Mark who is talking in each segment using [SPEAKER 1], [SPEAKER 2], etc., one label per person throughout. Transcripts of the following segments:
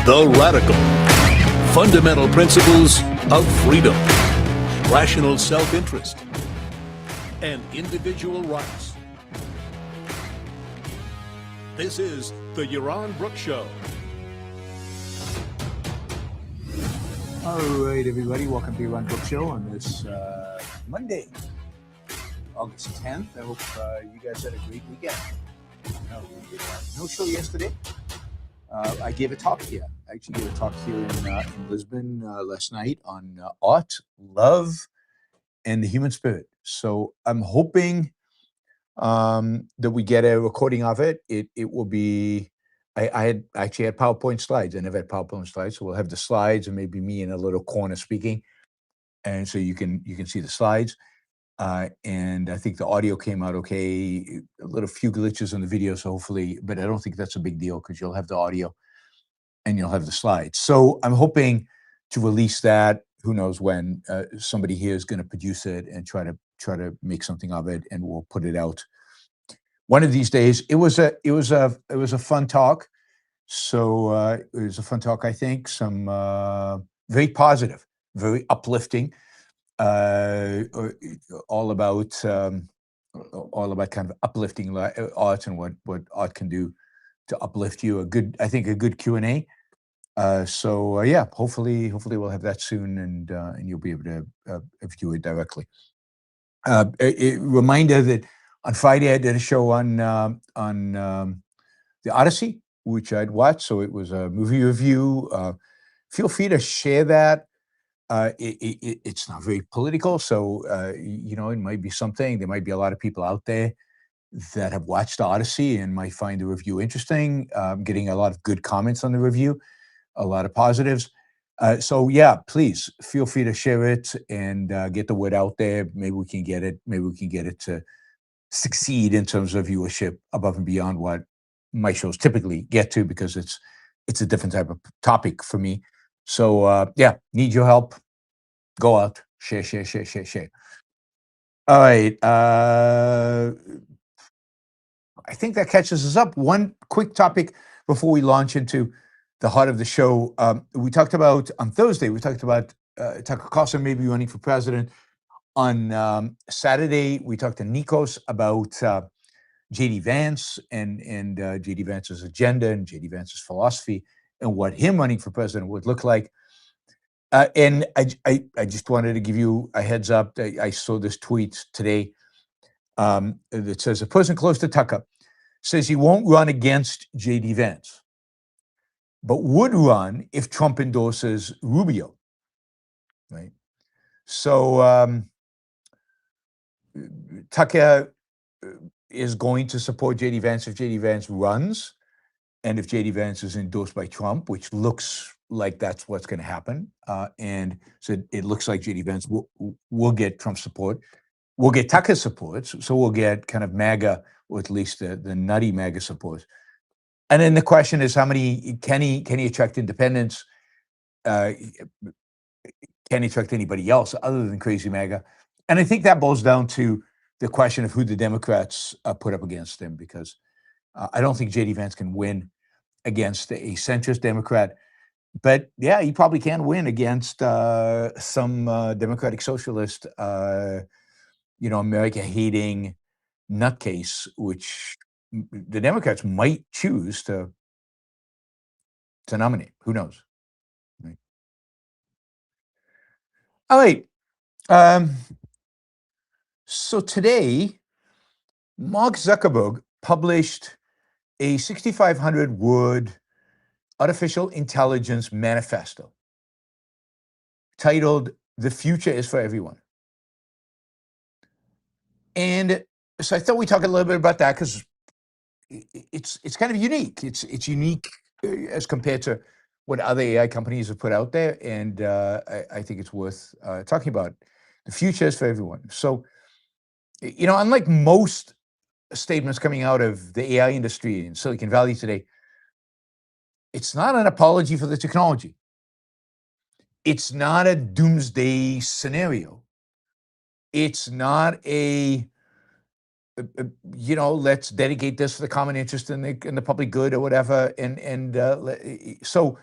[SPEAKER 1] The Radical. Fundamental principles of freedom, rational self-interest, and individual rights. This is the Yaron Brook Show.
[SPEAKER 2] All right, everybody. Welcome to the Yaron Brook Show on this Monday, August 10th. I hope you guys had a great weekend. No show yesterday. I gave a talk here. I actually gave a talk here in Lisbon last night on art, love, and the human spirit. So I'm hoping that we get a recording of it. It will be. I actually had PowerPoint slides. I never had PowerPoint slides, so we'll have the slides and maybe me in a little corner speaking, and so you can see the slides. And I think the audio came out okay. A few glitches in the video, so hopefully, but I don't think that's a big deal because you'll have the audio and you'll have the slides. So I'm hoping to release that. Who knows when? Somebody here is going to produce it and try to make something of it, and we'll put it out one of these days. It was a fun talk. So it was a fun talk. I think some very positive, very uplifting. All about kind of uplifting art and what art can do to uplift you. A good Q&A. So yeah, hopefully we'll have that soon, and you'll be able to view it directly. A reminder that on Friday I did a show on the Odyssey, which I'd watched. So it was a movie review. Feel free to share that. It's not very political, so it might be something. There might be a lot of people out there that have watched the Odyssey and might find the review interesting. I'm getting a lot of good comments on the review, a lot of positives. So yeah, please feel free to share it and get the word out there. Maybe we can get it to succeed in terms of viewership above and beyond what my shows typically get to, because it's a different type of topic for me. So yeah, need your help. Go out, share. All right. I think that catches us up. One quick topic before we launch into the heart of the show. We talked about on Thursday. We talked about Tucker Carlson maybe running for president. On Saturday, we talked to Nikos about JD Vance and JD Vance's agenda and JD Vance's philosophy and what him running for president would look like. And I just wanted to give you a heads up. I saw this tweet today that says a person close to Tucker says he won't run against JD Vance, but would run if Trump endorses Rubio. Right. So Tucker is going to support JD Vance if JD Vance runs, and if JD Vance is endorsed by Trump, which looks like that's what's going to happen. And so it looks like JD Vance will get Trump support. We'll get Tucker support. So we'll get kind of MAGA, or at least the nutty MAGA support. And then the question is, how many can he attract independents? Can he attract anybody else other than crazy MAGA? And I think that boils down to the question of who the Democrats put up against him, because I don't think JD Vance can win against a centrist Democrat. But yeah, he probably can win against some democratic socialist, America-hating nutcase, which the Democrats might choose to nominate. Who knows? Right. All right. So today, Mark Zuckerberg published a 6,500-word artificial intelligence manifesto titled "The Future is for Everyone." And so I thought we'd talk a little bit about that, because it's kind of unique. It's unique as compared to what other AI companies have put out there, and I think it's worth talking about. The future is for everyone. So, unlike most statements coming out of the AI industry in Silicon Valley today, it's not an apology for the technology. It's not a doomsday scenario. It's not a let's dedicate this for the common interest and the public good or whatever. So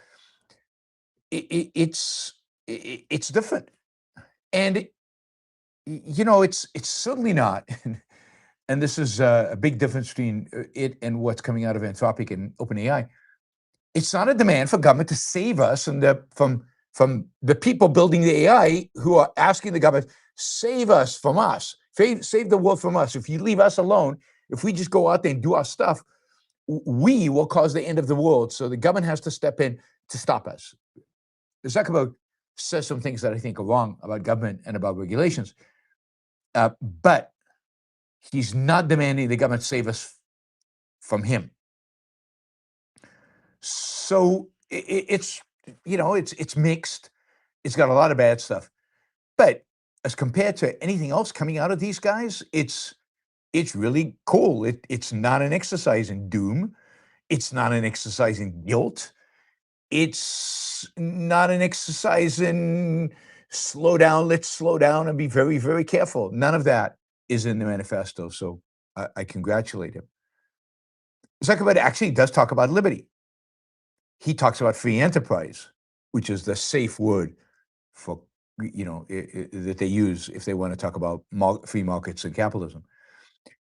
[SPEAKER 2] it's different, and it's certainly not. And this is a big difference between it and what's coming out of Anthropic and OpenAI. It's not a demand for government to save us from the people building the AI who are asking the government, save us from us, save the world from us. If you leave us alone, if we just go out there and do our stuff, we will cause the end of the world. So the government has to step in to stop us. Zuckerberg says some things that I think are wrong about government and about regulations, but he's not demanding the government save us from him. So it's mixed. It's got a lot of bad stuff, but as compared to anything else coming out of these guys, it's really cool. It's not an exercise in doom. It's not an exercise in guilt. It's not an exercise in slow down. Let's slow down and be very, very careful. None of that is in the manifesto. So I congratulate him. Zuckerberg actually does talk about liberty. He talks about free enterprise, which is the safe word for, that they use if they want to talk about free markets and capitalism.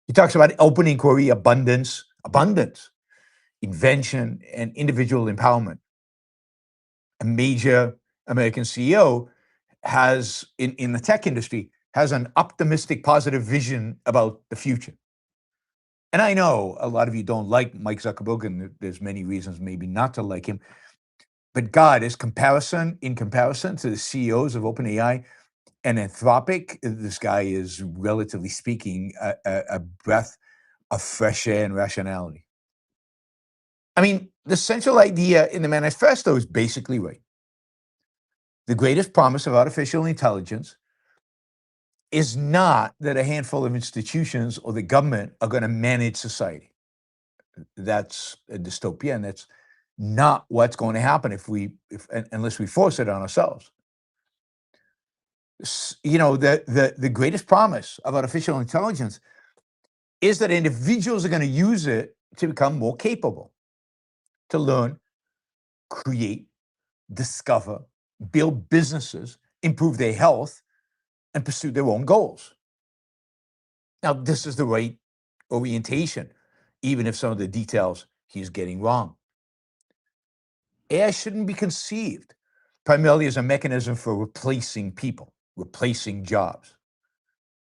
[SPEAKER 2] He talks about open inquiry, abundance, invention, and individual empowerment. A major American CEO has, in the tech industry, has an optimistic, positive vision about the future. And I know a lot of you don't like Mike Zuckerberg, and there's many reasons maybe not to like him. But God, in comparison to the CEOs of OpenAI and Anthropic, this guy is, relatively speaking, a breath of fresh air and rationality. I mean, the central idea in the manifesto is basically right. The greatest promise of artificial intelligence is not that a handful of institutions or the government are going to manage society. That's a dystopia, and that's not what's going to happen unless we force it on ourselves. The greatest promise of artificial intelligence is that individuals are going to use it to become more capable, to learn, create, discover, build businesses, improve their health, and pursue their own goals. Now, this is the right orientation, even if some of the details he's getting wrong. AI shouldn't be conceived primarily as a mechanism for replacing people, replacing jobs.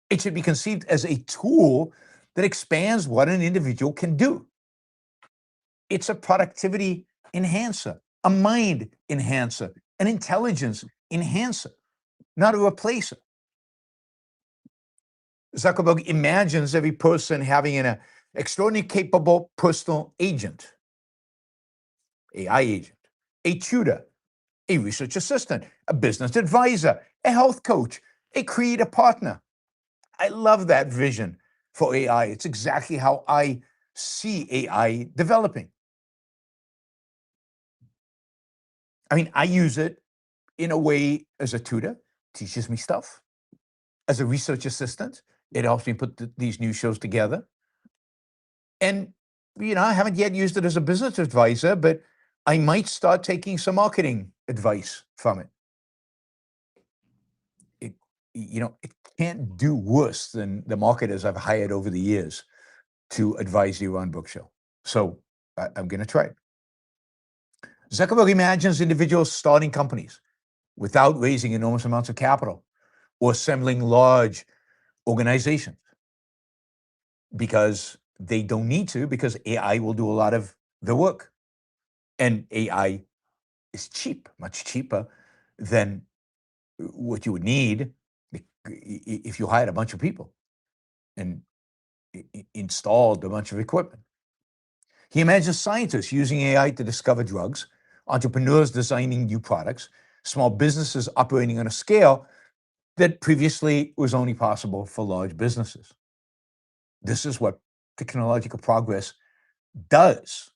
[SPEAKER 2] It should be conceived as a tool that expands what an individual can do. It's a productivity enhancer, a mind enhancer, an intelligence enhancer, not a replacer. Zuckerberg imagines every person having an extraordinarily capable personal agent, AI agent, a tutor, a research assistant, a business advisor, a health coach, a creative partner. I love that vision for AI. It's exactly how I see AI developing. I mean, I use it in a way as a tutor, teaches me stuff. As a research assistant, it helps me put these new shows together. And, I haven't yet used it as a business advisor, but I might start taking some marketing advice from it. It can't do worse than the marketers I've hired over the years to advise the Yaron Brook Show. So I'm going to try it. Zuckerberg imagines individuals starting companies without raising enormous amounts of capital or assembling large organizations because they don't need to, because AI will do a lot of the work. And AI is cheap, much cheaper than what you would need if you hired a bunch of people and installed a bunch of equipment. He imagines scientists using AI to discover drugs, entrepreneurs designing new products, small businesses operating on a scale that previously was only possible for large businesses. This is what technological progress does.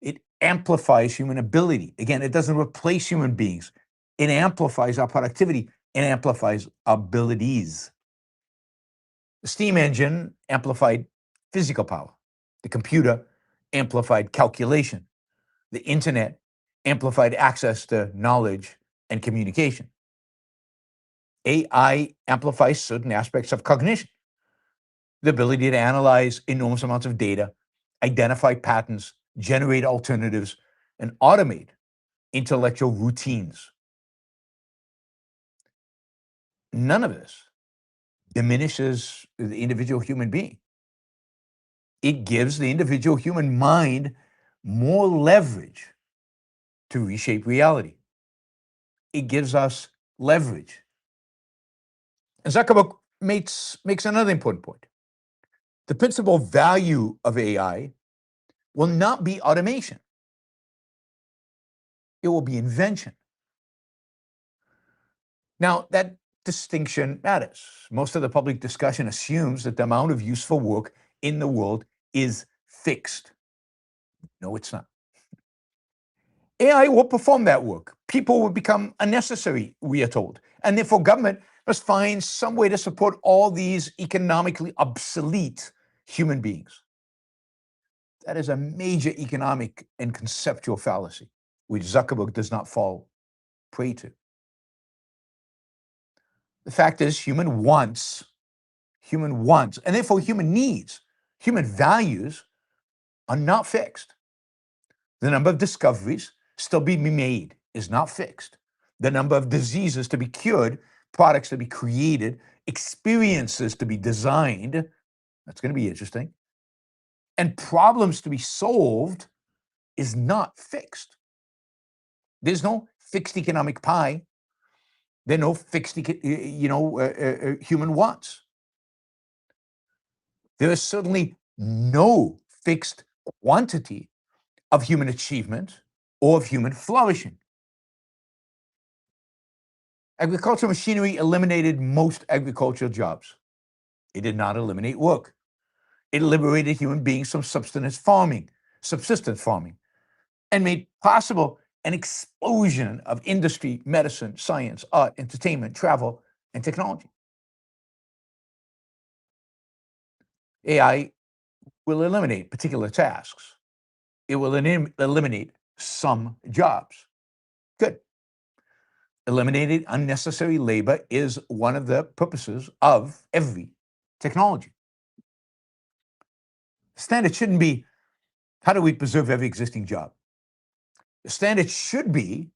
[SPEAKER 2] It amplifies human ability. Again, it doesn't replace human beings. It amplifies our productivity and amplifies our abilities. The steam engine amplified physical power. The computer amplified calculation. The internet amplified access to knowledge and communication. AI amplifies certain aspects of cognition, the ability to analyze enormous amounts of data, identify patterns, generate alternatives, and automate intellectual routines. None of this diminishes the individual human being. It gives the individual human mind more leverage to reshape reality. It gives us leverage. And Zuckerberg makes another important point. The principal value of AI will not be automation. It will be invention. Now, that distinction matters. Most of the public discussion assumes that the amount of useful work in the world is fixed. No, it's not. AI will perform that work. People will become unnecessary, we are told. And therefore, government must find some way to support all these economically obsolete human beings. That is a major economic and conceptual fallacy, which Zuckerberg does not fall prey to. The fact is, human wants, and therefore human needs, human values are not fixed. The number of discoveries still being made is not fixed. The number of diseases to be cured, products to be created, experiences to be designed, that's going to be interesting, and problems to be solved is not fixed. There's no fixed economic pie. There are no fixed, human wants. There is certainly no fixed quantity of human achievement or of human flourishing. Agricultural machinery eliminated most agricultural jobs. It did not eliminate work. It liberated human beings from subsistence farming, and made possible an explosion of industry, medicine, science, art, entertainment, travel, and technology. AI will eliminate particular tasks. It will eliminate some jobs. Good. Eliminating unnecessary labor is one of the purposes of every technology. The standard shouldn't be, how do we preserve every existing job? The standard should be,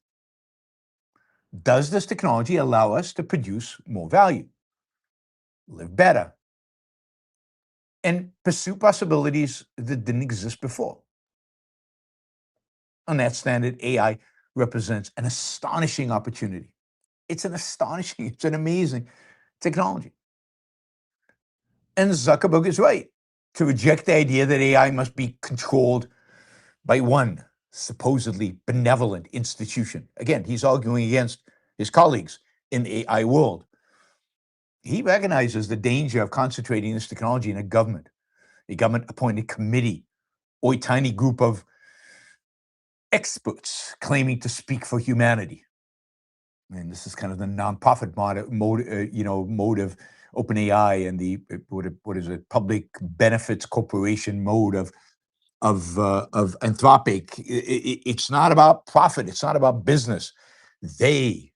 [SPEAKER 2] does this technology allow us to produce more value, live better, and pursue possibilities that didn't exist before? On that standard, AI represents an astonishing opportunity. It's an amazing technology. And Zuckerberg is right to reject the idea that AI must be controlled by one supposedly benevolent institution. Again, he's arguing against his colleagues in the AI world. He recognizes the danger of concentrating this technology in a government-appointed committee, or a tiny group of experts claiming to speak for humanity. And this is kind of the nonprofit mode of OpenAI and the what is it, public benefits corporation mode of Anthropic. It's not about profit. It's not about business. The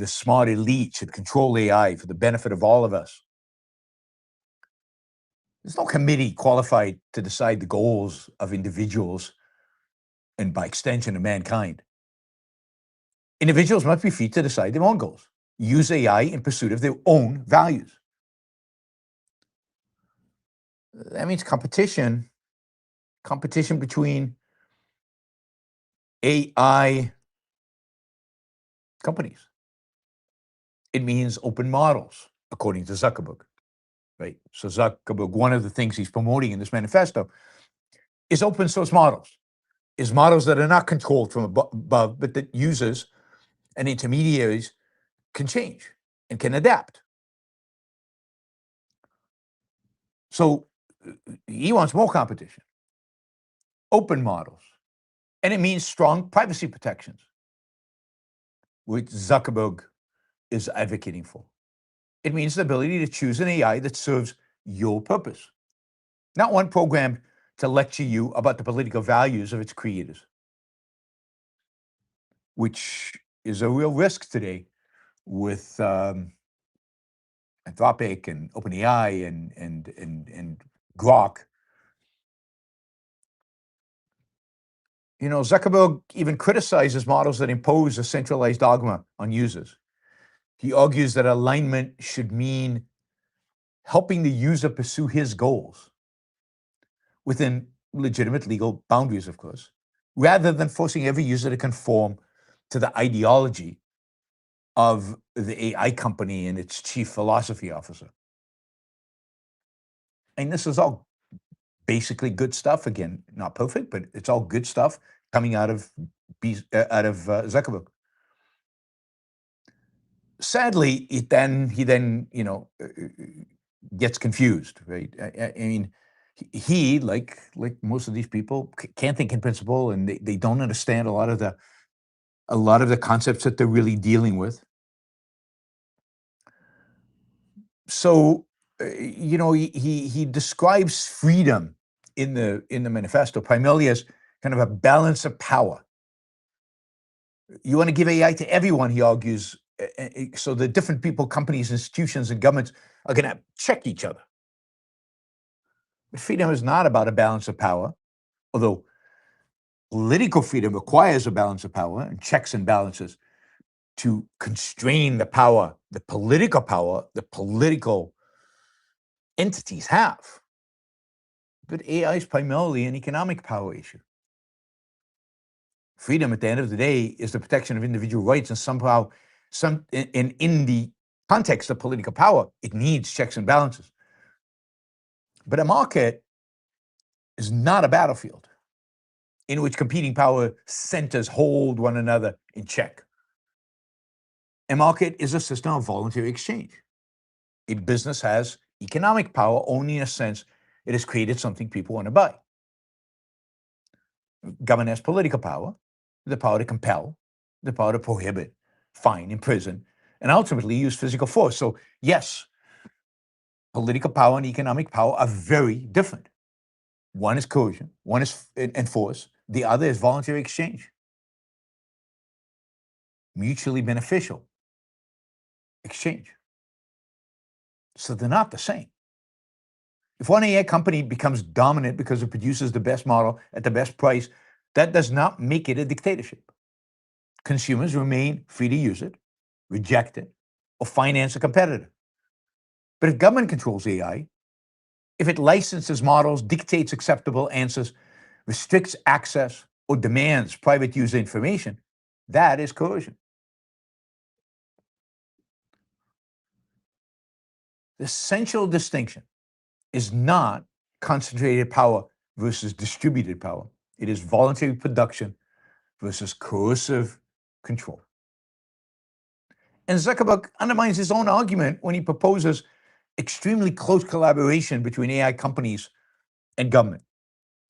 [SPEAKER 2] smart elite should control AI for the benefit of all of us. There's no committee qualified to decide the goals of individuals and, by extension, of mankind. Individuals must be free to decide their own goals, use AI in pursuit of their own values. That means competition between AI companies. It means open models, according to Zuckerberg, right? So Zuckerberg, one of the things he's promoting in this manifesto is open source models, is models that are not controlled from above, but that users and intermediaries can change and can adapt. So he wants more competition, open models, and it means strong privacy protections, which Zuckerberg is advocating for. It means the ability to choose an AI that serves your purpose, not one programmed to lecture you about the political values of its creators. which is a real risk today with Anthropic and OpenAI and Grok. You know, Zuckerberg even criticizes models that impose a centralized dogma on users. He argues that alignment should mean helping the user pursue his goals within legitimate legal boundaries, of course, rather than forcing every user to conform to the ideology of the AI company and its chief philosophy officer. And this is all basically good stuff. Again, not perfect, but it's all good stuff coming out of Zuckerberg. Sadly, he then gets confused, right? I mean, he like most of these people can't think in principle, and they don't understand a lot of the concepts that they're really dealing with. So, he describes freedom in the manifesto primarily as kind of a balance of power. You want to give AI to everyone, he argues, so the different people, companies, institutions, and governments are going to check each other. But freedom is not about a balance of power, although political freedom requires a balance of power and checks and balances to constrain the power the political entities have. But AI is primarily an economic power issue. Freedom, at the end of the day, is the protection of individual rights, and somehow, in the context of political power, it needs checks and balances. But a market is not a battlefield in which competing power centers hold one another in check. A market is a system of voluntary exchange. A business has economic power only in a sense it has created something people want to buy. Government has political power, the power to compel, the power to prohibit, fine, imprison, and ultimately use physical force. So yes, political power and economic power are very different. One is coercion, one is enforce, the other is voluntary exchange. Mutually beneficial exchange. So they're not the same. If one AI company becomes dominant because it produces the best model at the best price, that does not make it a dictatorship. Consumers remain free to use it, reject it, or finance a competitor. But if government controls AI, if it licenses models, dictates acceptable answers, restricts access, or demands private user information, that is coercion. The essential distinction is not concentrated power versus distributed power. It is voluntary production versus coercive control. And Zuckerberg undermines his own argument when he proposes extremely close collaboration between AI companies and government.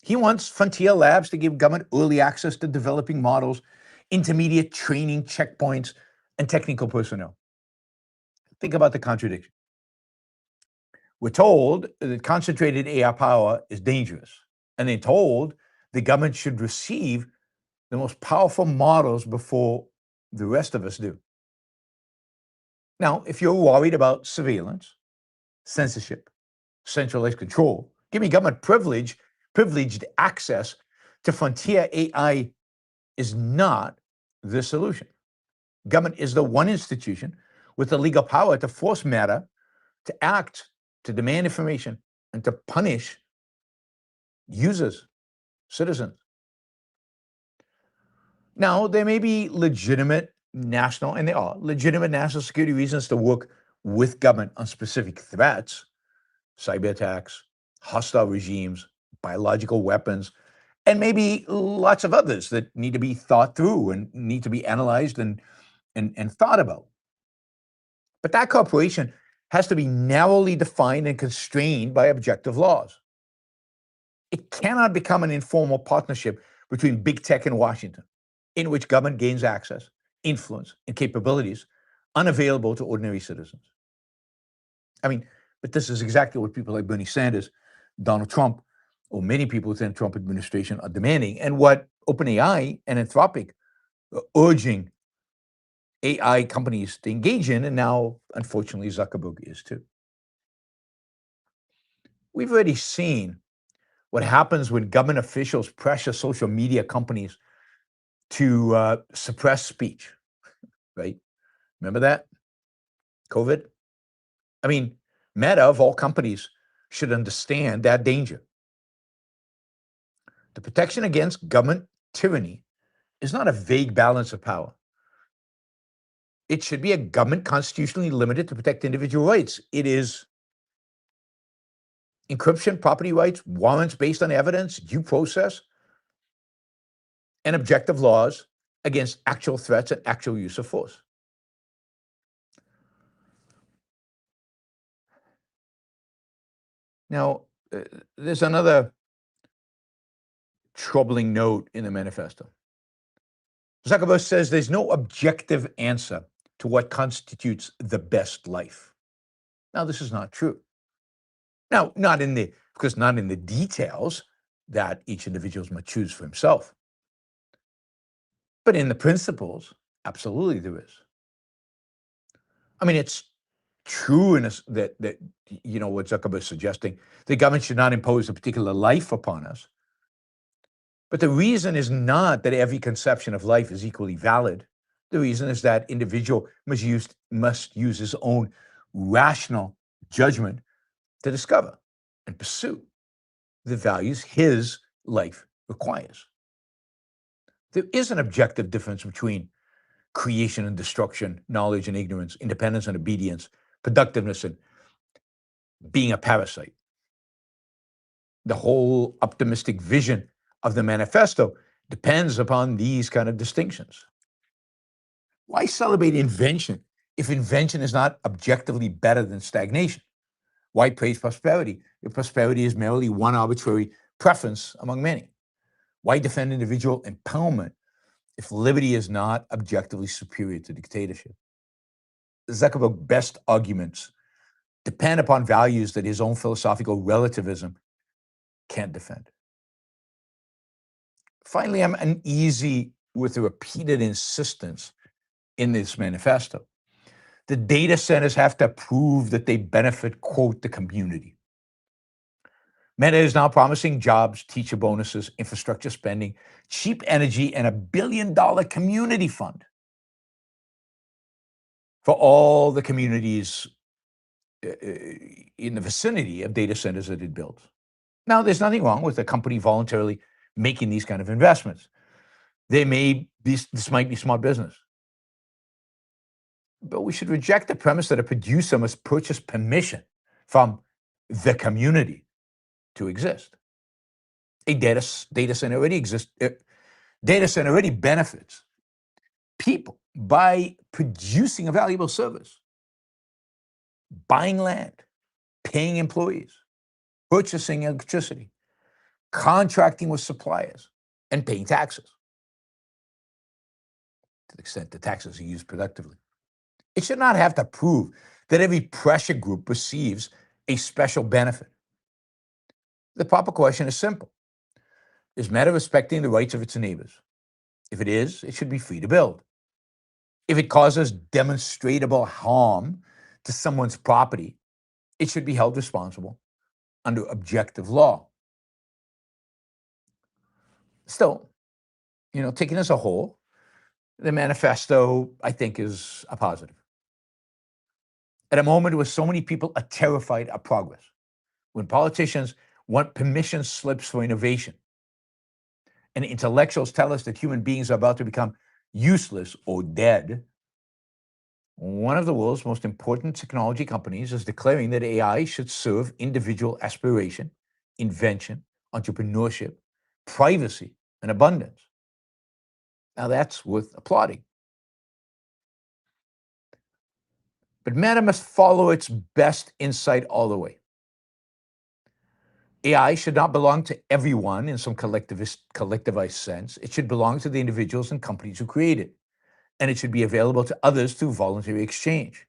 [SPEAKER 2] He wants frontier labs to give government early access to developing models, intermediate training checkpoints, and technical personnel. Think about the contradiction. We're told that concentrated AI power is dangerous, and they're told the government should receive the most powerful models before the rest of us do. Now, if you're worried about surveillance, censorship, centralized control, giving government privileged access to frontier AI is not the solution. Government is the one institution with the legal power to force Meta to act, to demand information, and to punish users, citizens. Now, there may be legitimate national, and there are legitimate national security reasons to work with government on specific threats, cyberattacks, hostile regimes, biological weapons, and maybe lots of others that need to be thought through and need to be analyzed and thought about. But that cooperation has to be narrowly defined and constrained by objective laws. It cannot become an informal partnership between big tech and Washington, in which government gains access, influence, and capabilities unavailable to ordinary citizens. I mean, but this is exactly what people like Bernie Sanders, Donald Trump, or many people within the Trump administration are demanding, and what OpenAI and Anthropic urging AI companies to engage in, and now, unfortunately, Zuckerberg is too. We've already seen what happens when government officials pressure social media companies to suppress speech, right? Remember that? COVID? I mean, Meta, of all companies, should understand that danger. The protection against government tyranny is not a vague balance of power. It should be a government constitutionally limited to protect individual rights. It is encryption, property rights, warrants based on evidence, due process, and objective laws against actual threats and actual use of force. Now, there's another troubling note in the manifesto. Zuckerberg says there's no objective answer to what constitutes the best life. Now, this is not true. Now, not in the details that each individual must choose for himself. But in the principles, absolutely there is. I mean, it's true that what Zuckerberg is suggesting, the government should not impose a particular life upon us. But the reason is not that every conception of life is equally valid. The reason is that individual must use his own rational judgment to discover and pursue the values his life requires. There is an objective difference between creation and destruction, knowledge and ignorance, independence and obedience, productiveness and being a parasite. The whole optimistic vision of the manifesto depends upon these kind of distinctions. Why celebrate invention if invention is not objectively better than stagnation? Why praise prosperity if prosperity is merely one arbitrary preference among many? Why defend individual empowerment if liberty is not objectively superior to dictatorship? Zuckerberg's best arguments depend upon values that his own philosophical relativism can't defend. Finally, I'm uneasy with the repeated insistence in this manifesto. The data centers have to prove that they benefit, quote, the community. Meta is now promising jobs, teacher bonuses, infrastructure spending, cheap energy, and $1 billion community fund for all the communities in the vicinity of data centers that it builds. Now, there's nothing wrong with a company voluntarily making these kind of investments. This might be smart business. But we should reject the premise that a producer must purchase permission from the community to exist. A data center already exists. Data center already benefits people by producing a valuable service, buying land, paying employees, purchasing electricity, contracting with suppliers, and paying taxes to the extent the taxes are used productively. It should not have to prove that every pressure group receives a special benefit. The proper question is simple. Is Meta respecting the rights of its neighbors? If it is, it should be free to build. If it causes demonstrable harm to someone's property, it should be held responsible under objective law. Still, taken as a whole, the manifesto, I think, is a positive. At a moment where so many people are terrified of progress, when politicians want permission slips for innovation, and intellectuals tell us that human beings are about to become useless or dead, one of the world's most important technology companies is declaring that AI should serve individual aspiration, invention, entrepreneurship, privacy, and abundance. Now that's worth applauding. But Meta must follow its best insight all the way. AI should not belong to everyone in some collectivized sense. It should belong to the individuals and companies who create it, and it should be available to others through voluntary exchange.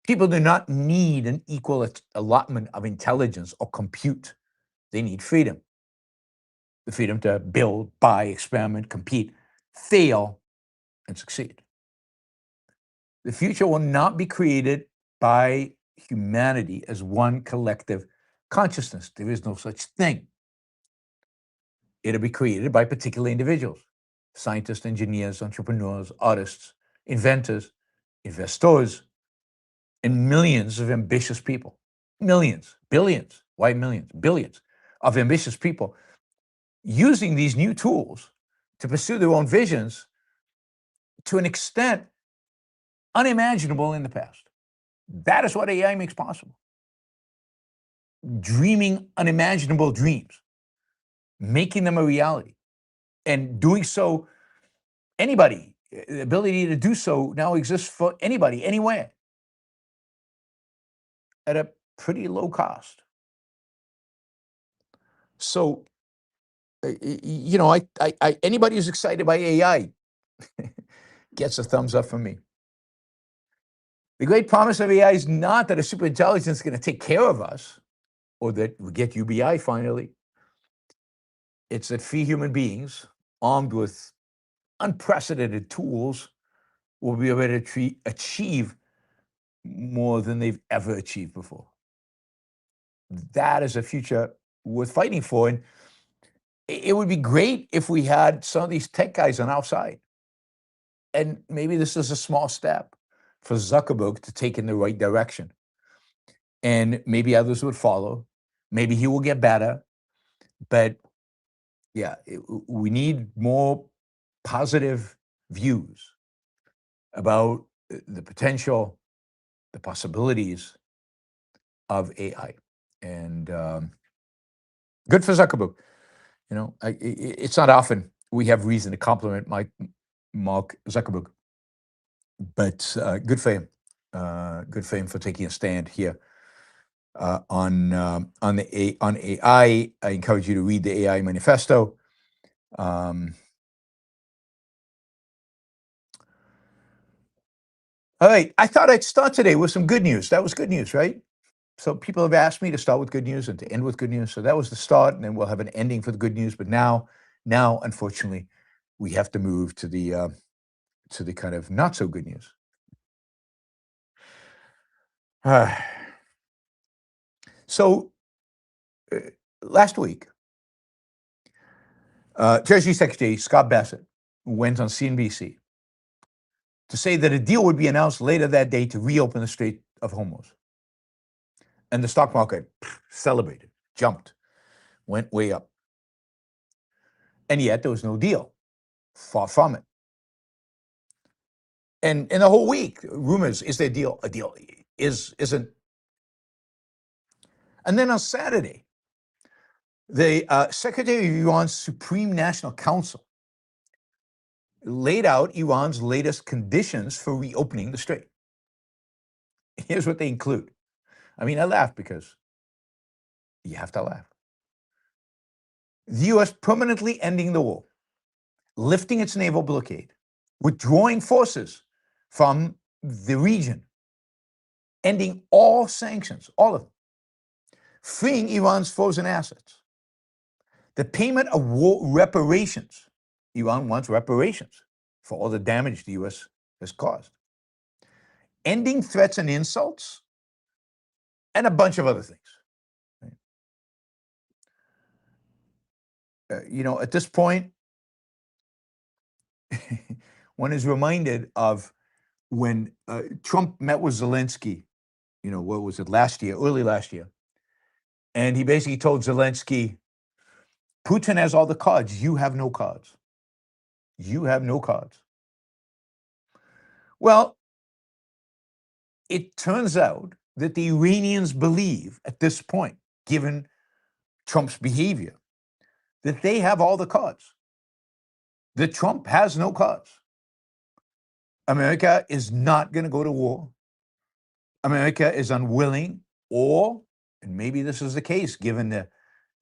[SPEAKER 2] People do not need an equal allotment of intelligence or compute. They need freedom. The freedom to build, buy, experiment, compete fail and succeed. The future will not be created by humanity as one collective consciousness. There is no such thing. It'll be created by particular individuals, scientists, engineers, entrepreneurs, artists, inventors, investors, and millions of ambitious people. Millions, billions, why millions? Billions of ambitious people using these new tools to pursue their own visions to an extent unimaginable in the past. That is what AI makes possible. Dreaming unimaginable dreams, making them a reality, and doing so, anybody, the ability to do so now exists for anybody, anywhere, at a pretty low cost. So, anybody who's excited by AI gets a thumbs up from me. The great promise of AI is not that a superintelligence is going to take care of us or that we get UBI finally. It's that free human beings, armed with unprecedented tools, will be able to achieve more than they've ever achieved before. That is a future worth fighting for. And it would be great if we had some of these tech guys on our side. And maybe this is a small step for Zuckerberg to take in the right direction. And maybe others would follow. Maybe he will get better. But yeah, we need more positive views about the potential, the possibilities of AI. And good for Zuckerberg. It's not often we have reason to compliment Mark Zuckerberg, but good for him. Good for him for taking a stand here on AI. I encourage you to read the AI Manifesto. All right, I thought I'd start today with some good news. That was good news, right? So people have asked me to start with good news and to end with good news. So that was the start, and then we'll have an ending for the good news. But now, unfortunately, we have to move to the kind of not so good news. So last week, Treasury Secretary Scott Bessent went on CNBC to say that a deal would be announced later that day to reopen the Strait of Hormuz. And the stock market celebrated, jumped, went way up. And yet there was no deal. Far from it. And in the whole week, rumors, is there a deal? A deal isn't. And then on Saturday, the Secretary of Iran's Supreme National Council laid out Iran's latest conditions for reopening the strait. Here's what they include. I mean, I laugh because you have to laugh. The U.S. permanently ending the war, lifting its naval blockade, withdrawing forces from the region, ending all sanctions, all of them, freeing Iran's frozen assets, the payment of war reparations. Iran wants reparations for all the damage the U.S. has caused, ending threats and insults, and a bunch of other things. At this point, one is reminded of when Trump met with Zelensky, what was it, early last year. And he basically told Zelensky, Putin has all the cards. You have no cards. You have no cards. Well, it turns out that the Iranians believe at this point, given Trump's behavior, that they have all the cards. That Trump has no cards. America is not going to go to war. America is unwilling, and maybe this is the case, given that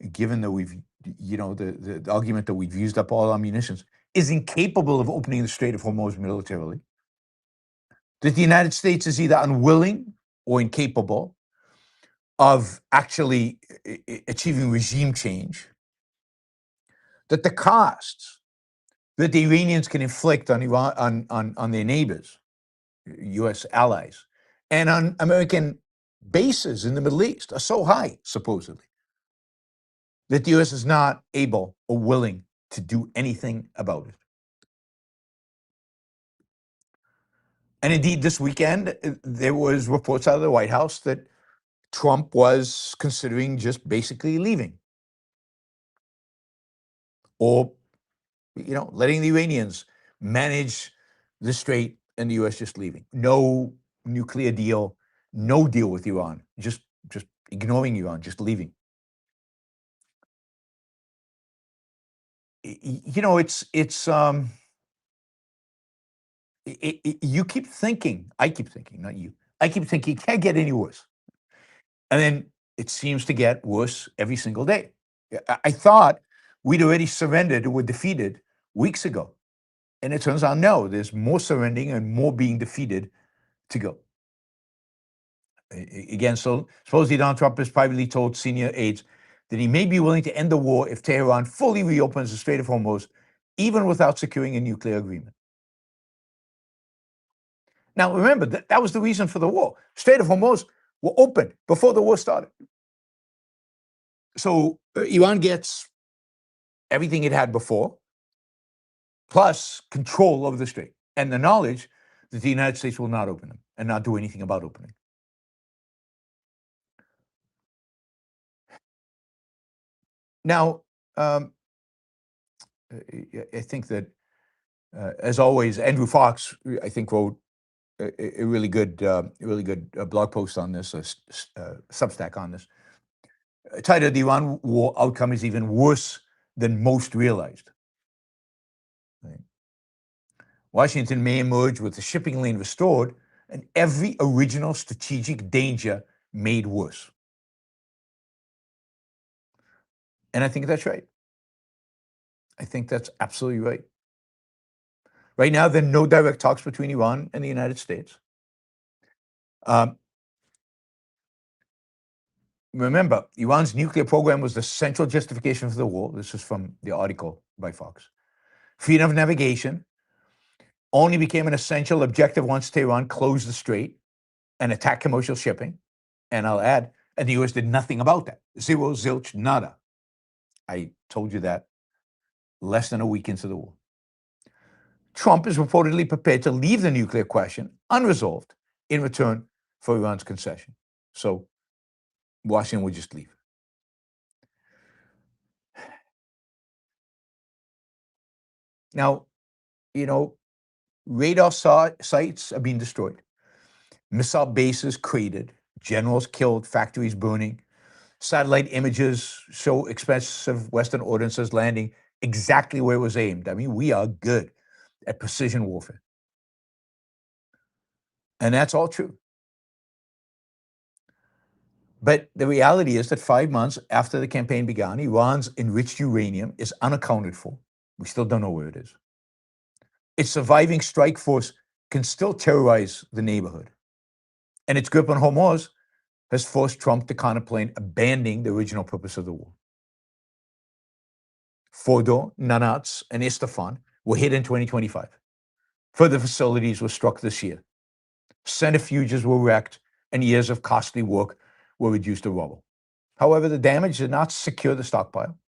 [SPEAKER 2] we've, the argument that we've used up all our munitions, is incapable of opening the Strait of Hormuz militarily. That the United States is either unwilling or incapable of actually achieving regime change. That the costs that the Iranians can inflict on Iran, on their neighbors, U.S. allies, and on American bases in the Middle East are so high, supposedly, that the U.S. is not able or willing to do anything about it. And indeed, this weekend, there was reports out of the White House that Trump was considering just basically leaving, or letting the Iranians manage the strait and the U.S. just leaving. No nuclear deal, no deal with Iran, just ignoring Iran, just leaving. You keep thinking, I keep thinking, not you, I keep thinking it can't get any worse. And then it seems to get worse every single day. I thought we'd already surrendered or were defeated weeks ago. And it turns out, no, there's more surrendering and more being defeated to go. Again, so supposedly Donald Trump has privately told senior aides that he may be willing to end the war if Tehran fully reopens the Strait of Hormuz, even without securing a nuclear agreement. Now, remember, that was the reason for the war. Strait of Hormuz were open before the war started. So Iran gets everything it had before, plus control over the strait, and the knowledge that the United States will not open them and not do anything about opening. Now, I think that, as always, Andrew Fox, I think, wrote a really good blog post on this, Substack on this, titled "The Iran War Outcome is Even Worse Than Most Realized." Right. Washington may emerge with the shipping lane restored and every original strategic danger made worse. And I think that's right. I think that's absolutely right. Right now, there are no direct talks between Iran and the United States. Remember, Iran's nuclear program was the central justification for the war. This is from the article by Fox. Freedom of navigation only became an essential objective once Tehran closed the strait and attacked commercial shipping. And I'll add, and the U.S. did nothing about that. Zero, zilch, nada. I told you that less than a week into the war. Trump is reportedly prepared to leave the nuclear question unresolved in return for Iran's concession. So Washington would just leave. Now, radar sites are being destroyed, missile bases cratered, generals killed, factories burning. Satellite images show expensive Western ordnances landing exactly where it was aimed. I mean, we are good at precision warfare. And that's all true. But the reality is that 5 months after the campaign began, Iran's enriched uranium is unaccounted for. We still don't know where it is. Its surviving strike force can still terrorize the neighborhood. And its grip on Hormuz has forced Trump to contemplate abandoning the original purpose of the war. Fordo, Nanats, and Isfahan were hit in 2025. Further facilities were struck this year. Centrifuges were wrecked, and years of costly work were reduced to rubble. However, the damage did not secure the stockpile.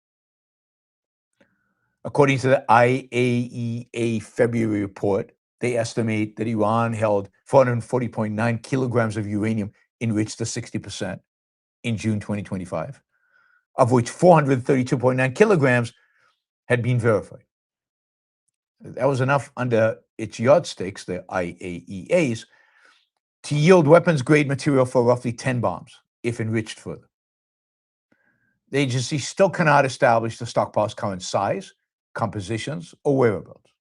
[SPEAKER 2] According to the IAEA February report, they estimate that Iran held 440.9 kilograms of uranium enriched to 60% in June 2025, of which 432.9 kilograms had been verified. That was enough under its yardsticks, the IAEA's, to yield weapons-grade material for roughly 10 bombs, if enriched further. The agency still cannot establish the stockpile's current size, compositions, or whereabouts.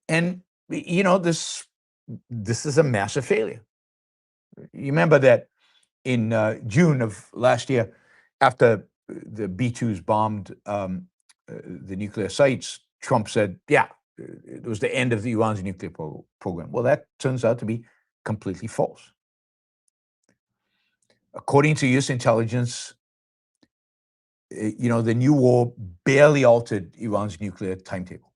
[SPEAKER 2] And, this is a massive failure. You remember that in June of last year, after the B-2s bombed the nuclear sites, Trump said, yeah, it was the end of Iran's nuclear program. Well, that turns out to be completely false. According to U.S. intelligence, The new war barely altered Iran's nuclear timetable.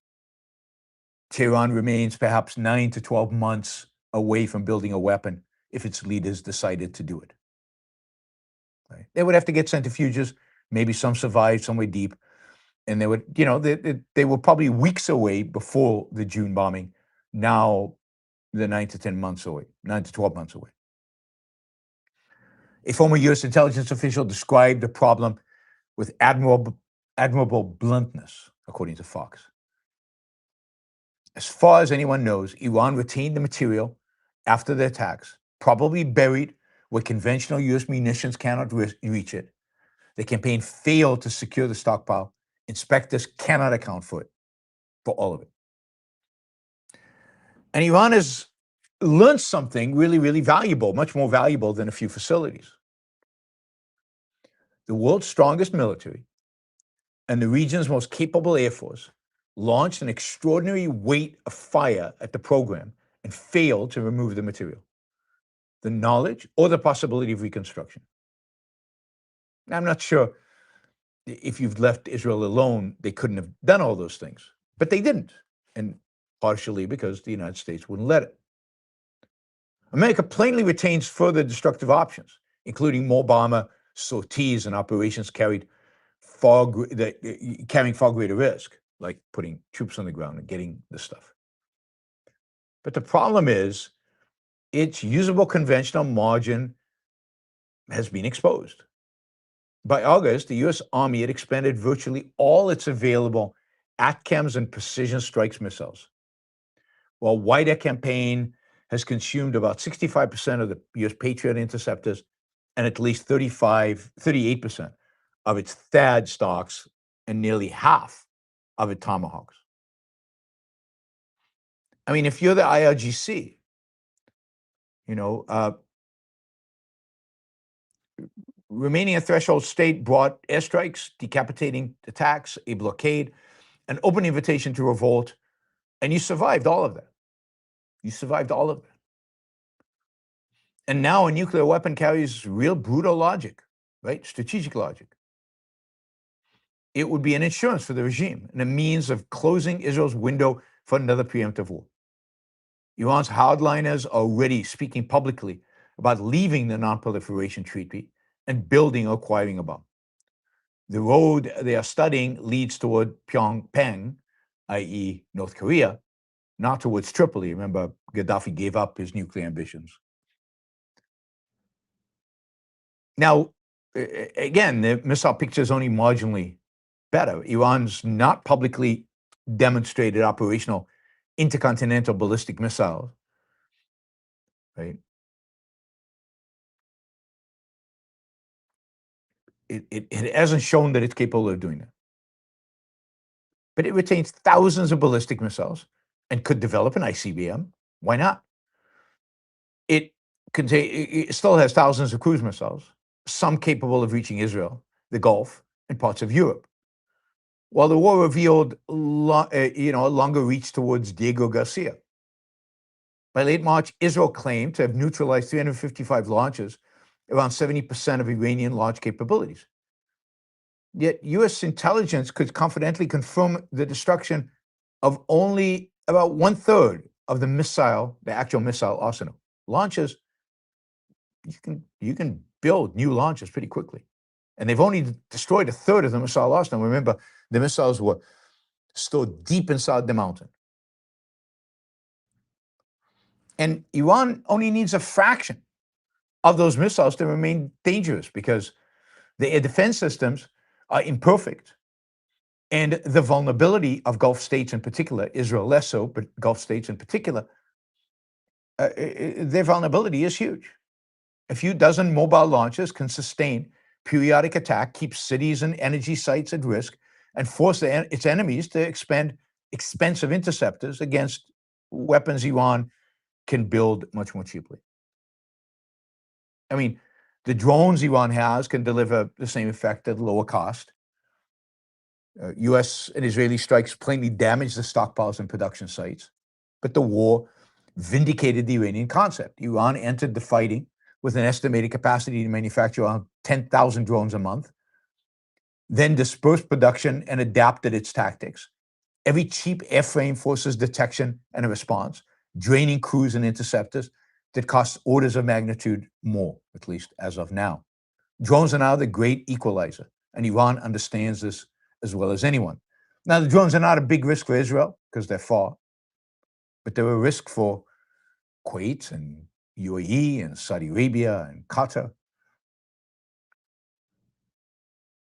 [SPEAKER 2] Tehran remains perhaps 9 to 12 months away from building a weapon if its leaders decided to do it. Right? They would have to get centrifuges, maybe some survived somewhere deep, and they would, they were probably weeks away before the June bombing. Now they're 9 to 10 months away, 9 to 12 months away. A former U.S. intelligence official described the problem with admirable bluntness, according to Fox. As far as anyone knows, Iran retained the material after the attacks, probably buried where conventional U.S. munitions cannot reach it. The campaign failed to secure the stockpile. Inspectors cannot account for all of it. And Iran has learned something really, really valuable, much more valuable than a few facilities. The world's strongest military and the region's most capable air force launched an extraordinary weight of fire at the program and failed to remove the material, the knowledge, or the possibility of reconstruction. I'm not sure if you've left Israel alone, they couldn't have done all those things, but they didn't, and partially because the United States wouldn't let it. America plainly retains further destructive options, including more bomber sorties and operations carrying far greater risk, like putting troops on the ground and getting the stuff. But the problem is, its usable conventional margin has been exposed. By August, the U.S. Army had expended virtually all its available ATACMS and precision strikes missiles, while wider campaign has consumed about 65% of the U.S. Patriot interceptors and at least 38% of its THAAD stocks and nearly half of its Tomahawks. I mean, if you're the IRGC, remaining a threshold state brought airstrikes, decapitating attacks, a blockade, an open invitation to revolt, and you survived all of that. And now a nuclear weapon carries real brutal logic, right? Strategic logic. It would be an insurance for the regime and a means of closing Israel's window for another preemptive war. Iran's hardliners are already speaking publicly about leaving the Non-Proliferation Treaty and building or acquiring a bomb. The road they are studying leads toward Pyongyang, i.e. North Korea, not towards Tripoli. Remember, Gaddafi gave up his nuclear ambitions. Now, again, the missile picture is only marginally better. Iran's not publicly demonstrated operational intercontinental ballistic missiles, right? It hasn't shown that it's capable of doing that. But it retains thousands of ballistic missiles and could develop an ICBM. Why not? It still has thousands of cruise missiles, some capable of reaching Israel, the Gulf, and parts of Europe. While the war revealed a longer reach towards Diego Garcia. By late March, Israel claimed to have neutralized 355 launches, around 70% of Iranian launch capabilities. Yet U.S. intelligence could confidently confirm the destruction of only about 1/3 of the actual missile arsenal. Launches, you can build new launches pretty quickly. And they've only destroyed 1/3 of the missile arsenal. Remember, the missiles were stored deep inside the mountain. And Iran only needs a fraction of those missiles to remain dangerous because the air defense systems are imperfect. And the vulnerability of Gulf states in particular, Israel less so, but Gulf states in particular, their vulnerability is huge. A few dozen mobile launches can sustain periodic attack, keep cities and energy sites at risk, and force its enemies to expend expensive interceptors against weapons Iran can build much more cheaply. I mean, the drones Iran has can deliver the same effect at lower cost. U.S. and Israeli strikes plainly damaged the stockpiles and production sites, but the war vindicated the Iranian concept. Iran entered the fighting with an estimated capacity to manufacture around 10,000 drones a month. then dispersed production and adapted its tactics. Every cheap airframe forces detection and a response, draining crews and interceptors that cost orders of magnitude more, at least as of now. Drones are now the great equalizer, and Iran understands this as well as anyone. Now, the drones are not a big risk for Israel because they're far, but they're a risk for Kuwait and UAE and Saudi Arabia and Qatar.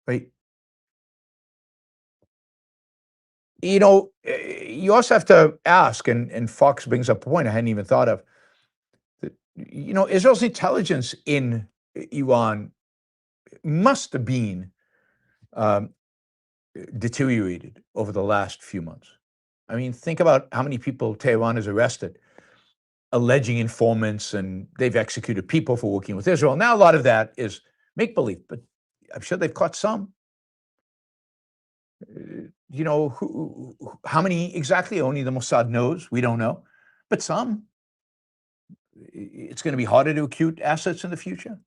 [SPEAKER 2] Right? You also have to ask, and Fox brings up a point I hadn't even thought of, that, Israel's intelligence in Iran must have been um, deteriorated over the last few months. I mean, think about how many people Tehran has arrested, alleging informants, and they've executed people for working with Israel. Now, a lot of that is make-believe, but I'm sure they've caught some. How many exactly? Only the Mossad knows. We don't know, but some. It's going to be harder to acute assets in the future.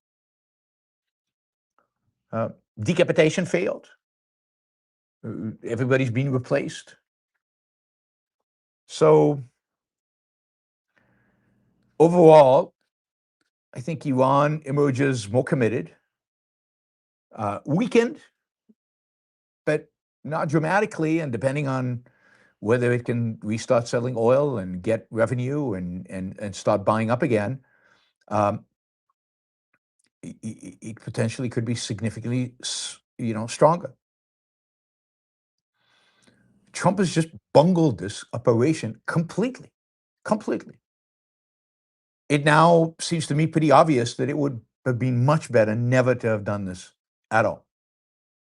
[SPEAKER 2] Decapitation failed. Everybody's being replaced. So overall, I think Iran emerges more committed, weakened, but not dramatically, and depending on whether it can restart selling oil and get revenue and start buying up again, it potentially could be significantly, stronger. Trump has just bungled this operation completely. It now seems to me pretty obvious that it would have been much better never to have done this at all,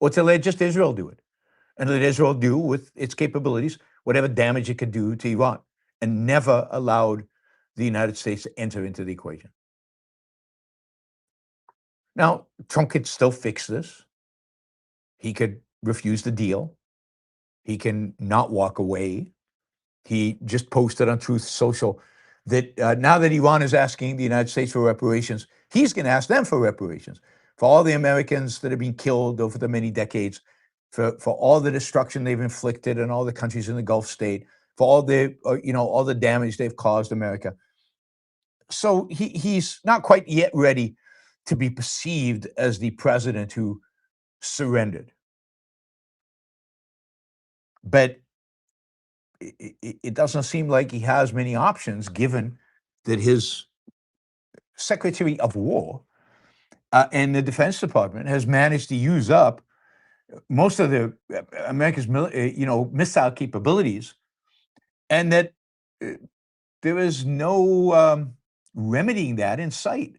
[SPEAKER 2] or to let just Israel do it, and let Israel do with its capabilities whatever damage it could do to Iran, and never allowed the United States to enter into the equation. Now, Trump could still fix this. He could refuse the deal. He can not walk away. He just posted on Truth Social that now that Iran is asking the United States for reparations, he's going to ask them for reparations for all the Americans that have been killed over the many decades, for all the destruction they've inflicted in all the countries in the Gulf state, for all the all the damage they've caused America. So he's not quite yet ready to be perceived as the president who surrendered. But it doesn't seem like he has many options, given that his Secretary of War and the Defense Department has managed to use up most of the America's missile capabilities, and that there is no remedying that in sight.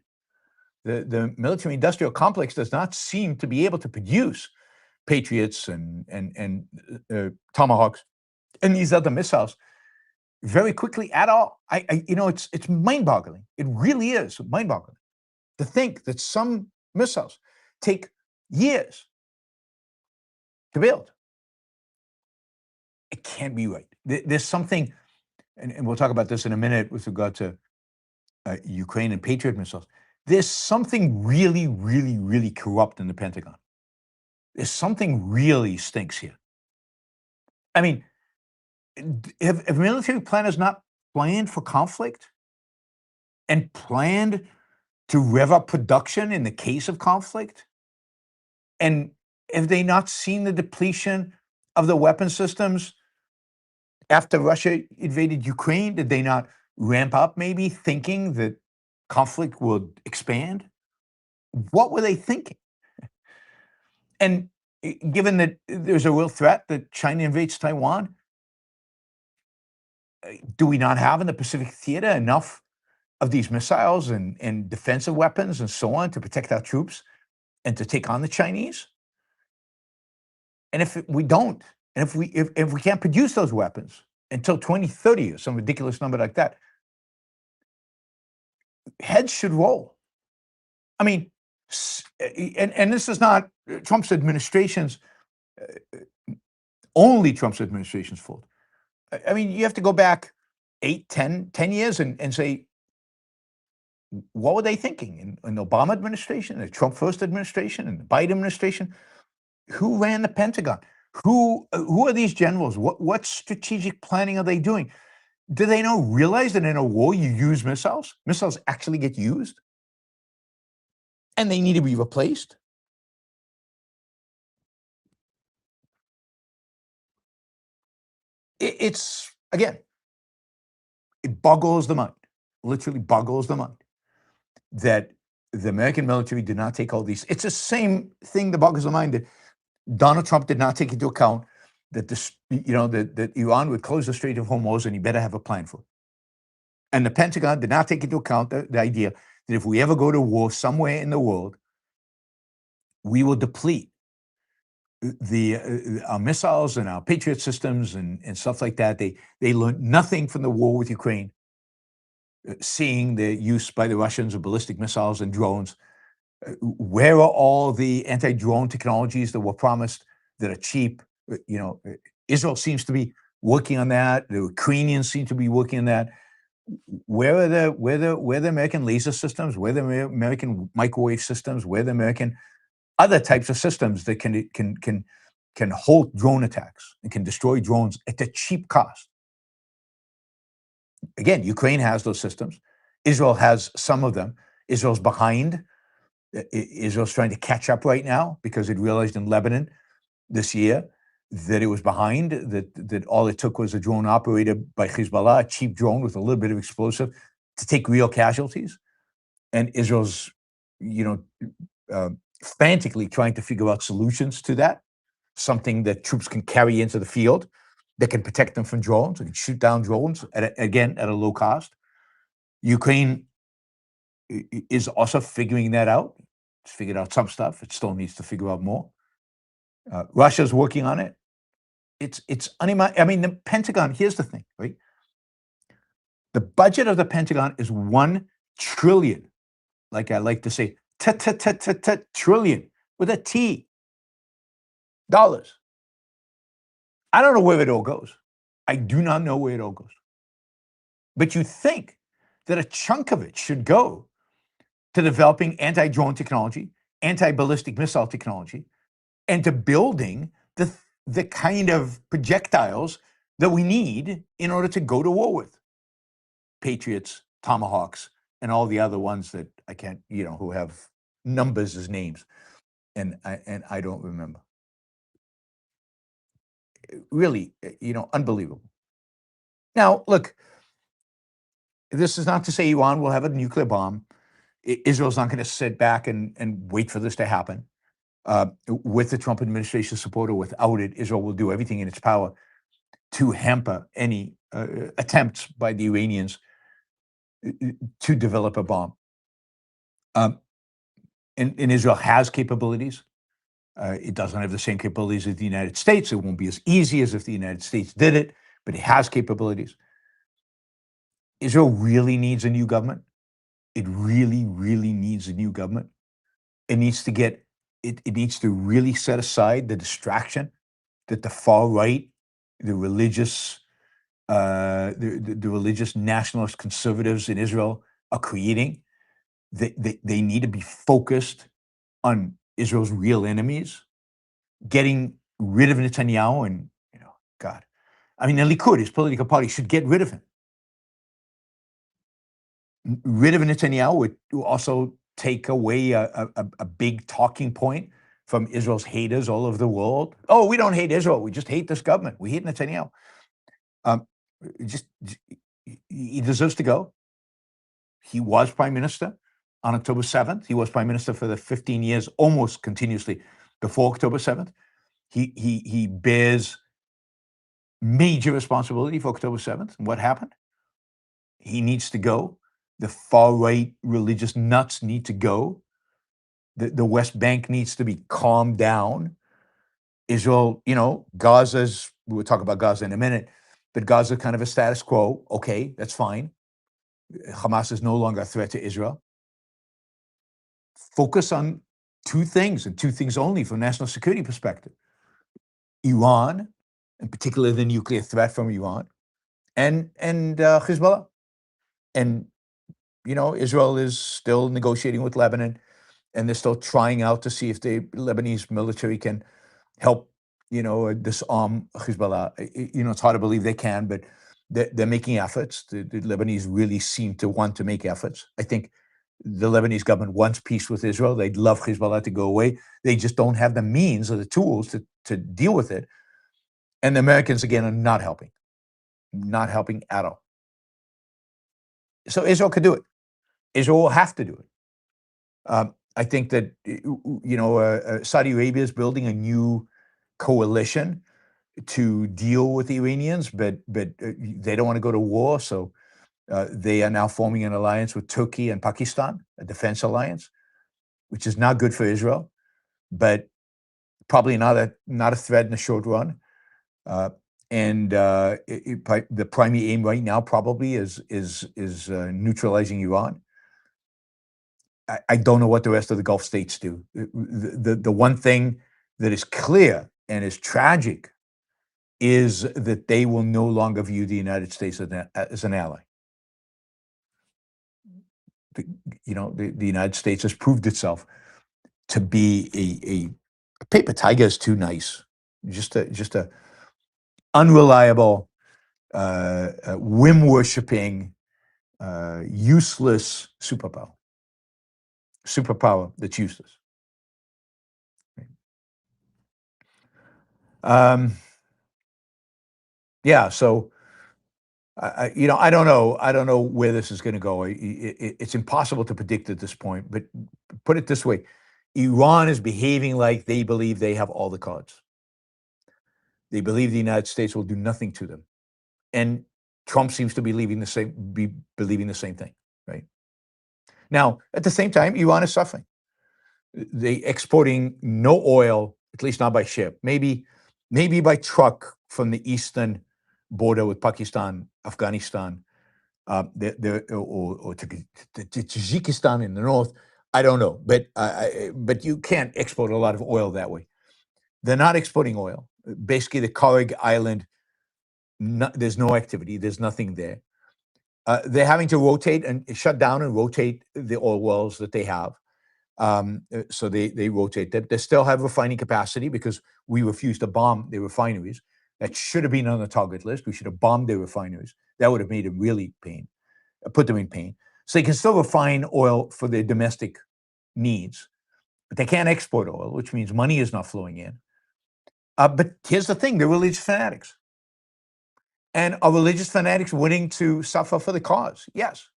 [SPEAKER 2] The military-industrial complex does not seem to be able to produce Patriots and Tomahawks and these other missiles very quickly at all. It's mind-boggling. It really is mind-boggling to think that some missiles take years to build. It can't be right. There's something, and we'll talk about this in a minute with regard to Ukraine and Patriot missiles. There's something really, really, really corrupt in the Pentagon. There's something really stinks here. I mean, have military planners not planned for conflict and planned to rev up production in the case of conflict? And have they not seen the depletion of the weapon systems after Russia invaded Ukraine? Did they not ramp up, maybe thinking that conflict would expand? What were they thinking? And given that there's a real threat that China invades Taiwan, do we not have in the Pacific theater enough of these missiles and defensive weapons and so on to protect our troops and to take on the Chinese? And if we don't, and if we can't produce those weapons until 2030 or some ridiculous number like that, heads should roll. I mean, and this is not Trump's administration's, only Trump's administration's fault. I mean, you have to go back 8, 10 years and say, what were they thinking in the Obama administration, the Trump first administration, and the Biden administration? Who ran the Pentagon? Who are these generals? What strategic planning are they doing? Do they realize that in a war you use missiles? Missiles actually get used, and they need to be replaced. It's again, it boggles the mind. Literally boggles the mind that the American military did not take all these. It's the same thing that boggles the mind that Donald Trump did not take into account that that Iran would close the Strait of Hormuz, and he better have a plan for it. And the Pentagon did not take into account the idea that if we ever go to war somewhere in the world, we will deplete our missiles and our Patriot systems and stuff like that. They learned nothing from the war with Ukraine, seeing the use by the Russians of ballistic missiles and drones. Where are all the anti-drone technologies that were promised that are cheap? Israel seems to be working on that. The Ukrainians seem to be working on that. Where are the American laser systems? Where are the American microwave systems? Where are the American other types of systems that can halt drone attacks and can destroy drones at a cheap cost? Again, Ukraine has those systems. Israel has some of them. Israel's behind. Israel's trying to catch up right now because it realized in Lebanon this year that it was behind, that all it took was a drone operated by Hezbollah, a cheap drone with a little bit of explosive, to take real casualties. And Israel's, frantically trying to figure out solutions to that, something that troops can carry into the field that can protect them from drones and shoot down drones, at a low cost. Ukraine is also figuring that out. It's figured out some stuff. It still needs to figure out more. Russia's working on it. It's unimaginable. I mean, the Pentagon, here's the thing, right? The budget of the Pentagon is 1 trillion, like I like to say, trillion with a T, dollars. I don't know where it all goes. I do not know where it all goes. But you think that a chunk of it should go to developing anti-drone technology, anti-ballistic missile technology, and to building the kind of projectiles that we need in order to go to war with. Patriots, Tomahawks, and all the other ones that I can't, who have numbers as names, and I don't remember. Really, unbelievable. Now, look, this is not to say Iran will have a nuclear bomb. Israel's not going to sit back and wait for this to happen. With the Trump administration support or without it, Israel will do everything in its power to hamper any attempts by the Iranians to develop a bomb. And Israel has capabilities. It doesn't have the same capabilities as the United States. It won't be as easy as if the United States did it, but it has capabilities. Israel really needs a new government. It really, really needs a new government. It needs to get, it needs to really set aside the distraction that the far right, the religious nationalist conservatives in Israel are creating. They need to be focused on Israel's real enemies, getting rid of Netanyahu. And God, I mean, the Likud, his political party, should get rid of him. Rid of Netanyahu would also take away a big talking point from Israel's haters all over the world. Oh, we don't hate Israel. We just hate this government. We hate Netanyahu. He deserves to go. He was prime minister on October 7th. He was prime minister for the 15 years, almost continuously before October 7th. He bears major responsibility for October 7th. What happened? He needs to go. The far right religious nuts need to go. The West Bank needs to be calmed down. Israel, Gaza's, we'll talk about Gaza in a minute, but Gaza kind of a status quo. Okay, that's fine. Hamas is no longer a threat to Israel. Focus on two things, and two things only from a national security perspective. Iran, in particular the nuclear threat from Iran, and Hezbollah. And, Israel is still negotiating with Lebanon, and they're still trying out to see if the Lebanese military can help, disarm Hezbollah. It's hard to believe they can, but they're making efforts. The Lebanese really seem to want to make efforts. I think the Lebanese government wants peace with Israel. They'd love Hezbollah to go away. They just don't have the means or the tools to deal with it. And the Americans, again, are not helping at all. So Israel could do it. Israel will have to do it. I think that, Saudi Arabia is building a new coalition to deal with the Iranians, but they don't want to go to war. So they are now forming an alliance with Turkey and Pakistan, a defense alliance, which is not good for Israel, but probably not a threat in the short run. The primary aim right now probably is neutralizing Iran. I don't know what the rest of the Gulf states do. The one thing that is clear and is tragic is that they will no longer view the United States as an ally. The United States has proved itself to be a paper tiger is too nice, just a unreliable, whim worshipping, useless superpower that's useless. So I don't know where this is going to go. It's impossible to predict at this point. But put it this way: Iran is behaving like they believe they have all the cards. They believe the United States will do nothing to them, and Trump seems to be believing the same thing. Right now, at the same time, Iran is suffering. They exporting no oil, at least not by ship. Maybe by truck from the eastern border with Pakistan, Afghanistan, or to Tajikistan in the north. I don't know, but you can't export a lot of oil that way. They're not exporting oil. Basically, the Karg Island, there's no activity. There's nothing there. They're having to rotate and shut down and rotate the oil wells that they have. So they rotate that. They still have refining capacity because we refused to bomb the refineries. That should have been on the target list. We should have bombed their refineries. That would have made them really put them in pain. So they can still refine oil for their domestic needs, but they can't export oil, which means money is not flowing in. But here's the thing: they're religious fanatics. And are religious fanatics willing to suffer for the cause? Yes.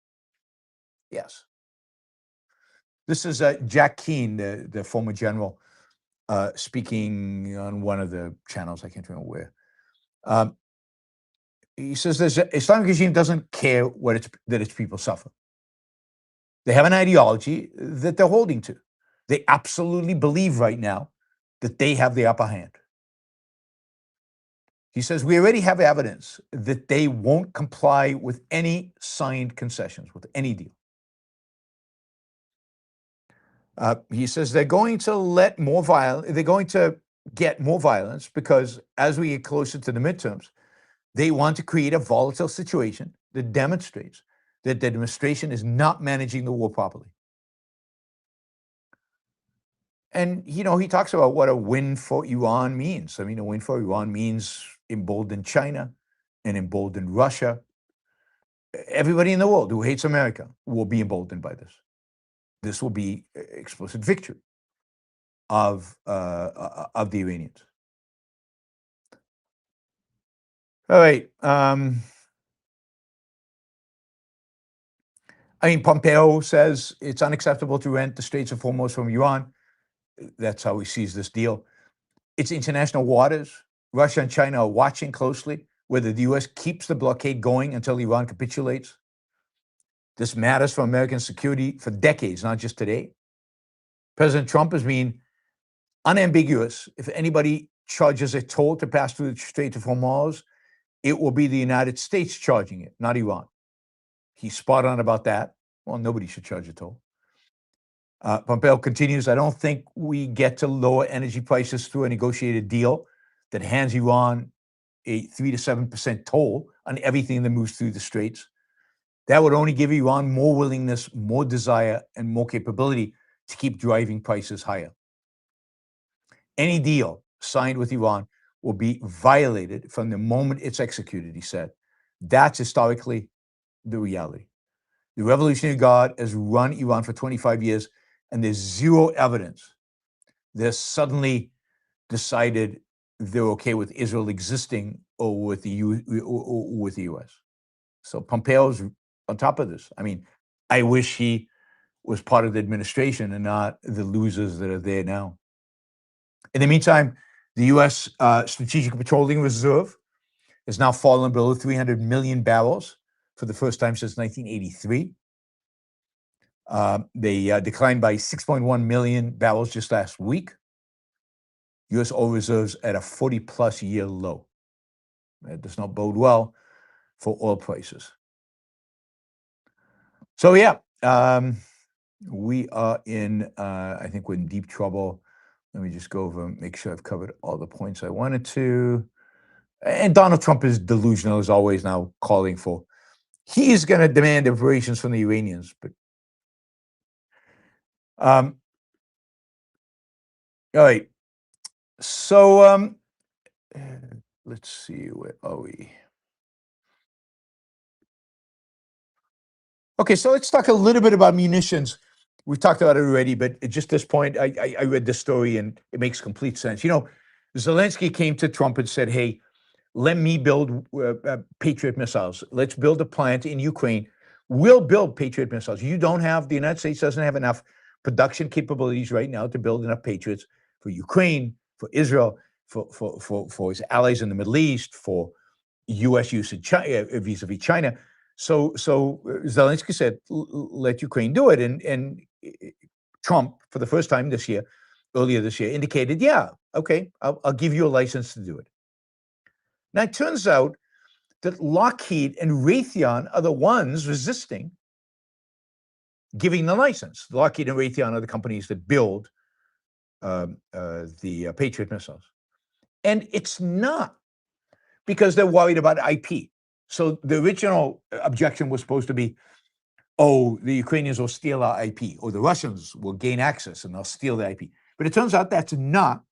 [SPEAKER 2] This is Jack Keane, the former general, speaking on one of the channels. I can't remember where. He says the Islamic regime doesn't care that its people suffer. They have an ideology that they're holding to. They absolutely believe right now that they have the upper hand. He says, we already have evidence that they won't comply with any signed concessions, with any deal. He says they're going to get more violence because as we get closer to the midterms, they want to create a volatile situation that demonstrates that the administration is not managing the war properly. And, he talks about what a win for Iran means. I mean, a win for Iran means embolden China and embolden Russia. Everybody in the world who hates America will be emboldened by this. This will be explicit victory of the Iranians. All right. Pompeo says it's unacceptable to rent the Straits of Hormuz from Iran. That's how he sees this deal. It's international waters. Russia and China are watching closely whether the U.S. keeps the blockade going until Iran capitulates. This matters for American security for decades, not just today. President Trump has been unambiguous. If anybody charges a toll to pass through the Strait of Hormuz, it will be the United States charging it, not Iran. He's spot on about that. Well, nobody should charge a toll. Pompeo continues, I don't think we get to lower energy prices through a negotiated deal that hands Iran a 3 to 7% toll on everything that moves through the straits. That would only give Iran more willingness, more desire, and more capability to keep driving prices higher. Any deal, signed with Iran will be violated from the moment it's executed, he said. That's historically the reality. The Revolutionary Guard has run Iran for 25 years, and there's zero evidence they're suddenly decided they're okay with Israel existing or with the with the U.S. So Pompeo's on top of this. I mean, I wish he was part of the administration and not the losers that are there now. In the meantime, the U.S. Strategic Petroleum Reserve has now fallen below 300 million barrels for the first time since 1983. They declined by 6.1 million barrels just last week. U.S. oil reserves at a 40-plus year low. That does not bode well for oil prices. So yeah, we are in, I think we're in deep trouble. Let me just go over and make sure I've covered all the points I wanted to. And Donald Trump is delusional, as always, now calling for. He is going to demand reparations from the Iranians. But all right. So let's see, where are we? Okay, so let's talk a little bit about munitions. We talked about it already, but at just this point, I read this story and it makes complete sense. You know, Zelensky came to Trump and said, hey, let me build Patriot missiles. Let's build a plant in Ukraine. We'll build Patriot missiles. You don't have, the United States doesn't have enough production capabilities right now to build enough Patriots for Ukraine, for Israel, for his allies in the Middle East, for U.S. use in China, vis-a-vis China. So Zelensky said, let Ukraine do it. And Trump, for the first time this year, earlier this year, indicated, yeah, okay, I'll give you a license to do it. Now, it turns out that Lockheed and Raytheon are the ones resisting giving the license. Lockheed and Raytheon are the companies that build the Patriot missiles. And it's not because they're worried about IP. So the original objection was supposed to be, oh, the Ukrainians will steal our IP, or the Russians will gain access and they'll steal the IP. But it turns out that's not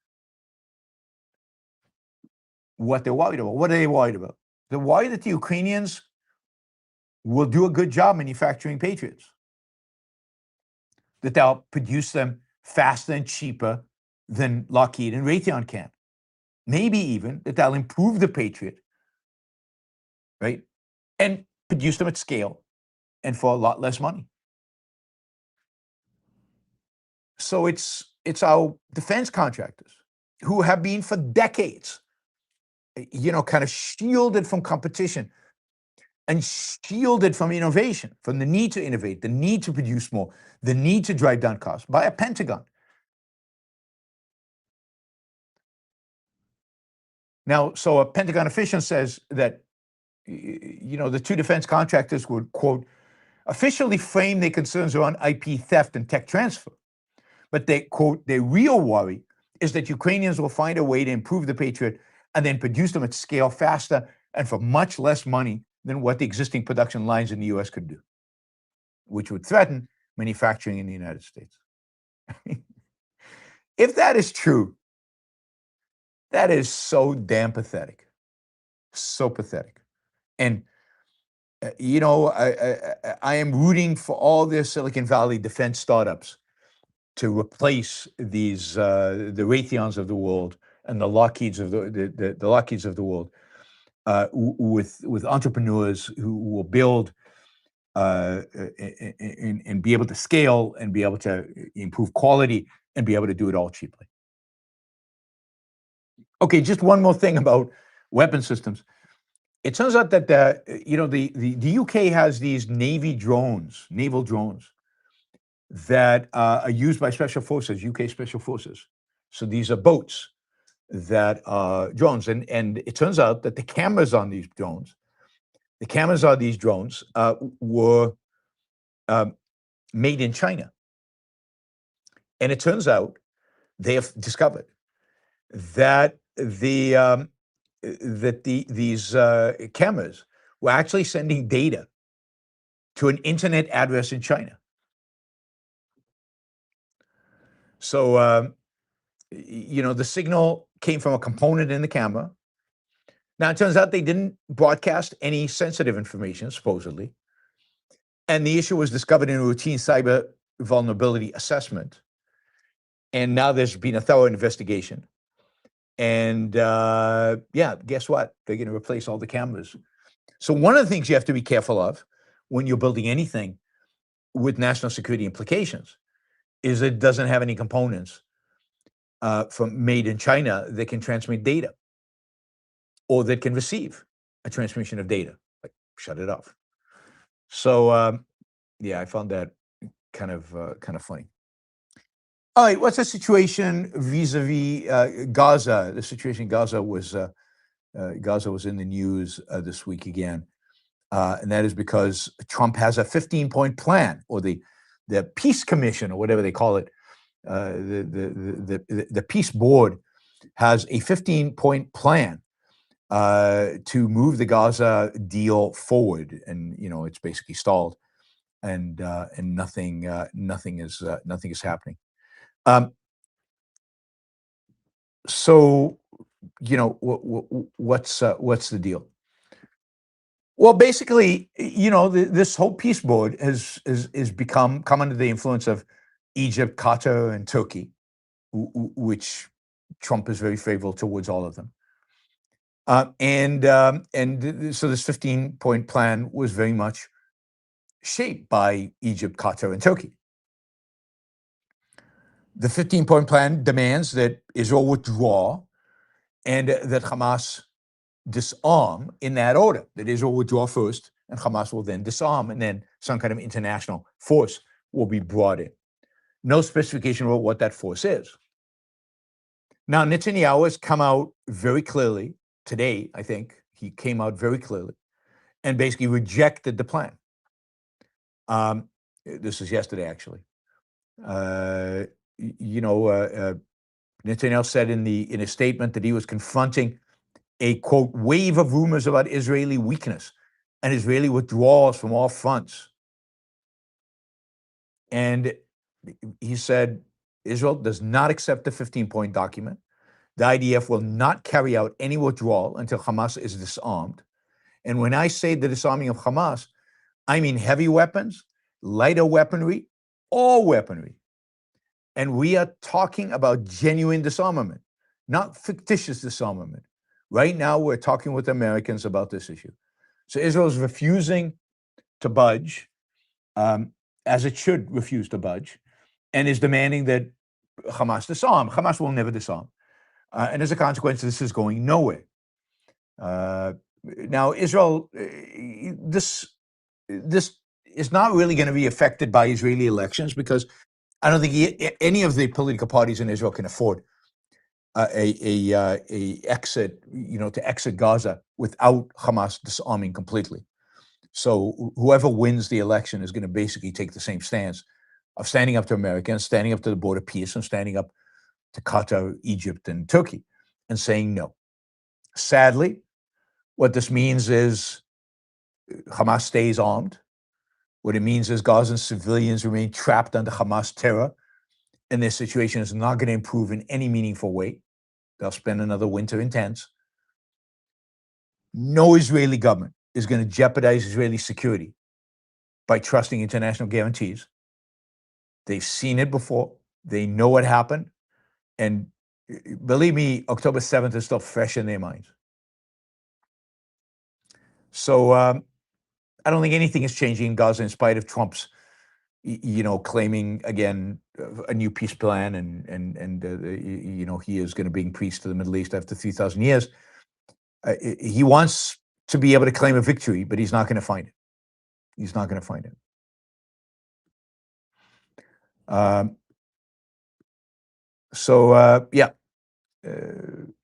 [SPEAKER 2] what they're worried about. What are they worried about? They're worried that the Ukrainians will do a good job manufacturing Patriots, that they'll produce them faster and cheaper than Lockheed and Raytheon can. Maybe even that they'll improve the Patriot, right? And produce them at scale and for a lot less money. So it's our defense contractors who have been for decades, kind of shielded from competition and shielded from innovation, from the need to innovate, the need to produce more, the need to drive down costs by a Pentagon. Now, so a Pentagon official says that, the two defense contractors would, quote, officially frame their concerns around IP theft and tech transfer. But they, quote, their real worry is that Ukrainians will find a way to improve the Patriot and then produce them at scale faster and for much less money than what the existing production lines in the US could do, which would threaten manufacturing in the United States. If that is true, that is so damn pathetic. So pathetic. And, I am rooting for all the Silicon Valley defense startups to replace these the Raytheons of the world and the Lockheeds of the Lockheeds of the world with entrepreneurs who will build and be able to scale and be able to improve quality and be able to do it all cheaply. Okay, just one more thing about weapon systems. It turns out that the UK has these naval drones that are used by special forces, UK special forces. So these are boats that are drones, and it turns out that the cameras on these drones, were made in China, and it turns out they have discovered that these cameras were actually sending data to an internet address in China. So the signal came from a component in the camera. Now, it turns out they didn't broadcast any sensitive information, supposedly. And the issue was discovered in a routine cyber vulnerability assessment. And now there's been a thorough investigation. And guess what? They're going to replace all the cameras. So one of the things you have to be careful of when you're building anything with national security implications is it doesn't have any components from made in China that can transmit data or that can receive a transmission of data. Like, shut it off. So I found that kind of funny. All right, what's the situation vis-a-vis Gaza? The situation in Gaza was in the news this week again, and that is because Trump has a 15-point plan, or the Peace Commission, or whatever they call it. The Peace Board has a 15-point plan to move the Gaza deal forward, and it's basically stalled, and nothing is happening. So, what's the deal? Well, basically, this whole Peace Board has come under the influence of Egypt, Qatar, and Turkey, which Trump is very favorable towards all of them. So this 15-point plan was very much shaped by Egypt, Qatar, and Turkey. The 15-point plan demands that Israel withdraw and that Hamas disarm in that order, that Israel withdraw first and Hamas will then disarm, and then some kind of international force will be brought in. No specification about what that force is. Now, Netanyahu has come out very clearly today, I think. He came out very clearly and basically rejected the plan. This is yesterday, actually. Netanyahu said in a statement that he was confronting a, quote, wave of rumors about Israeli weakness and Israeli withdrawals from all fronts. And he said Israel does not accept the 15-point document. The IDF will not carry out any withdrawal until Hamas is disarmed. And when I say the disarming of Hamas, I mean heavy weapons, lighter weaponry, all weaponry. And we are talking about genuine disarmament, not fictitious disarmament. Right now, we're talking with Americans about this issue. So Israel is refusing to budge, as it should refuse to budge, and is demanding that Hamas disarm. Hamas will never disarm. And as a consequence, this is going nowhere. Now, Israel, this is not really going to be affected by Israeli elections, because I don't think any of the political parties in Israel can afford a exit, to exit Gaza without Hamas disarming completely. So whoever wins the election is going to basically take the same stance of standing up to America and standing up to the Board of Peace and standing up to Qatar, Egypt, and Turkey and saying no. Sadly, what this means is Hamas stays armed. What it means is Gazan civilians remain trapped under Hamas terror, and their situation is not going to improve in any meaningful way. They'll spend another winter in tents. No Israeli government is going to jeopardize Israeli security by trusting international guarantees. They've seen it before. They know what happened. And believe me, October 7th is still fresh in their minds. So I don't think anything is changing in Gaza in spite of Trump's, claiming again a new peace plan, and he is going to bring peace to the Middle East after 3,000 years. He wants to be able to claim a victory, but he's not going to find it. He's not going to find it.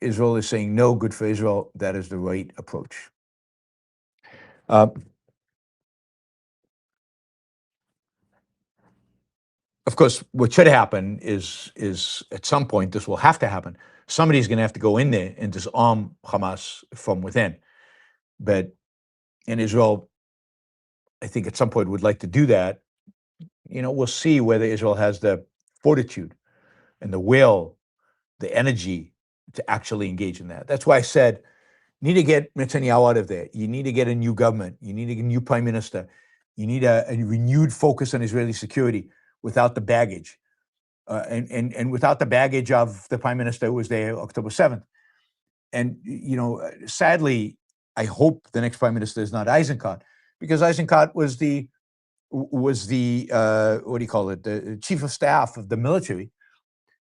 [SPEAKER 2] Israel is saying no, good for Israel. That is the right approach. Of course, what should happen is at some point, this will have to happen. Somebody's going to have to go in there and disarm Hamas from within. But in Israel, I think at some point would like to do that. We'll see whether Israel has the fortitude and the will the energy to actually engage in that. That's why I said, you need to get Netanyahu out of there. You need to get a new government. You need a new prime minister. You need a renewed focus on Israeli security without the baggage. And without the baggage of the prime minister who was there October 7th. And, sadly, I hope the next prime minister is not Eisenkot, because Eisenkot was the the chief of staff of the military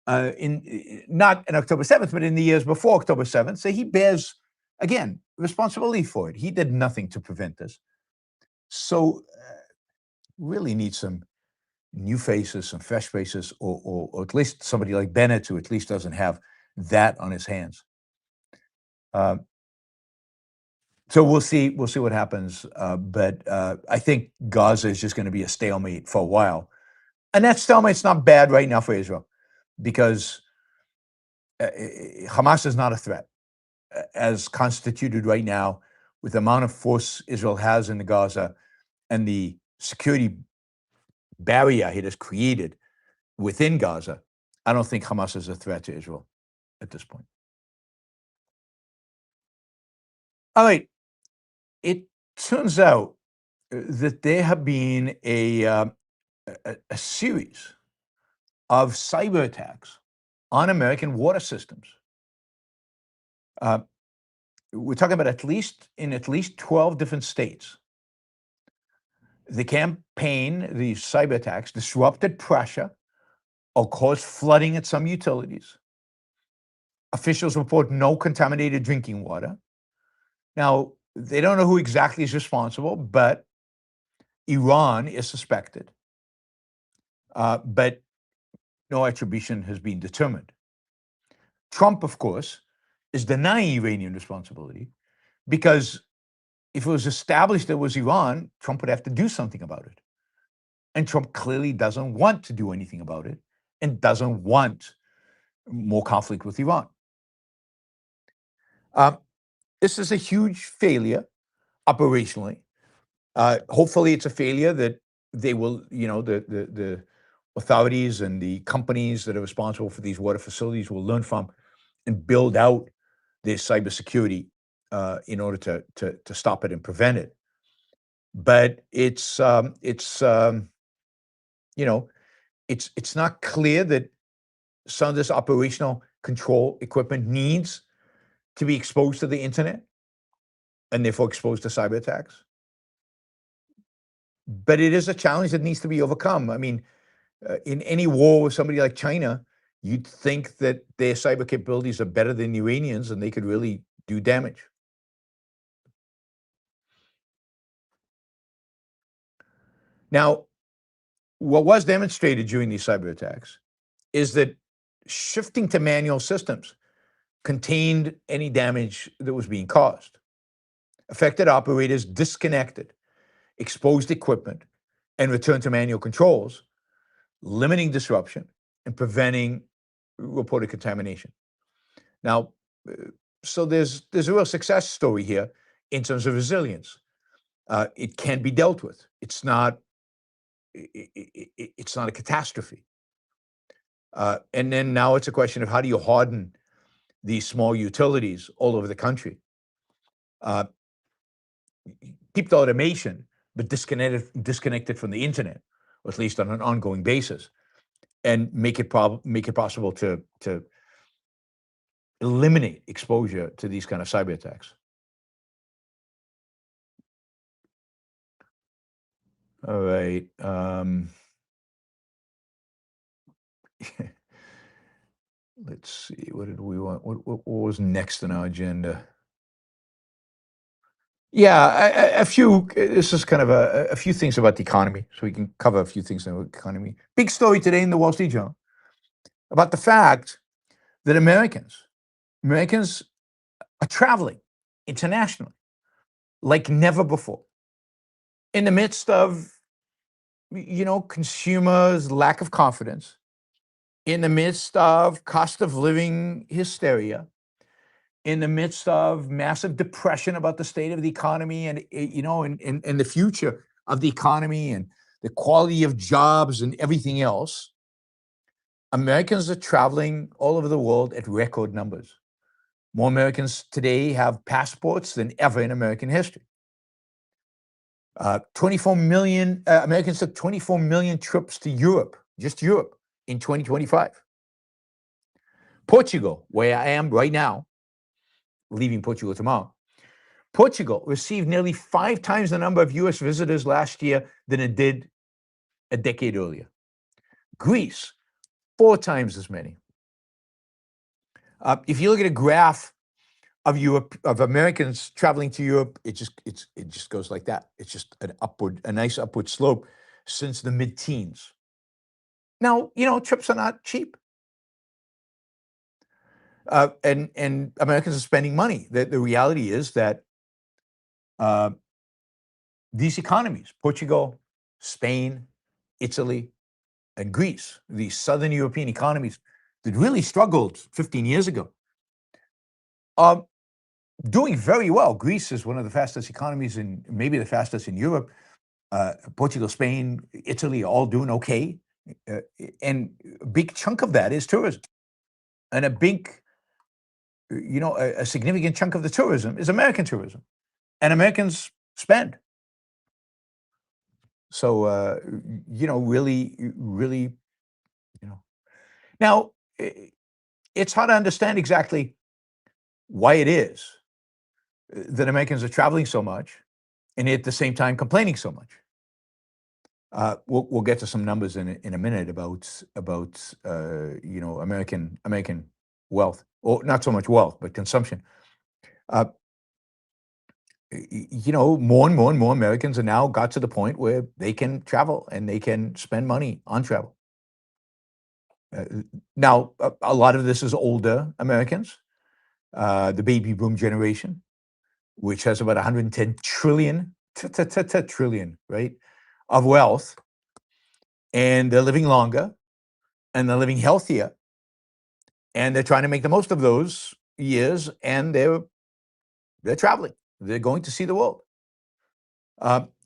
[SPEAKER 2] not in October 7th, but in the years before October 7th. So he bears, again, responsibility for it. He did nothing to prevent this. So really need some new faces, some fresh faces, or at least somebody like Bennett, who at least doesn't have that on his hands. So we'll see what happens. But I think Gaza is just going to be a stalemate for a while. And that stalemate's not bad right now for Israel, because Hamas is not a threat as constituted right now, with the amount of force Israel has in the Gaza and the security barrier it has created within Gaza. I don't think Hamas is a threat to Israel at this point. All right. It turns out that there have been a series of cyber attacks on American water systems. We're talking about at least 12 different states. The campaign, the cyber attacks, disrupted pressure or caused flooding at some utilities. Officials report no contaminated drinking water. Now, they don't know who exactly is responsible, but Iran is suspected. But no attribution has been determined. Trump, of course, is denying Iranian responsibility, because if it was established that it was Iran, Trump would have to do something about it. And Trump clearly doesn't want to do anything about it and doesn't want more conflict with Iran. This is a huge failure operationally. Hopefully it's a failure that they will, the authorities and the companies that are responsible for these water facilities will learn from and build out their cybersecurity in order to stop it and prevent it. But it's not clear that some of this operational control equipment needs to be exposed to the internet and therefore exposed to cyber attacks. But it is a challenge that needs to be overcome. I mean, in any war with somebody like China, you'd think that their cyber capabilities are better than Iranians and they could really do damage. Now, what was demonstrated during these cyber attacks is that shifting to manual systems contained any damage that was being caused. Affected operators disconnected exposed equipment and returned to manual controls, limiting disruption and preventing reported contamination. Now, so there's a real success story here in terms of resilience. It can be dealt with. It's not a catastrophe. And then now it's a question of how do you harden these small utilities all over the country? Keep the automation, but disconnected from the internet, or at least on an ongoing basis, and make it possible to eliminate exposure to these kind of cyber attacks. All right. Let's see. What did we want? What was next on our agenda? Yeah, a few. This is kind of a few things about the economy, so we can cover a few things about the economy. Big story today in the Wall Street Journal about the fact that Americans are traveling internationally like never before. In the midst of, consumers' lack of confidence, in the midst of cost of living hysteria, in the midst of massive depression about the state of the economy and the future of the economy and the quality of jobs and everything else, Americans are traveling all over the world at record numbers. More Americans today have passports than ever in American history. 24 million Americans took 24 million trips to Europe, just Europe, in 2025. Portugal, where I am right now, leaving Portugal tomorrow, Portugal received nearly 5 times the number of US visitors last year than it did a decade earlier. Greece, 4 times as many. If you look at a graph of Europe, of Americans traveling to Europe, it just goes like that. It's just a nice upward slope since the mid-teens. Now, trips are not cheap. And Americans are spending money. The reality is that these economies, Portugal, Spain, Italy, and Greece, these Southern European economies that really struggled 15 years ago, are doing very well. Greece is one of the fastest economies, maybe the fastest in Europe. Portugal, Spain, Italy, all doing okay. And a big chunk of that is tourism. And a significant chunk of the tourism is American tourism. And Americans spend. So, really, Now, it's hard to understand exactly why it is that Americans are traveling so much and at the same time complaining so much. We'll get to some numbers in a minute about American wealth, or not so much wealth, but consumption. More and more Americans are now got to the point where they can travel and they can spend money on travel. Now, a lot of this is older Americans, the baby boom generation, which has about 110 trillion, right, of wealth, and they're living longer, and they're living healthier, and they're trying to make the most of those years, and they're traveling. They're going to see the world.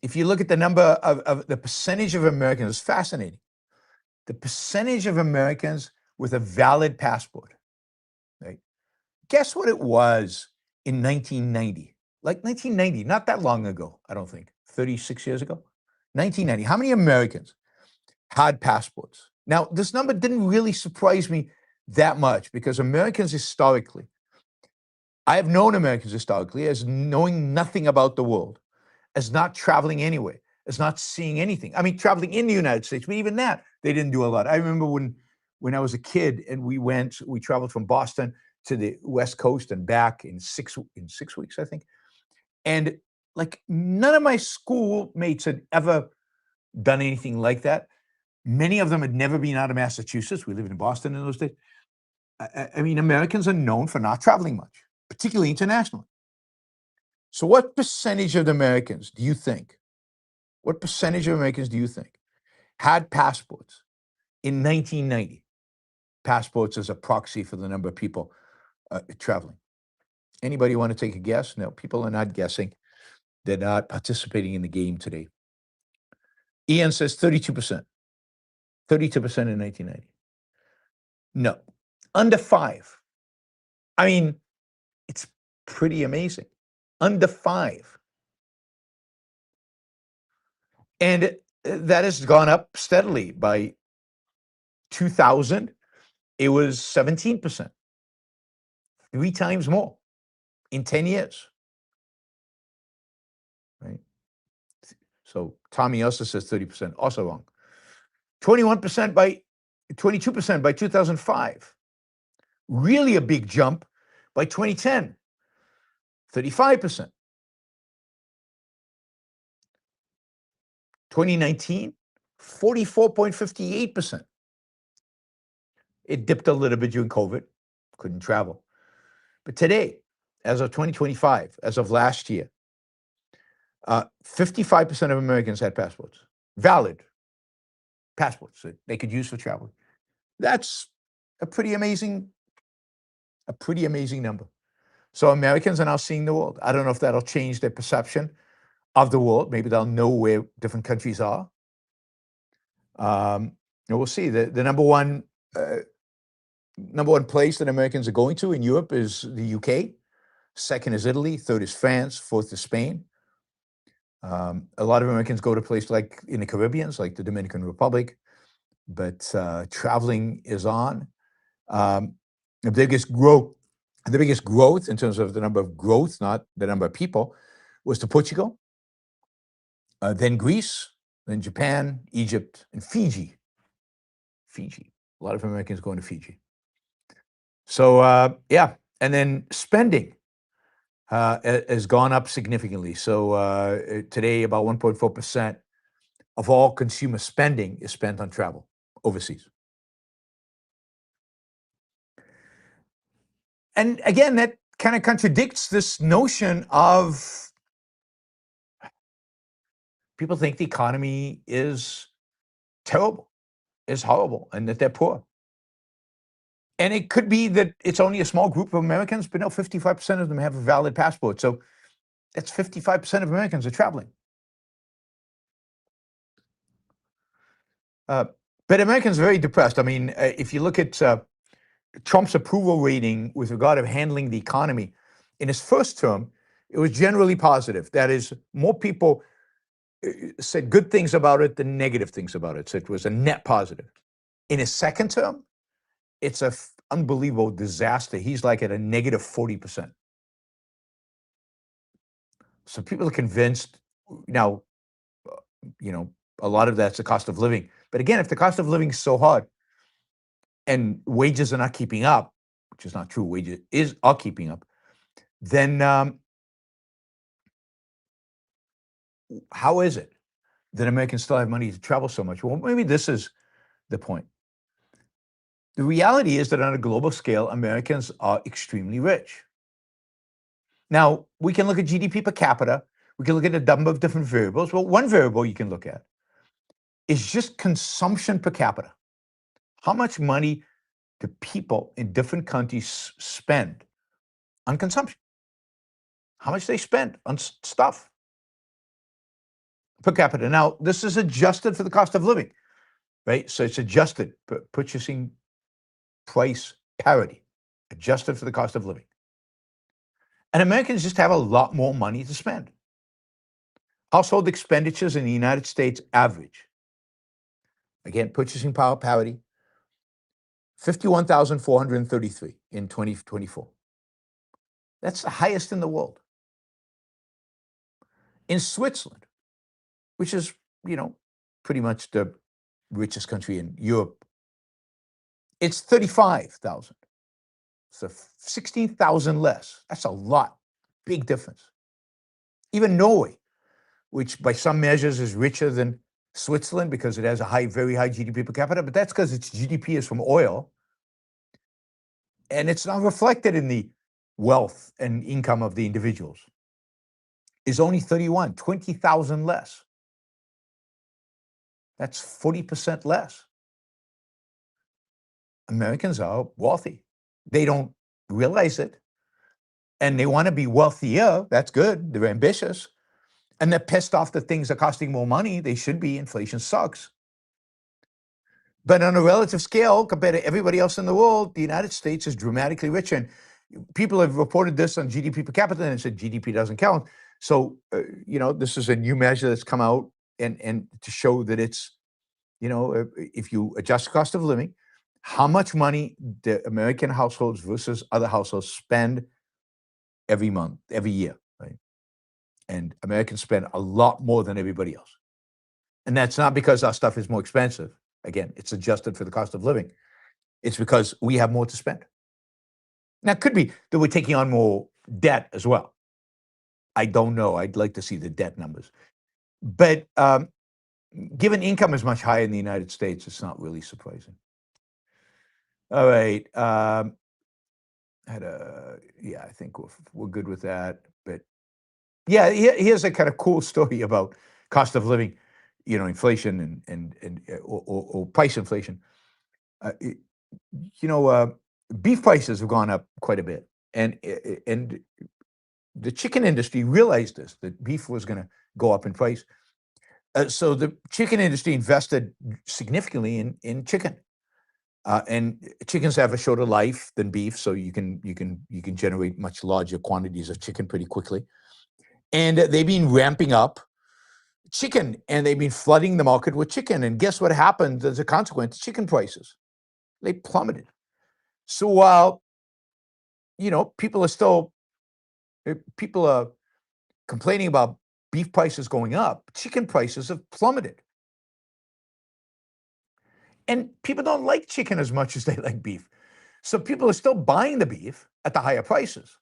[SPEAKER 2] If you look at the number of the percentage of Americans, it's fascinating. The percentage of Americans with a valid passport, right? Guess what it was in 1990? Like 1990, not that long ago, I don't think, 36 years ago. 1990, how many Americans had passports? Now, this number didn't really surprise me that much because Americans historically, I have known Americans historically as knowing nothing about the world, as not traveling anywhere, as not seeing anything. I mean, traveling in the United States, but even that, they didn't do a lot. I remember when I was a kid and we traveled from Boston to the West Coast and back in 6 weeks, I think. And like none of my schoolmates had ever done anything like that. Many of them had never been out of Massachusetts. We lived in Boston in those days. I mean, Americans are known for not traveling much, particularly internationally. So what percentage of Americans do you think had passports in 1990? Passports as a proxy for the number of people traveling. Anybody want to take a guess? No, people are not guessing. They're not participating in the game today. Ian says 32%. 32% in 1990. No, under 5. I mean, it's pretty amazing. Under 5. And that has gone up steadily. By 2000, it was 17%. 3 times more in 10 years. Right? So Tommy also says 30%, also wrong. 22% by 2005. Really a big jump by 2010. 35%. 2019, 44.58%. It dipped a little bit during COVID, couldn't travel. But today, as of 2025, as of last year, 55% of Americans had passports, valid passports that they could use for traveling. That's a pretty amazing number. So Americans are now seeing the world. I don't know if that'll change their perception of the world. Maybe they'll know where different countries are. We'll see. The number one number one place that Americans are going to in Europe is the UK. Second is Italy. Third is France. Fourth is Spain. A lot of Americans go to places like in the Caribbean, like the Dominican Republic, but traveling is on. The biggest growth in terms of the number of growth, not the number of people, was to Portugal, then Greece, then Japan, Egypt, and Fiji. Fiji. A lot of Americans going to Fiji. So yeah, and then spending has gone up significantly. So today, about 1.4% of all consumer spending is spent on travel overseas. And again, that kind of contradicts this notion of people think the economy is terrible, is horrible, and that they're poor. And it could be that it's only a small group of Americans, but no, 55% of them have a valid passport. So that's 55% of Americans are traveling. But Americans are very depressed. I mean, if you look at Trump's approval rating with regard to handling the economy, in his first term, it was generally positive. That is, more people said good things about it than negative things about it. So it was a net positive. In his second term, it's an unbelievable disaster. He's like at a negative 40%. So people are convinced now, a lot of that's the cost of living. But again, if the cost of living is so hard and wages are not keeping up, which is not true, wages are keeping up, then how is it that Americans still have money to travel so much? Well, maybe this is the point. The reality is that on a global scale, Americans are extremely rich. Now, we can look at GDP per capita. We can look at a number of different variables. Well, one variable you can look at is just consumption per capita. How much money do people in different countries spend on consumption? How much they spend on stuff per capita. Now, this is adjusted for the cost of living, right? So it's adjusted, purchasing price parity, adjusted for the cost of living. And Americans just have a lot more money to spend. Household expenditures in the United States average, again, purchasing power parity, $51,433 in 2024. That's the highest in the world. In Switzerland, which is, pretty much the richest country in Europe, it's 35,000. So 16,000 less. That's a lot. Big difference. Even Norway, which by some measures is richer than Switzerland because it has a very high GDP per capita, but that's because its GDP is from oil. And it's not reflected in the wealth and income of the individuals. Is only 20,000 less. That's 40% less. Americans are wealthy. They don't realize it. And they want to be wealthier. That's good. They're ambitious. And they're pissed off that things are costing more money. They should be. Inflation sucks. But on a relative scale, compared to everybody else in the world, the United States is dramatically richer. And people have reported this on GDP per capita and said GDP doesn't count. So, this is a new measure that's come out and to show that it's, if you adjust the cost of living, how much money the American households versus other households spend every month, every year, right? And Americans spend a lot more than everybody else. And that's not because our stuff is more expensive. Again, it's adjusted for the cost of living. It's because we have more to spend. Now, it could be that we're taking on more debt as well. I don't know. I'd like to see the debt numbers. But given income is much higher in the United States, it's not really surprising. All right. I think we're good with that. But yeah, here's a kind of cool story about cost of living, inflation or price inflation. Beef prices have gone up quite a bit, and the chicken industry realized this, that beef was going to go up in price. So the chicken industry invested significantly in chicken. And chickens have a shorter life than beef, so you can generate much larger quantities of chicken pretty quickly. And they've been ramping up chicken, and they've been flooding the market with chicken. And guess what happened as a consequence? Chicken prices, they plummeted. So while people are complaining about beef prices going up, chicken prices have plummeted. And people don't like chicken as much as they like beef. So people are still buying the beef at the higher prices.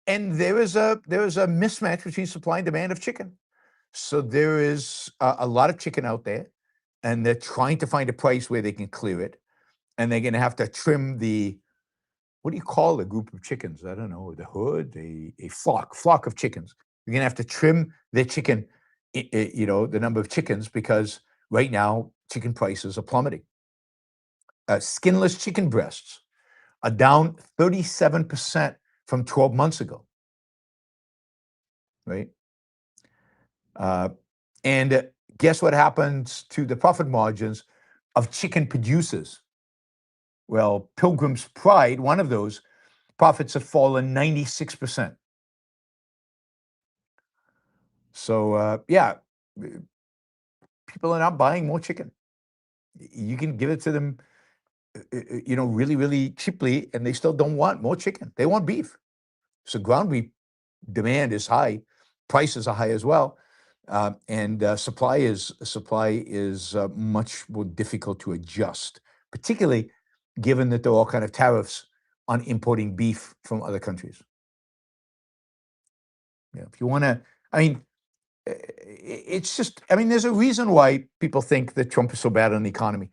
[SPEAKER 2] And there is a mismatch between supply and demand of chicken. So there is a lot of chicken out there, and they're trying to find a price where they can clear it. And they're going to have to trim what do you call a group of chickens? I don't know, the hood, a flock of chickens. You're going to have to trim their chicken, the number of chickens, because right now chicken prices are plummeting. Skinless chicken breasts are down 37% from 12 months ago, right? And guess what happens to the profit margins of chicken producers? Well, Pilgrim's Pride, one of those, profits have fallen 96%. So, people are not buying more chicken. You can give it to them, really, really cheaply, and they still don't want more chicken. They want beef. So ground beef demand is high, prices are high as well, and supply is much more difficult to adjust, particularly given that there are all kind of tariffs on importing beef from other countries. If you want to, it's just, there's a reason why people think that Trump is so bad on the economy.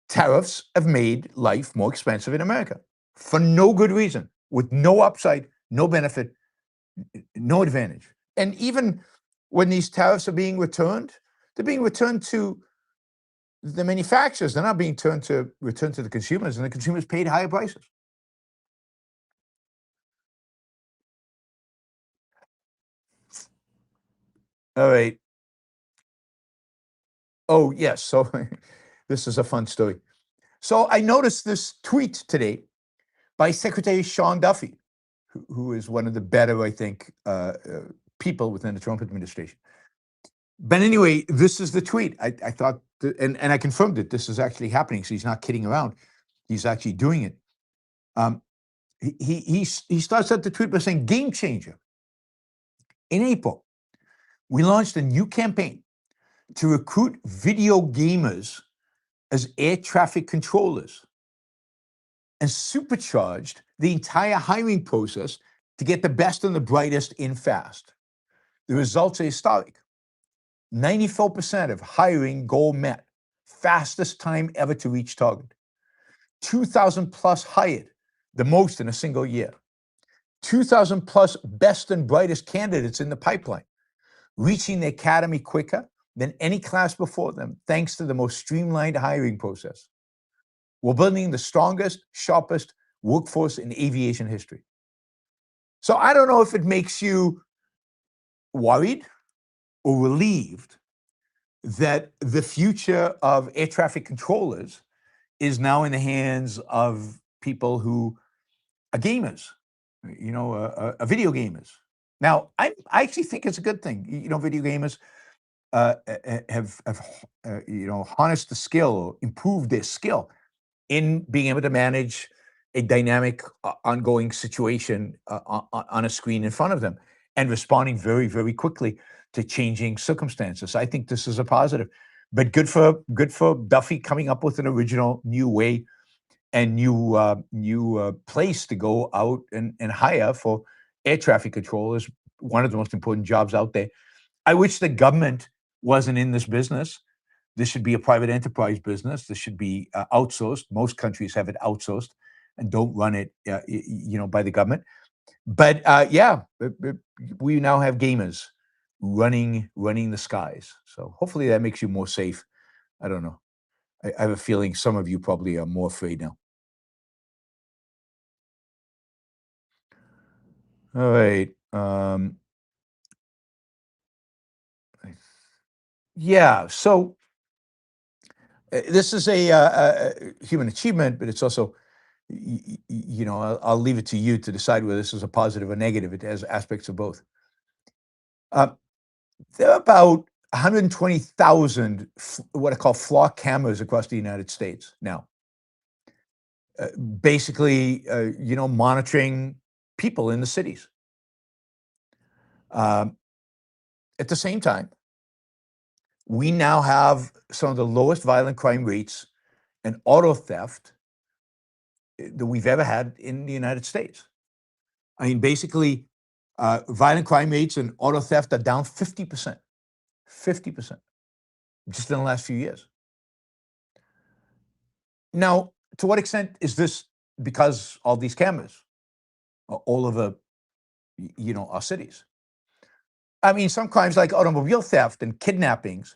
[SPEAKER 2] Tariffs have made life more expensive in America for no good reason, with no upside, no benefit, no advantage. And even when these tariffs are being returned, they're being returned to the manufacturers. They're not being returned to the consumers, and the consumers paid higher prices. All right. Oh, yes. So this is a fun story. So I noticed this tweet today by Secretary Sean Duffy, who is one of the better, I think, people within the Trump administration. But anyway, this is the tweet. I thought, and I confirmed it. This is actually happening. So he's not kidding around. He's actually doing it. He starts out the tweet by saying, "Game changer. In April, we launched a new campaign to recruit video gamers as air traffic controllers and supercharged the entire hiring process to get the best and the brightest in fast. The results are historic. 94% of hiring goal met, fastest time ever to reach target. 2,000 plus hired, the most in a single year. 2,000 plus best and brightest candidates in the pipeline, reaching the academy quicker than any class before them, thanks to the most streamlined hiring process. We're building the strongest, sharpest workforce in aviation history." So I don't know if it makes you worried or relieved that the future of air traffic controllers is now in the hands of people who are gamers, video gamers. Now, I actually think it's a good thing. Video gamers have harnessed the skill, improved their skill in being able to manage a dynamic, ongoing situation on a screen in front of them and responding very, very quickly to changing circumstances. I think this is a positive, but good for Duffy coming up with an original new way and new place to go out and hire for air traffic controllers, one of the most important jobs out there. I wish the government wasn't in this business. This should be a private enterprise business. This should be outsourced. Most countries have it outsourced and don't run it, by the government. But we now have gamers running the skies. So hopefully that makes you more safe. I don't know. I have a feeling some of you probably are more afraid now. All right. So This is a human achievement, but it's also, I'll leave it to you to decide whether this is a positive or negative. It has aspects of both. There are about 120,000 what I call flock cameras across the United States now. Basically, monitoring people in the cities. At the same time, we now have some of the lowest violent crime rates and auto theft that we've ever had in the United States. I mean, basically, violent crime rates and auto theft are down 50%, 50%, just in the last few years. Now, to what extent is this because all these cameras are all over, our cities? I mean, some crimes like automobile theft and kidnappings,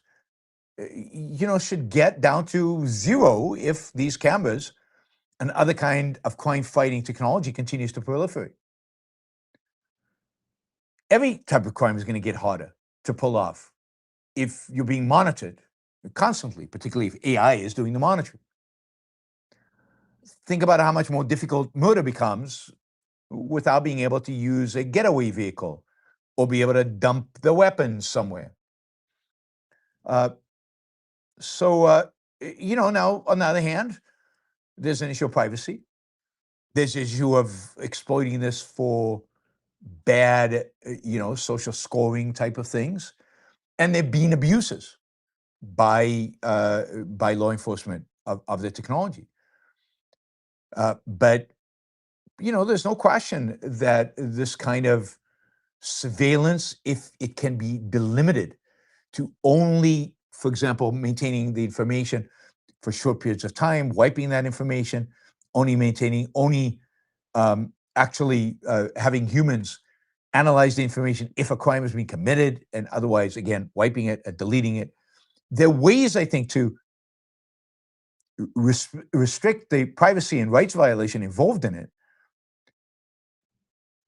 [SPEAKER 2] should get down to zero if these cameras and other kind of crime-fighting technology continues to proliferate. Every type of crime is going to get harder to pull off if you're being monitored constantly, particularly if AI is doing the monitoring. Think about how much more difficult murder becomes without being able to use a getaway vehicle or be able to dump the weapons somewhere. Now, on the other hand, there's an issue of privacy. There's an issue of exploiting this for bad, social scoring type of things. And there have been abuses by law enforcement of the technology. But there's no question that this kind of surveillance, if it can be delimited to only, for example, maintaining the information for short periods of time, wiping that information, actually having humans analyze the information if a crime has been committed, and otherwise, again, wiping it, deleting it. There are ways, I think, to restrict the privacy and rights violation involved in it.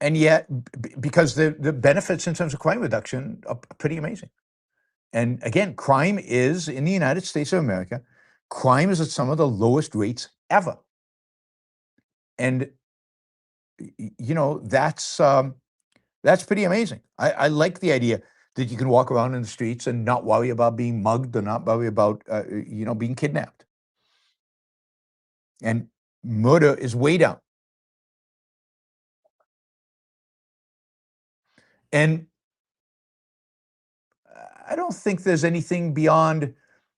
[SPEAKER 2] And yet, because the benefits in terms of crime reduction are pretty amazing. And again, crime is, in the United States of America, crime is at some of the lowest rates ever. And, that's pretty amazing. I like the idea that you can walk around in the streets and not worry about being mugged or not worry about, being kidnapped. And murder is way down. And I don't think there's anything beyond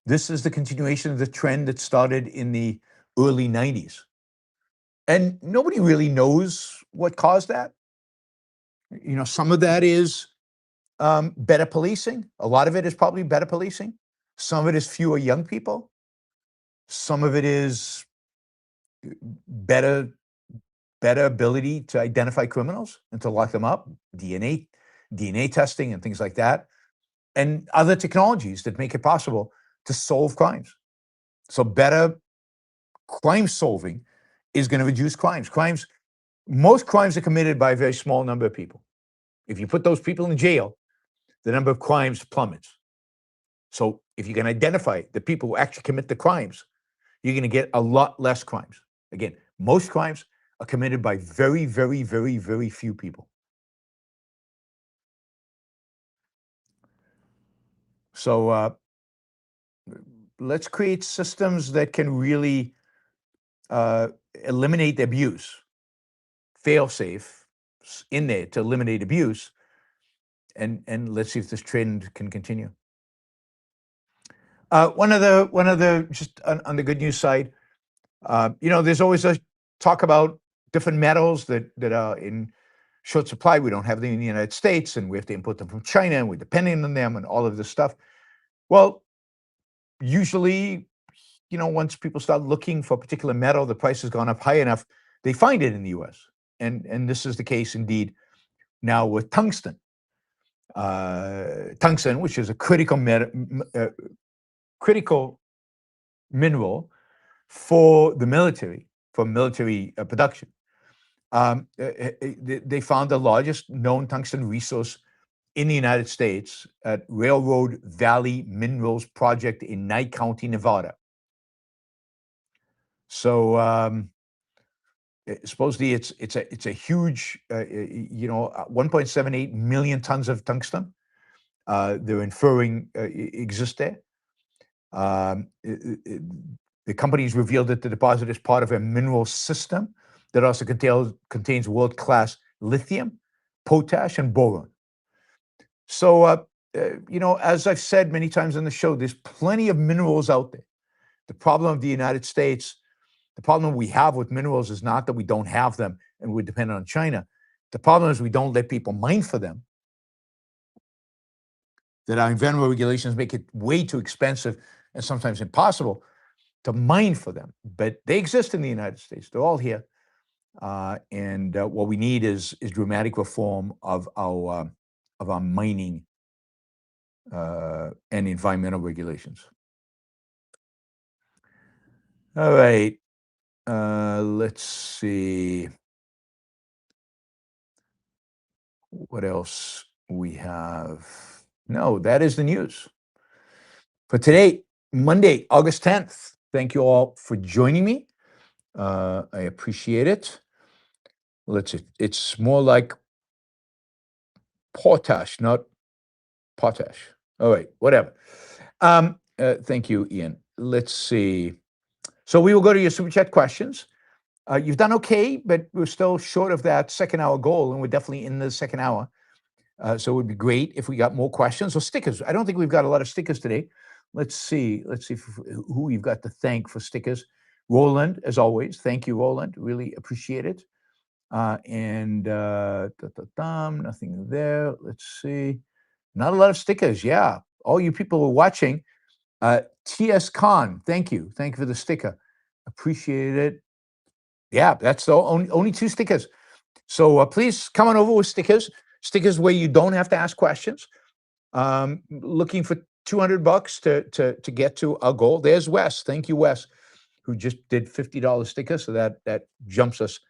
[SPEAKER 2] this is the continuation of the trend that started in the early 90s. And nobody really knows what caused that. Some of that is better policing. A lot of it is probably better policing. Some of it is fewer young people. Some of it is better ability to identify criminals and to lock them up, DNA testing and things like that, and other technologies that make it possible to solve crimes. So better crime solving is going to reduce crimes. Most crimes are committed by a very small number of people. If you put those people in jail, the number of crimes plummets. So if you can identify the people who actually commit the crimes, you're going to get a lot less crimes. Again, most crimes are committed by very, very, very, very few people. So let's create systems that can really eliminate abuse, fail-safe in there to eliminate abuse, and let's see if this trend can continue. One of the just on the good news side, there's always a talk about different metals that are in short supply. We don't have them in the United States, and we have to import them from China, and we're depending on them, and all of this stuff. Well, usually, once people start looking for a particular metal, the price has gone up high enough, they find it in the U.S. And this is the case indeed now with tungsten. Tungsten, which is a critical mineral for the military, for military production. They found the largest known tungsten resource in the United States at Railroad Valley Minerals Project in Nye County, Nevada. So supposedly it's a huge, 1.78 million tons of tungsten. They're inferring exist there. The company's revealed that the deposit is part of a mineral system that also contains world-class lithium, potash, and boron. So, as I've said many times on the show, there's plenty of minerals out there. The problem of the United States, the problem we have with minerals is not that we don't have them and we're dependent on China. The problem is we don't let people mine for them. That our environmental regulations make it way too expensive and sometimes impossible to mine for them. But they exist in the United States. They're all here. And what we need is dramatic reform of our mining and environmental regulations. All right. Let's see what else we have. No, that is the news for today, Monday, August 10th. Thank you all for joining me. I appreciate it. It's more like potash, not potash. All right, whatever. Thank you, Ian. Let's see. So we will go to your super chat questions. You've done okay, but we're still short of that second hour goal, and we're definitely in the second hour. So it would be great if we got more questions or stickers. I don't think we've got a lot of stickers today. Let's see who we've got to thank for stickers. Roland, as always. Thank you, Roland. Really appreciate it. Nothing there. Let's see. Not a lot of stickers. Yeah. All you people who are watching. T.S. Khan, thank you. Thank you for the sticker. Appreciate it. Yeah, that's the only 2 stickers. So please come on over with stickers. Stickers where you don't have to ask questions. Looking for $200 to get to our goal. There's Wes. Thank you, Wes, who just did $50 stickers. So that jumps us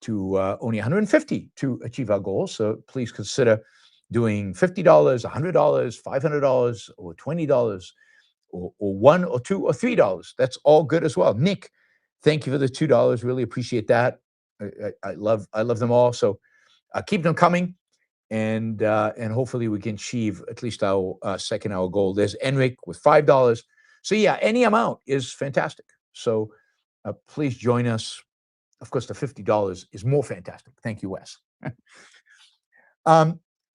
[SPEAKER 2] to only $150 to achieve our goal. So please consider doing $50, $100, $500, or $20, or $1 or $2 or $3. That's all good as well. Nick, thank you for the $2. Really appreciate that. I love them all. So keep them coming, and hopefully we can achieve at least our second hour goal. There's Enric with $5. So yeah, any amount is fantastic. So please join us. Of course, the $50 is more fantastic. Thank you, Wes.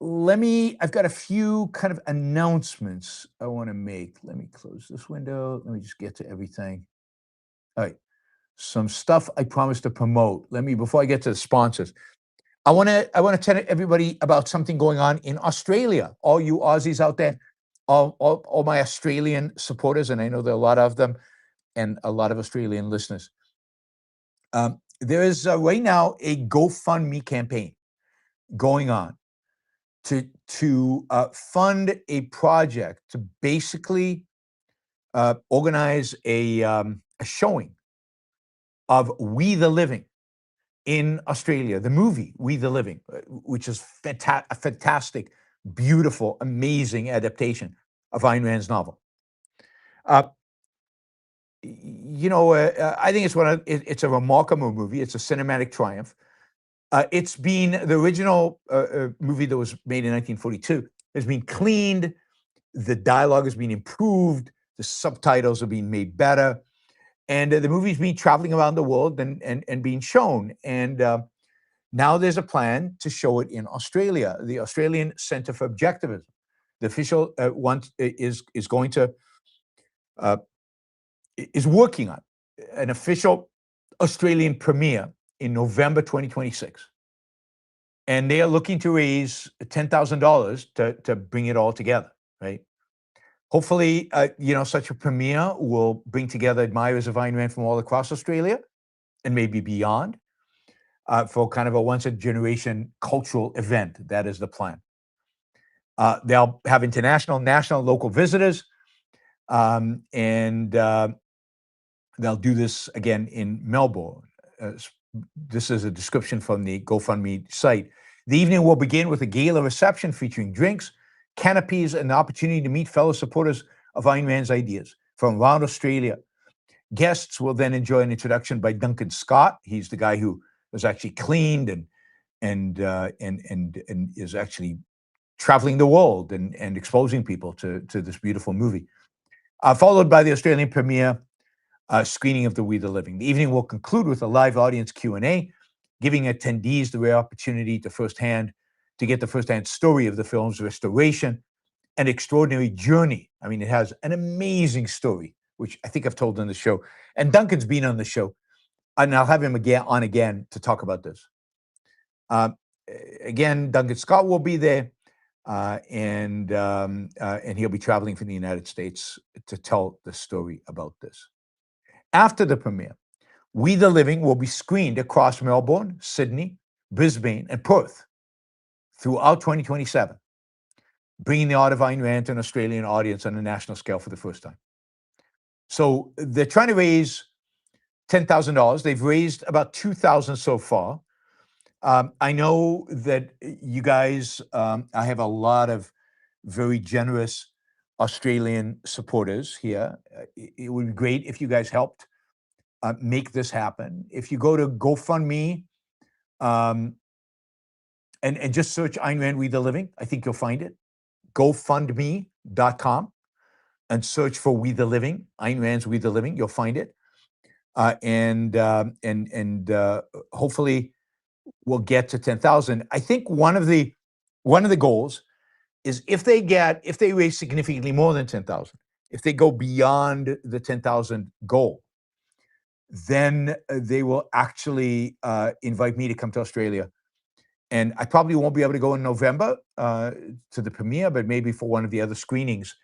[SPEAKER 2] I've got a few kind of announcements I want to make. Let me close this window. Let me just get to everything. All right. Some stuff I promised to promote. Before I get to the sponsors, I want to tell everybody about something going on in Australia. All you Aussies out there, all my Australian supporters, and I know there are a lot of them, and a lot of Australian listeners. There is right now a GoFundMe campaign going on to fund a project to basically organize a showing of We the Living in Australia, the movie We the Living, which is a fantastic, beautiful, amazing adaptation of Ayn Rand's novel. I think it's a remarkable movie. It's a cinematic triumph. It's been the original movie that was made in 1942 has been cleaned. The dialogue has been improved. The subtitles are being made better. And the movie's been traveling around the world and being shown. And now there's a plan to show it in Australia. The Australian Centre for Objectivism, the official one, is working on an official Australian premiere in November 2026. And they are looking to raise $10,000 to bring it all together, right? Hopefully, such a premiere will bring together admirers of Ayn Rand from all across Australia and maybe beyond for kind of a once-a-generation cultural event. That is the plan. They'll have international, national, local visitors, and they'll do this again in Melbourne. This is a description from the GoFundMe site. The evening will begin with a gala reception featuring drinks, canopies, and the opportunity to meet fellow supporters of Ayn Rand's ideas from around Australia. Guests will then enjoy an introduction by Duncan Scott. He's the guy who was actually cleaned and is actually traveling the world and exposing people to this beautiful movie. Followed by the Australian premiere screening of the We the Living. The evening will conclude with a live audience Q&A, giving attendees the rare opportunity to get the firsthand story of the film's restoration and extraordinary journey. I mean, it has an amazing story, which I think I've told on the show. And Duncan's been on the show, and I'll have him again to talk about this. Again, Duncan Scott will be there, and he'll be traveling from the United States to tell the story about this. After the premiere, We the Living will be screened across Melbourne, Sydney, Brisbane, and Perth throughout 2027, bringing the art of Ayn Rand to an Australian audience on a national scale for the first time. So they're trying to raise $10,000. They've raised about $2,000 so far. I know that you guys, I have a lot of very generous Australian supporters here. It would be great if you guys helped make this happen. If you go to GoFundMe and just search Ayn Rand We the Living, I think you'll find it. GoFundMe.com and search for We the Living, Ayn Rand's We the Living, you'll find it. And hopefully we'll get to 10,000. I think one of the goals is if they raise significantly more than 10,000, if they go beyond the 10,000 goal, then they will actually invite me to come to Australia. And I probably won't be able to go in November to the premiere, but maybe for one of the other screenings.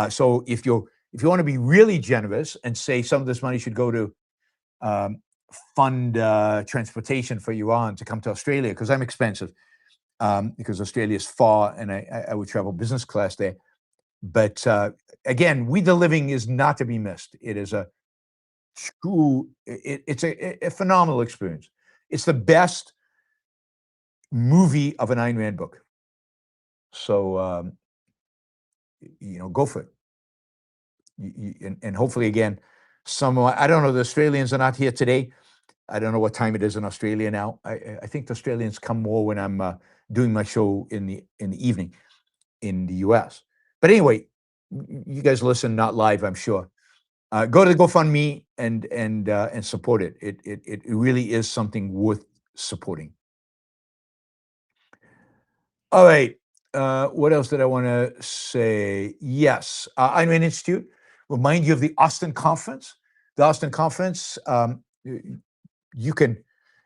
[SPEAKER 2] So if you want to be really generous and say some of this money should go to fund transportation for Yaron to come to Australia, because I'm expensive, because Australia is far and I would travel business class there. But again, We the Living is not to be missed. It is it's a phenomenal experience. It's the best movie of an Ayn Rand book. So, go for it. And hopefully, again, I don't know, the Australians are not here today. I don't know what time it is in Australia now. I think the Australians come more when I'm doing my show in the evening in the US. But anyway, you guys listen, not live, I'm sure. Go to the GoFundMe and support it. It really is something worth supporting. All right. What else did I want to say? Yes. Ayn Rand Institute. Remind you of the Austin Conference. The Austin Conference,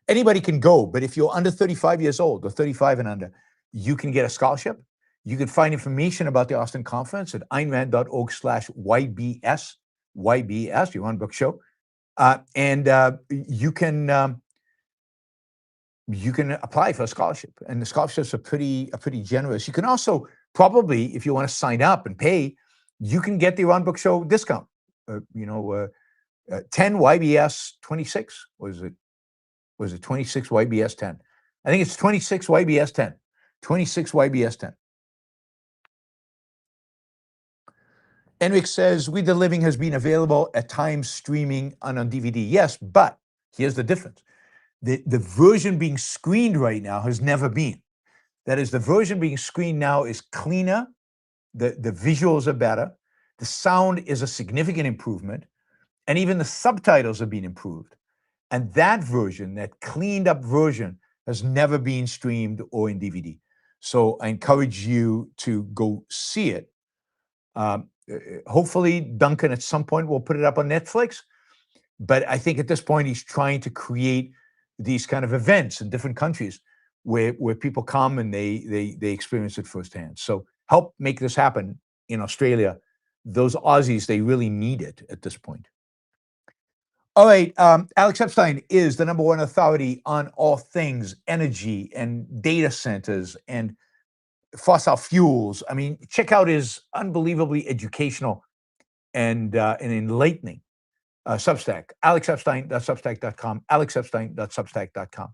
[SPEAKER 2] anybody can go, but if you're under 35 years old or 35 and under, you can get a scholarship. You can find information about the Austin Conference at aynrand.org/YBS, Yaron Brook Show. And you can apply for a scholarship, and the scholarships are pretty generous. You can also probably, if you want to sign up and pay, you can get the Yaron Brook Show discount. 10 YBS 26. Was it 26 YBS 10? I think it's 26 YBS 10. 26 YBS 10. Enrich says, We the Living has been available at times streaming and on DVD. Yes, but here's the difference. The version being screened right now has never been. That is, the version being screened now is cleaner. The visuals are better. The sound is a significant improvement. And even the subtitles have been improved. And that version, that cleaned up version, has never been streamed or in DVD. So I encourage you to go see it. Hopefully, Duncan at some point will put it up on Netflix. But I think at this point, he's trying to create these kind of events in different countries where people come and they experience it firsthand. So help make this happen in Australia. Those Aussies, they really need it at this point. All right, Alex Epstein is the #1 authority on all things energy and data centers and fossil fuels. I mean, check out his unbelievably educational and enlightening Substack, alexepstein.substack.com, alexepstein.substack.com.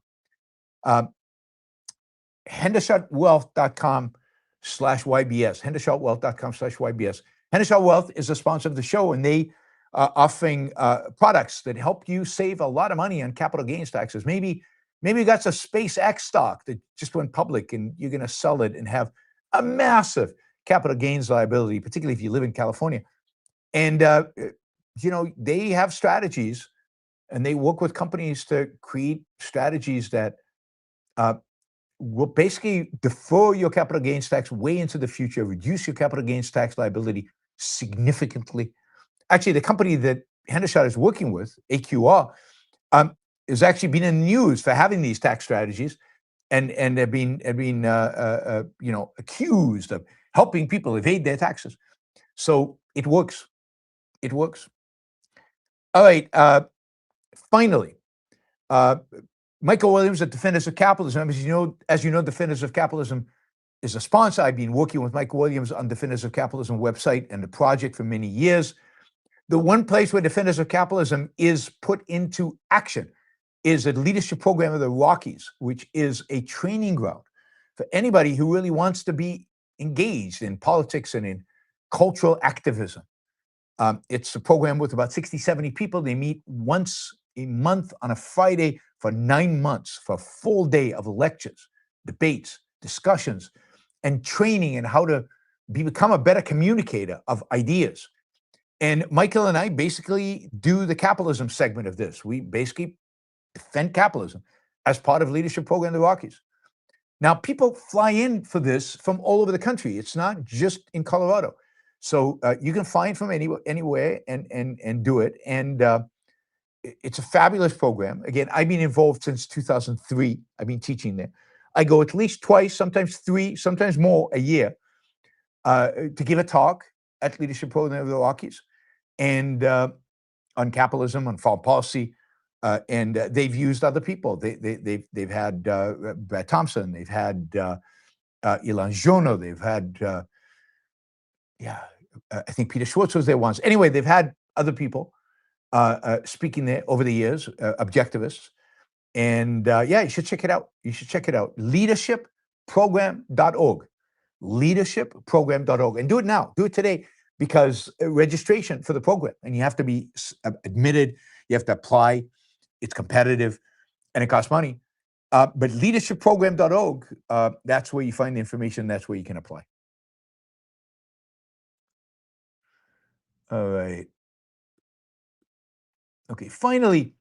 [SPEAKER 2] hendershotwealth.com/YBS, hendershotwealth.com/YBS. Hendershot Wealth is a sponsor of the show, and they offering products that help you save a lot of money on capital gains taxes. Maybe you got some SpaceX stock that just went public and you're going to sell it and have a massive capital gains liability, particularly if you live in California. And, they have strategies and they work with companies to create strategies that will basically defer your capital gains tax way into the future, reduce your capital gains tax liability significantly. Actually, the company that Hendershot is working with, AQR, has actually been in the news for having these tax strategies, and have been accused of helping people evade their taxes. So it works. It works. All right. Finally, Michael Williams at Defenders of Capitalism. As you know, Defenders of Capitalism is a sponsor. I've been working with Michael Williams on Defenders of Capitalism website and the project for many years. The one place where Defenders of Capitalism is put into action is a leadership program of the Rockies, which is a training ground for anybody who really wants to be engaged in politics and in cultural activism. It's a program with about 60, 70 people. They meet once a month on a Friday for 9 months for a full day of lectures, debates, discussions, and training in how to become a better communicator of ideas. And Michael and I basically do the capitalism segment of this. We basically defend capitalism as part of leadership program of the Rockies. Now, people fly in for this from all over the country. It's not just in Colorado. So you can fly in from anywhere and do it. And it's a fabulous program. Again, I've been involved since 2003. I've been teaching there. I go at least twice, sometimes three, sometimes more a year to give a talk at Leadership Program of the Rockies and on capitalism, on foreign policy. And they've used other people. They've had Brad Thompson. They've had Ilan Jono. They've had, I think Peter Schwartz was there once. Anyway, they've had other people speaking there over the years, objectivists. And you should check it out. You should check it out. Leadershipprogram.org. Leadershipprogram.org. And do it now. Do it today, because registration for the program, and you have to be admitted, you have to apply. It's competitive and it costs money. But leadershipprogram.org, that's where you find the information. That's where you can apply. All right. Okay, finally,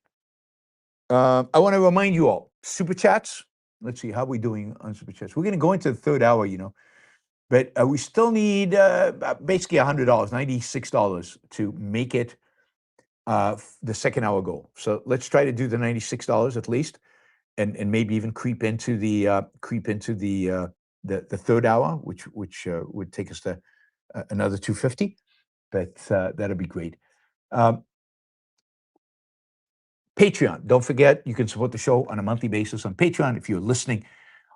[SPEAKER 2] I want to remind you all, Super Chats. Let's see, how are we doing on Super Chats? We're going to go into the third hour, but we still need basically $100, $96 to make it the second hour goal. So let's try to do the $96 at least, and maybe even creep into the third hour, which would take us to another $250. But that'll be great. Patreon. Don't forget, you can support the show on a monthly basis on Patreon. If you're listening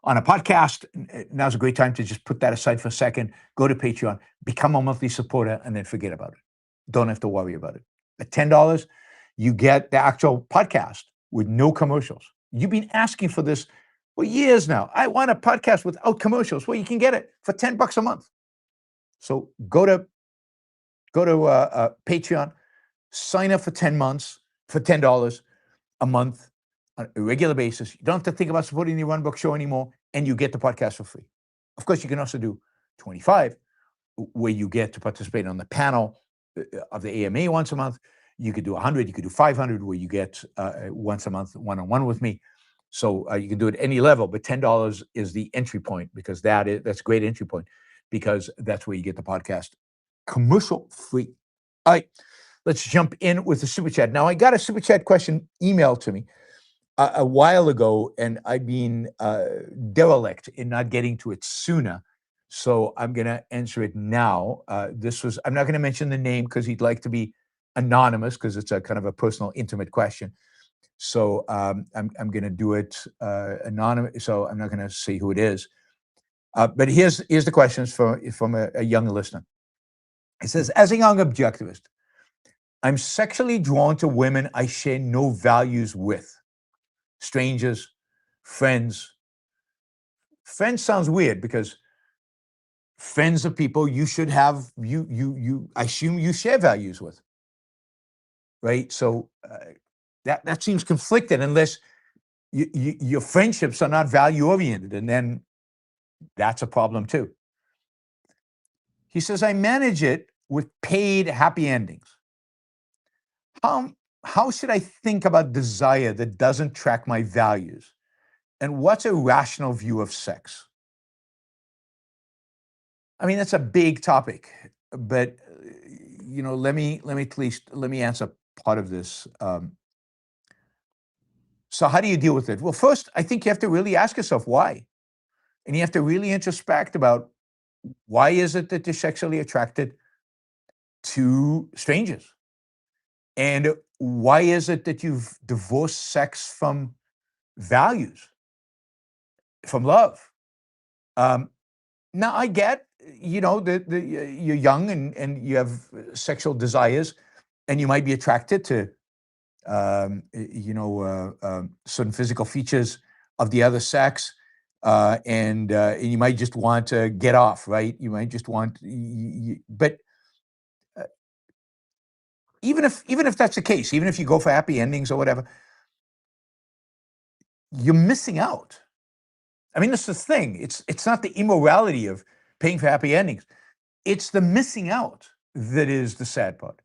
[SPEAKER 2] on a podcast, now's a great time to just put that aside for a second. Go to Patreon, become a monthly supporter, and then forget about it. Don't have to worry about it. At $10, you get the actual podcast with no commercials. You've been asking for this for years now. I want a podcast without commercials. Well, you can get it for $10 a month. So go to Patreon, sign up for 10 months for $10 a month on a regular basis. You don't have to think about supporting the Yaron Brook Show anymore, and you get the podcast for free. Of course, you can also do 25, where you get to participate on the panel of the AMA once a month. You could do 100, you could do 500, where you get once a month one-on-one with me. So you can do it at any level, but $10 is the entry point, because that's a great entry point, because that's where you get the podcast commercial free. All right, let's jump in with the Super Chat. Now, I got a Super Chat question emailed to me a while ago, and I've been derelict in not getting to it sooner. So I'm going to answer it now. I'm not going to mention the name because he'd like to be anonymous, because it's a kind of a personal, intimate question. So I'm going to do it anonymous. So I'm not going to say who it is. But here's the questions from a young listener. It says, as a young objectivist, I'm sexually drawn to women I share no values with. Strangers, friends. Friends sounds weird, because friends are people you should have, I assume you share values with. right? So that seems conflicted unless your friendships are not value-oriented, and then that's a problem too. He says, I manage it with paid happy endings. How should I think about desire that doesn't track my values? And what's a rational view of sex? I mean, that's a big topic, but let me at least let me answer part of this. So how do you deal with it? Well, first, I think you have to really ask yourself why. And you have to really introspect about why is it that you're sexually attracted to strangers? And why is it that you've divorced sex from values, from love? Now, I get, you're young and you have sexual desires, and you might be attracted to, certain physical features of the other sex, and you might just want to get off, right? You might just want, but even if that's the case, even if you go for happy endings or whatever, you're missing out. I mean, that's the thing. It's not the immorality of paying for happy endings. It's the missing out that is the sad part.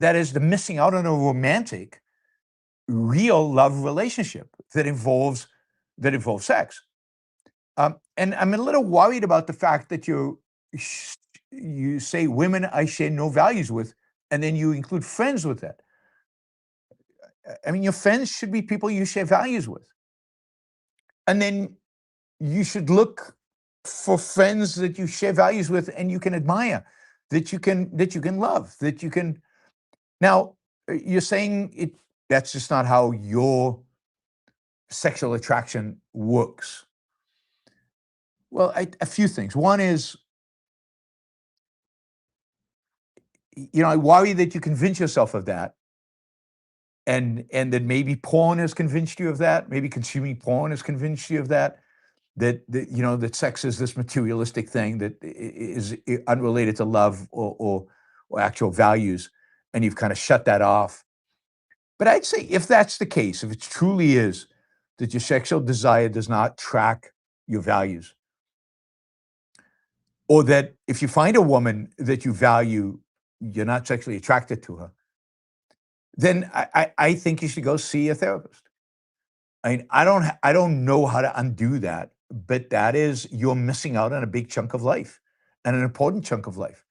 [SPEAKER 2] That is the missing out on a romantic, real love relationship that involves sex. And I'm a little worried about the fact that you say women I share no values with, and then you include friends with that. I mean, your friends should be people you share values with. And then you should look for friends that you share values with and you can admire, that you can love, that you can. Now, you're saying that's just not how your sexual attraction works. Well, a few things. One is, I worry that you convince yourself of that, and that maybe porn has convinced you of that. Maybe consuming porn has convinced you of that. That sex is this materialistic thing that is unrelated to love or actual values, and you've kind of shut that off. But I'd say if that's the case, if it truly is that your sexual desire does not track your values, or that if you find a woman that you value, you're not sexually attracted to her, then I think you should go see a therapist. I mean, I don't know how to undo that, but that is, you're missing out on a big chunk of life, and an important chunk of life,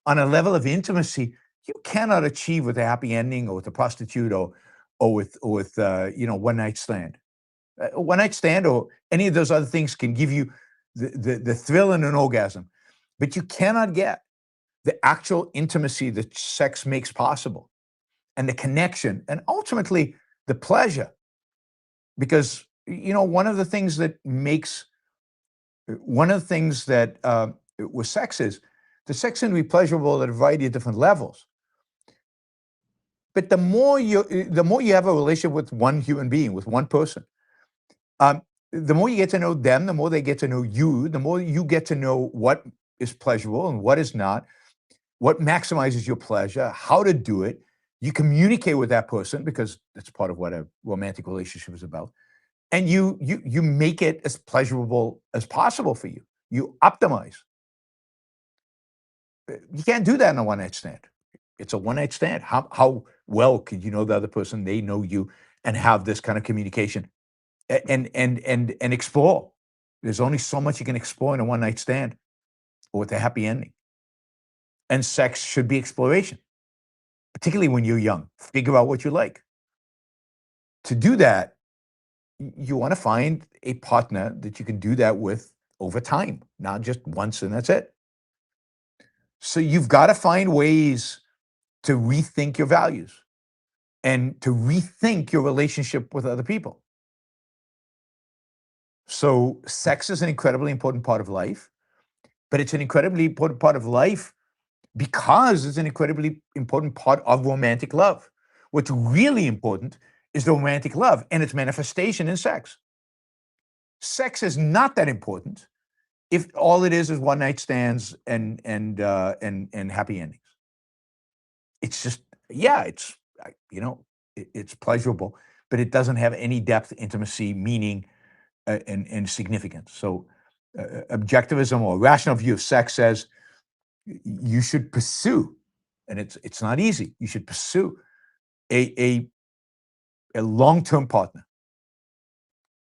[SPEAKER 2] on a level of intimacy you cannot achieve with a happy ending or with a prostitute or with one night stand. One night stand or any of those other things can give you the thrill and an orgasm, but you cannot get the actual intimacy that sex makes possible, and the connection, and ultimately the pleasure. Because one of the things that with sex is the sex can be pleasurable at a variety of different levels. But the more you have a relationship with one human being, with one person, the more you get to know them, the more they get to know you, the more you get to know what is pleasurable and what is not, what maximizes your pleasure, how to do it. You communicate with that person, because that's part of what a romantic relationship is about. And you make it as pleasurable as possible for you. You optimize. You can't do that in a one-night stand. It's a one-night stand. How well could you know the other person? They know you, and have this kind of communication, and explore. There's only so much you can explore in a one-night stand or with a happy ending. And sex should be exploration, particularly when you're young. Figure out what you like. To do that, you want to find a partner that you can do that with over time, not just once and that's it. So you've got to find ways to rethink your values and to rethink your relationship with other people. So sex is an incredibly important part of life, but it's an incredibly important part of life because it's an incredibly important part of romantic love. What's really important is the romantic love and its manifestation in sex. Sex is not that important if all it is one night stands and happy endings. It's just, it's pleasurable, but it doesn't have any depth, intimacy, meaning, and significance. So objectivism or rational view of sex says you should pursue, and it's not easy, you should pursue a long-term partner.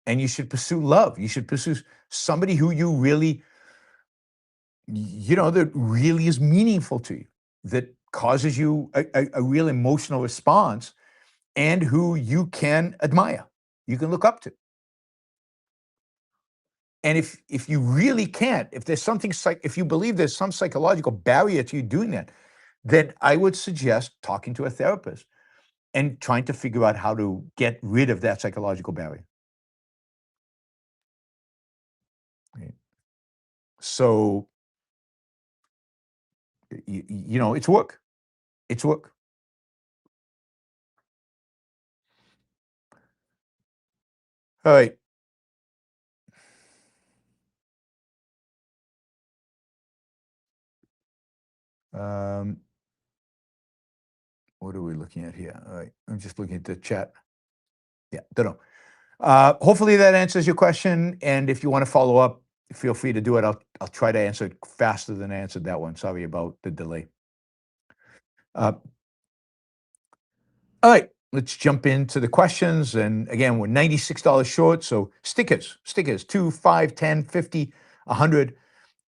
[SPEAKER 2] And you should pursue love. You should pursue somebody who you really, that really is meaningful to you, that causes you a real emotional response, and who you can admire, you can look up to. And if you really can't, if there's something, if you believe there's some psychological barrier to you doing that, then I would suggest talking to a therapist and trying to figure out how to get rid of that psychological barrier. Right? So, it's work. It's work. All right. What are we looking at here? All right. I'm just looking at the chat. Yeah, don't know. Hopefully that answers your question. And if you want to follow up, feel free to do it. I'll try to answer it faster than I answered that one. Sorry about the delay. All right. Let's jump into the questions. And again, we're $96 short. So stickers, 2, 5, 10, 50, 100.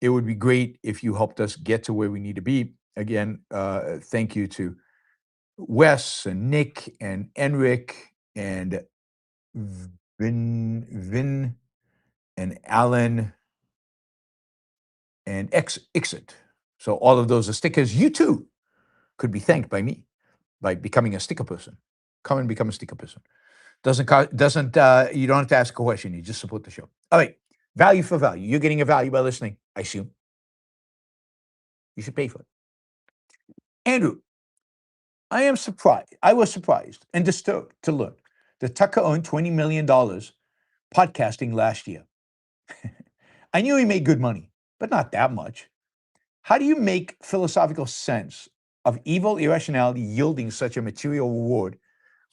[SPEAKER 2] It would be great if you helped us get to where we need to be. Again, thank you to Wes and Nick and Enric and Vin and Alan and Exit. So all of those are stickers. You too could be thanked by me by becoming a sticker person. Come and become a sticker person. You don't have to ask a question. You just support the show. All right. Value for value. You're getting a value by listening, I assume. You should pay for it. Andrew, I was surprised and disturbed to learn that Tucker earned $20 million podcasting last year. I knew he made good money, but not that much. How do you make philosophical sense of evil irrationality yielding such a material reward?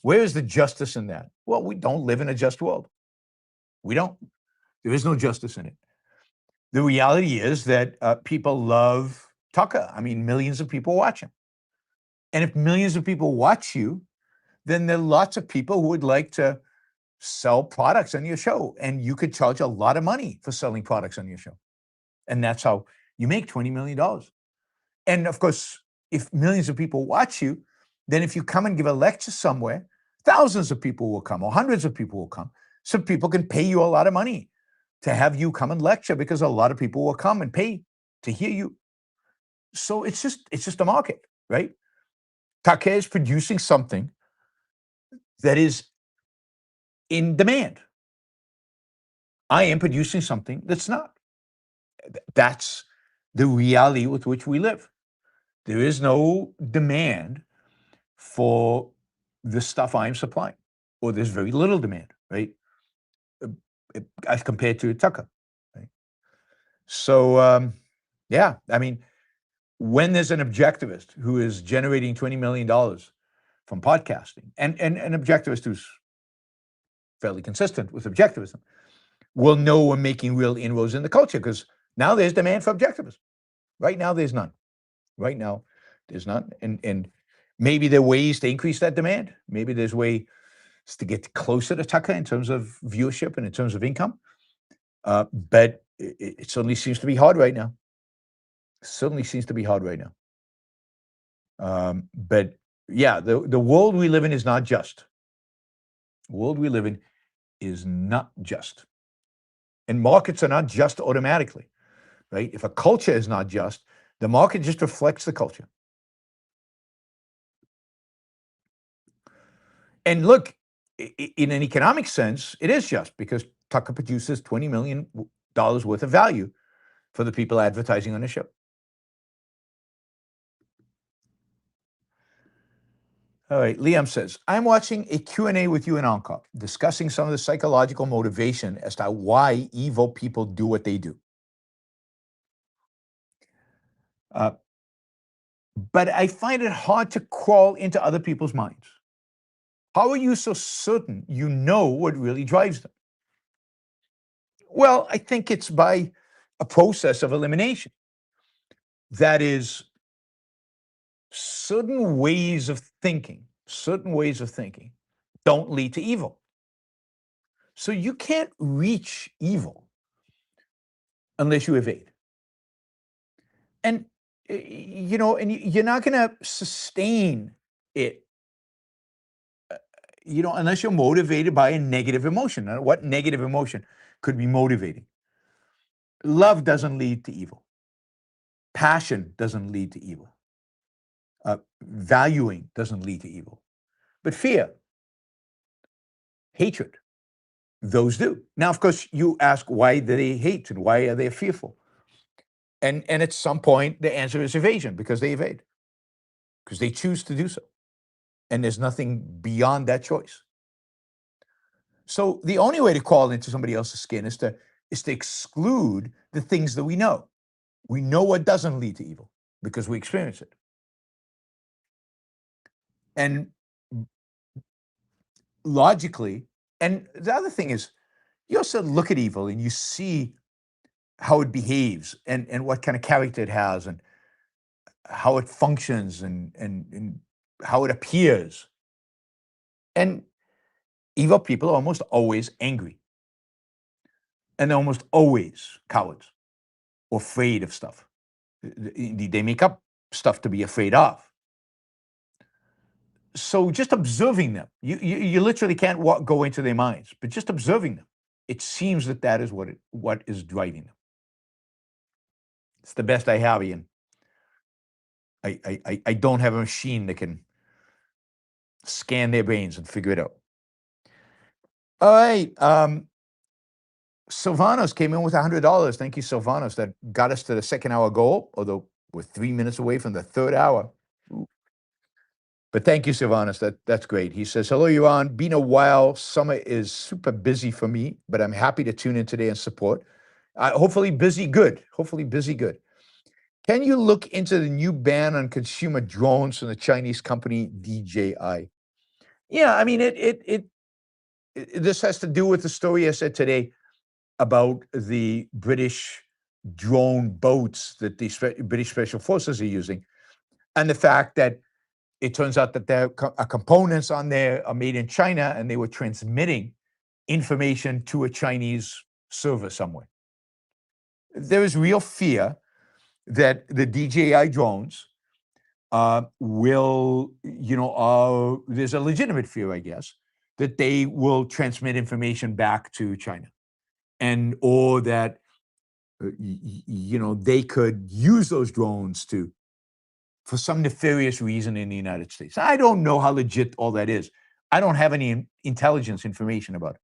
[SPEAKER 2] Where is the justice in that? Well, we don't live in a just world. We don't. There is no justice in it. The reality is that people love Tucker. I mean, millions of people watch him. And if millions of people watch you, then there are lots of people who would like to sell products on your show. And you could charge a lot of money for selling products on your show. And that's how you make $20 million. And of course, if millions of people watch you, then if you come and give a lecture somewhere, thousands of people will come or hundreds of people will come. So people can pay you a lot of money to have you come and lecture because a lot of people will come and pay to hear you. So it's just a market, right? Tucker is producing something that is in demand. I am producing something that's not. That's the reality with which we live. There is no demand for the stuff I'm supplying, or there's very little demand, right? As compared to Tucker, right? So, yeah, I mean, when there's an objectivist who is generating $20 million from podcasting, and an objectivist who's fairly consistent with objectivism, we'll know we're making real inroads in the culture because now there's demand for objectivism. Right now, there's none. Right now, there's none. And maybe there are ways to increase that demand. Maybe there's ways to get closer to Tucker in terms of viewership and in terms of income. But it certainly seems to be hard right now. But yeah, the world we live in is not just. The world we live in is not just. And markets are not just automatically, right? If a culture is not just, the market just reflects the culture. And look, in an economic sense, it is just because Tucker produces $20 million worth of value for the people advertising on the show. All right, Liam says, I'm watching a Q&A with you and Anka, discussing some of the psychological motivation as to why evil people do what they do. but I find it hard to crawl into other people's minds. How are you so certain you know what really drives them? Well, I think it's by a process of elimination. That is, certain ways of thinking don't lead to evil. So you can't reach evil unless you evade. And and you're not going to sustain it, unless you're motivated by a negative emotion. Now, what negative emotion could be motivating? Love doesn't lead to evil. Passion doesn't lead to evil. Valuing doesn't lead to evil. But fear, hatred, those do. Now, of course, you ask, why do they hate and why are they fearful? And at some point, the answer is evasion, because they evade, because they choose to do so. And there's nothing beyond that choice. So the only way to crawl into somebody else's skin is to exclude the things that we know. We know what doesn't lead to evil because we experience it. And logically, and the other thing is, you also look at evil and you see how it behaves and what kind of character it has and how it functions and how it appears. And evil people are almost always angry. And they're almost always cowards or afraid of stuff. Indeed, they make up stuff to be afraid of. So just observing them, you literally can't go into their minds, but just observing them, it seems that is what is driving them. It's the best I have, Ian. I don't have a machine that can scan their brains and figure it out. All right. Silvanos came in with $100. Thank you, Silvanos. That got us to the second hour goal, although we're 3 minutes away from the third hour. Ooh. But thank you, Silvanos. That's great. He says, hello, Yaron. Been a while. Summer is super busy for me, but I'm happy to tune in today and support. Hopefully busy good. Can you look into the new ban on consumer drones from the Chinese company DJI? Yeah, I mean, this has to do with the story I said today about the British drone boats that the British Special Forces are using, and the fact that it turns out that their components on there are made in China, and they were transmitting information to a Chinese server somewhere. There is real fear that the DJI drones will, there's a legitimate fear, I guess, that they will transmit information back to China, or that they could use those drones for some nefarious reason in the United States. I don't know how legit all that is. I don't have any intelligence information about it.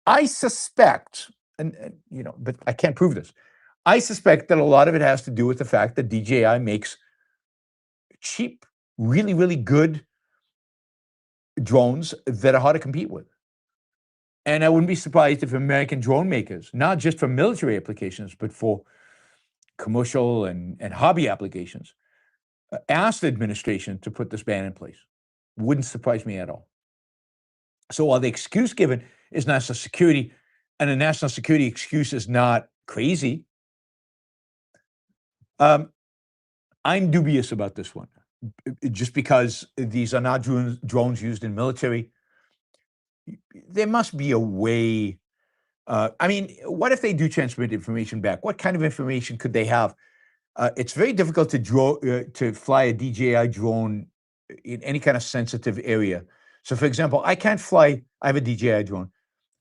[SPEAKER 2] I suspect, but I can't prove this. I suspect that a lot of it has to do with the fact that DJI makes cheap, really, really good drones that are hard to compete with. And I wouldn't be surprised if American drone makers, not just for military applications, but for commercial and hobby applications, asked the administration to put this ban in place. Wouldn't surprise me at all. So while the excuse given is national security, and the national security excuse is not crazy, I'm dubious about this one, just because these are not drones used in military. There must be a way. I mean, what if they do transmit information back? What kind of information could they have? It's very difficult to fly a DJI drone in any kind of sensitive area. So, for example, I have a DJI drone.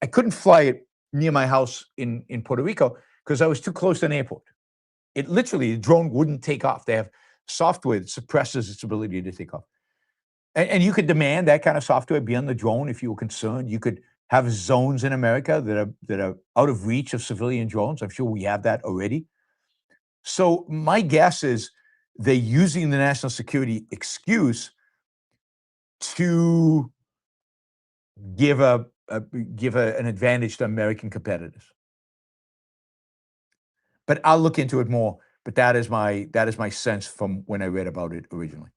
[SPEAKER 2] I couldn't fly it near my house in Puerto Rico because I was too close to an airport. The drone wouldn't take off. They have software that suppresses its ability to take off. And you could demand that kind of software be on the drone if you were concerned. You could have zones in America that are out of reach of civilian drones. I'm sure we have that already. So my guess is they're using the national security excuse to give an advantage to American competitors. But I'll look into it more. But that is my sense from when I read about it originally.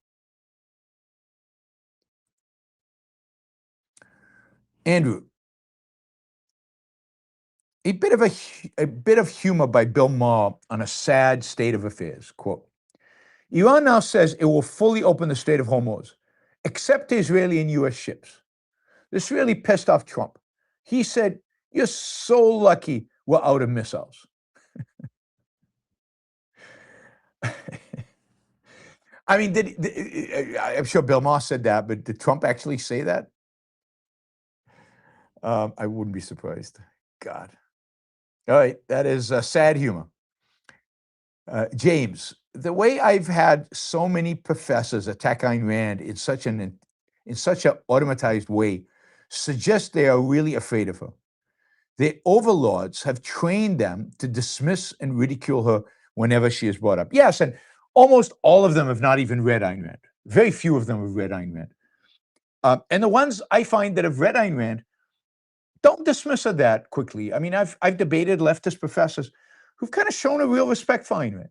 [SPEAKER 2] Andrew, a bit of humor by Bill Maher on a sad state of affairs. Quote, Iran now says it will fully open the Strait of Hormuz, except to Israeli and U.S. ships. This really pissed off Trump. He said, you're so lucky we're out of missiles. I mean, I'm sure Bill Maher said that, but did Trump actually say that? I wouldn't be surprised. God. All right, that is sad humor. James, the way I've had so many professors attack Ayn Rand in such an automatized way suggests they are really afraid of her. Their overlords have trained them to dismiss and ridicule her whenever she is brought up. Yes, and almost all of them have not even read Ayn Rand. Very few of them have read Ayn Rand. And the ones I find that have read Ayn Rand don't dismiss her that quickly. I mean, I've debated leftist professors who've kind of shown a real respect for Ayn Rand.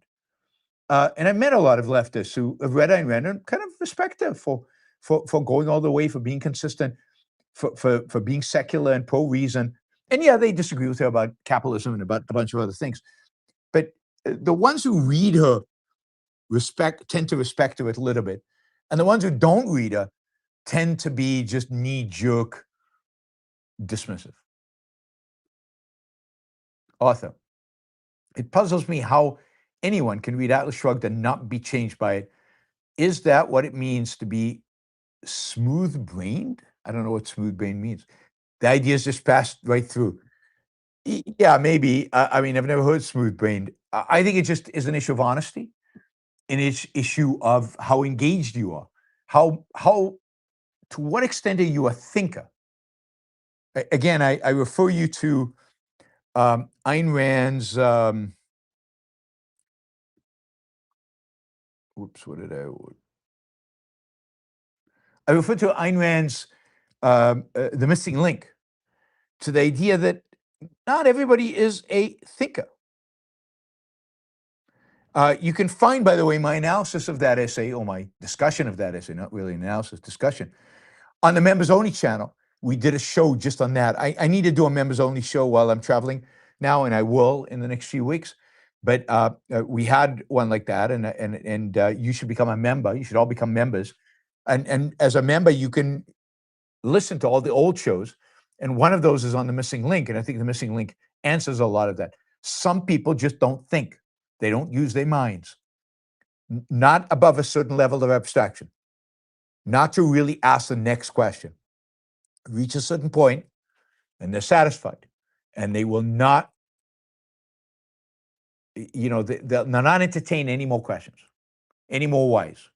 [SPEAKER 2] And I've met a lot of leftists who have read Ayn Rand and kind of respect her for going all the way, for being consistent, for being secular and pro-reason. And yeah, they disagree with her about capitalism and about a bunch of other things. But the ones who read her tend to respect her a little bit. And the ones who don't read her tend to be just knee-jerk dismissive. Arthur, it puzzles me how anyone can read Atlas Shrugged and not be changed by it. Is that what it means to be smooth-brained? I don't know what smooth-brained means. The ideas just passed right through. Yeah, maybe. I mean, I've never heard smooth-brained. I think it just is an issue of honesty, an issue of how engaged you are, how to what extent are you a thinker? Again, I refer you to Ayn Rand's. What did I refer to Ayn Rand's The Missing Link, to the idea that not everybody is a thinker. You can find, by the way, my analysis of that essay, or my discussion of that essay, not really an analysis, discussion, on the members only channel. We did a show just on that. I need to do a members only show while I'm traveling now, and I will in the next few weeks. But we had one like that, and you should become a member. You should all become members. And as a member, you can listen to all the old shows. And one of those is on The Missing Link. And I think The Missing Link answers a lot of that. Some people just don't think. They don't use their minds. Not above a certain level of abstraction. Not to really ask the next question. Reach a certain point, and they're satisfied. And they will not, they'll not entertain any more questions, any more whys.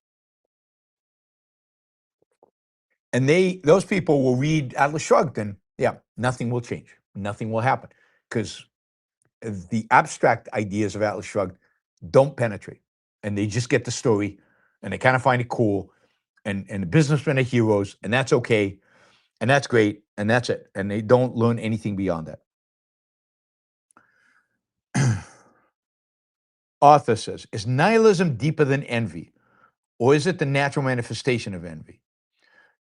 [SPEAKER 2] And those people will read Atlas Shrugged, and yeah, nothing will change. Nothing will happen, because the abstract ideas of Atlas Shrugged don't penetrate, and they just get the story, and they kind of find it cool, and the businessmen are heroes, and that's okay, and that's great, and that's it, and they don't learn anything beyond that. Arthur says, is nihilism deeper than envy, or is it the natural manifestation of envy?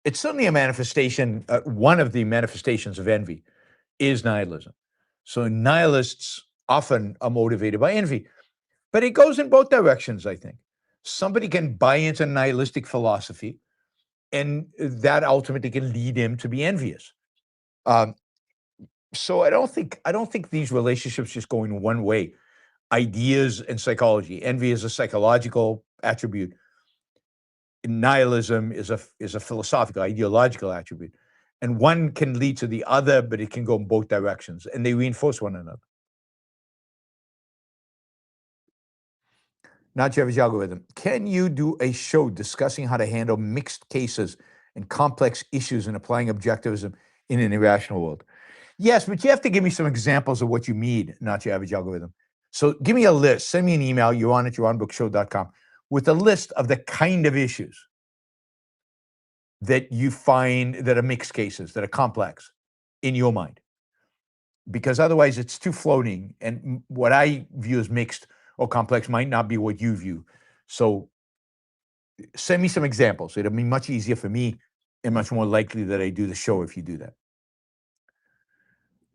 [SPEAKER 2] It's certainly a manifestation. One of the manifestations of envy is nihilism. So nihilists often are motivated by envy, but it goes in both directions, I think. Somebody can buy into nihilistic philosophy, and that ultimately can lead him to be envious. So I don't think these relationships just go in one way. Ideas and psychology. Envy is a psychological attribute. Nihilism is a philosophical, ideological attribute. And one can lead to the other, but it can go in both directions, and they reinforce one another. Not Jeff's algorithm. Can you do a show discussing how to handle mixed cases and complex issues and applying objectivism in an irrational world? Yes, but you have to give me some examples of what you mean, not your average algorithm. So give me a list. Send me an email, yaron@yaronbrookshow.com, with a list of the kind of issues that you find that are mixed cases, that are complex in your mind. Because otherwise it's too floating. And what I view as mixed or complex might not be what you view. So send me some examples. It'll be much easier for me and much more likely that I do the show if you do that.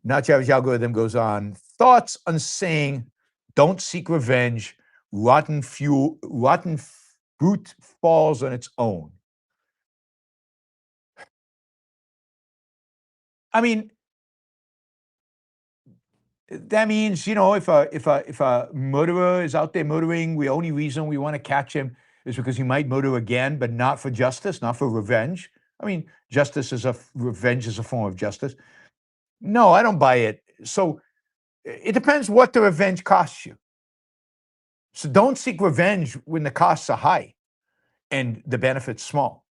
[SPEAKER 2] Not Chavis algorithm goes on. Thoughts on saying, don't seek revenge. Rotten fruit falls on its own. I mean, that means, if a murderer is out there murdering, the only reason we want to catch him is because he might murder again, but not for justice, not for revenge. I mean, revenge is a form of justice. No, I don't buy it. So it depends what the revenge costs you. So don't seek revenge when the costs are high and the benefit's small.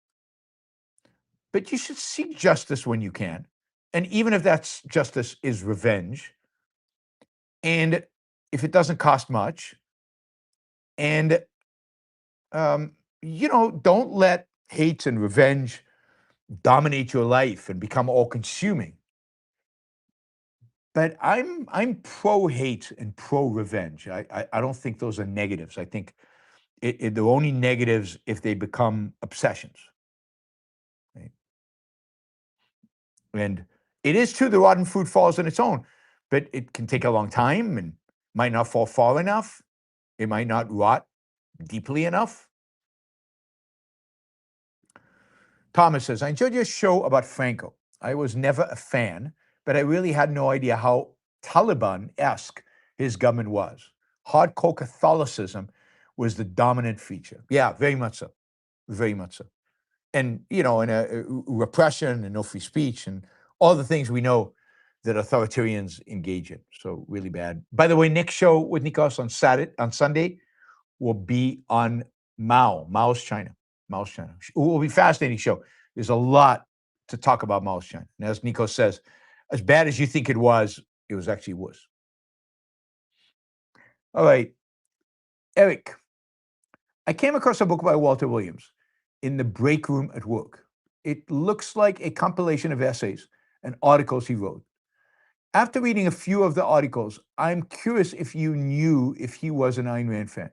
[SPEAKER 2] But you should seek justice when you can. And even if that justice is revenge, and if it doesn't cost much, and, don't let hate and revenge dominate your life and become all consuming. But I'm pro hate and pro revenge. I don't think those are negatives. I think they're only negatives if they become obsessions. Right? And it is true the rotten fruit falls on its own, but it can take a long time and might not fall far enough. It might not rot deeply enough. Thomas says, I enjoyed your show about Franco. I was never a fan, but I really had no idea how Taliban-esque his government was. Hardcore Catholicism was the dominant feature. Yeah, very much so. Very much so. And, repression and no free speech and all the things we know that authoritarians engage in. So really bad. By the way, next show with Nikos on Sunday will be on Mao's China. Mao's China. It will be a fascinating show. There's a lot to talk about Mao's China. And as Nikos says, as bad as you think it was actually worse. All right. Eric, I came across a book by Walter Williams, In the Break Room at Work. It looks like a compilation of essays and articles he wrote. After reading a few of the articles, I'm curious if you knew if he was an Ayn Rand fan.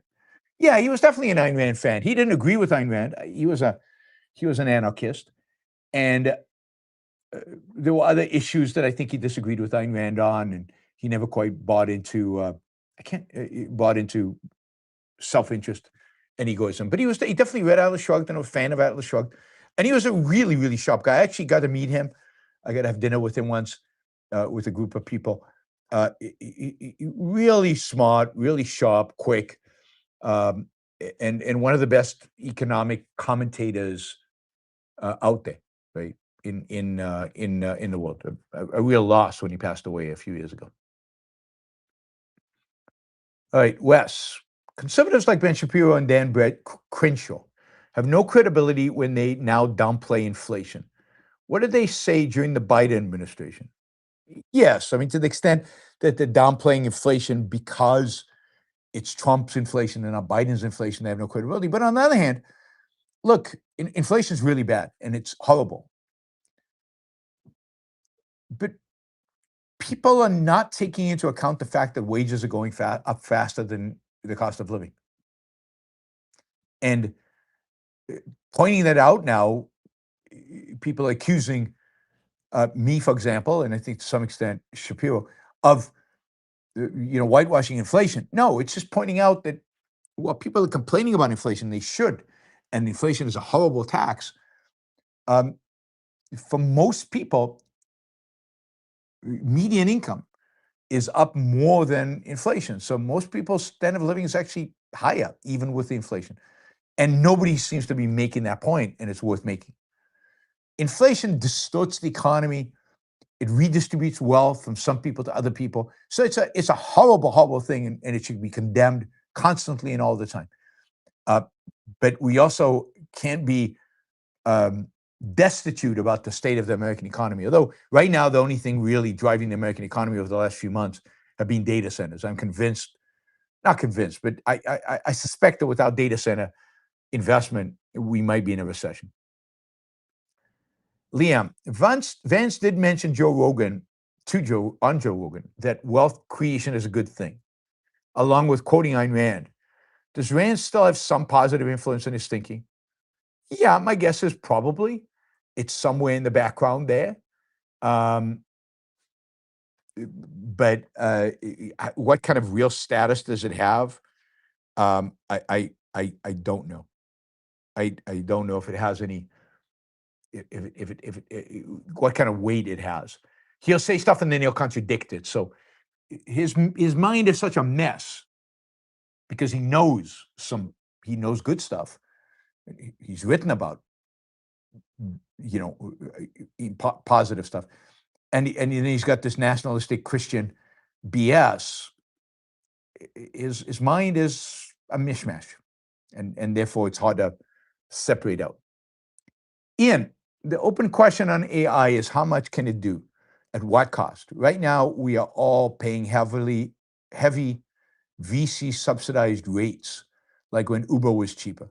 [SPEAKER 2] Yeah, he was definitely an Ayn Rand fan. He didn't agree with Ayn Rand. He was an anarchist, and there were other issues that I think he disagreed with Ayn Rand on, and he never quite bought into self-interest and egoism. But he definitely read Atlas Shrugged and was a fan of Atlas Shrugged, and he was a really, really sharp guy. I actually got to meet him. I got to have dinner with him once with a group of people. Really smart, really sharp, quick. And one of the best economic commentators out there, right? In the world, a real loss when he passed away a few years ago. All right, Wes. Conservatives like Ben Shapiro and Dan Crenshaw have no credibility when they now downplay inflation. What did they say during the Biden administration? Yes, I mean, to the extent that they're downplaying inflation because it's Trump's inflation and not Biden's inflation, they have no credibility. But on the other hand, look, inflation is really bad and it's horrible. But people are not taking into account the fact that wages are going up faster than the cost of living. And pointing that out now, people are accusing me, for example, and I think to some extent Shapiro, of whitewashing inflation. No, it's just pointing out that while people are complaining about inflation, they should, and inflation is a horrible tax. For most people, median income is up more than inflation. So most people's standard of living is actually higher, even with the inflation. And nobody seems to be making that point, and it's worth making. Inflation distorts the economy. It redistributes wealth from some people to other people. So it's a horrible, horrible thing, and it should be condemned constantly and all the time. But we also can't be destitute about the state of the American economy. Although right now, the only thing really driving the American economy over the last few months have been data centers. I'm not convinced, but I suspect that without data center investment, we might be in a recession. Liam, Vance did mention Joe Rogan, that wealth creation is a good thing. along with quoting Ayn Rand. Does Rand still have some positive influence in his thinking? Yeah, my guess is probably it's somewhere in the background there. Um, but what kind of real status does it have? I don't know. I don't know if it has any, what kind of weight it has. He'll say stuff and then he'll contradict it. So his mind is such a mess because he knows good stuff. He's written about, positive stuff. And then he's got this nationalistic Christian BS. His mind is a mishmash, and therefore it's hard to separate out. Ian, the open question on AI is how much can it do? At what cost? Right now, we are all paying heavy VC subsidized rates, like when Uber was cheaper.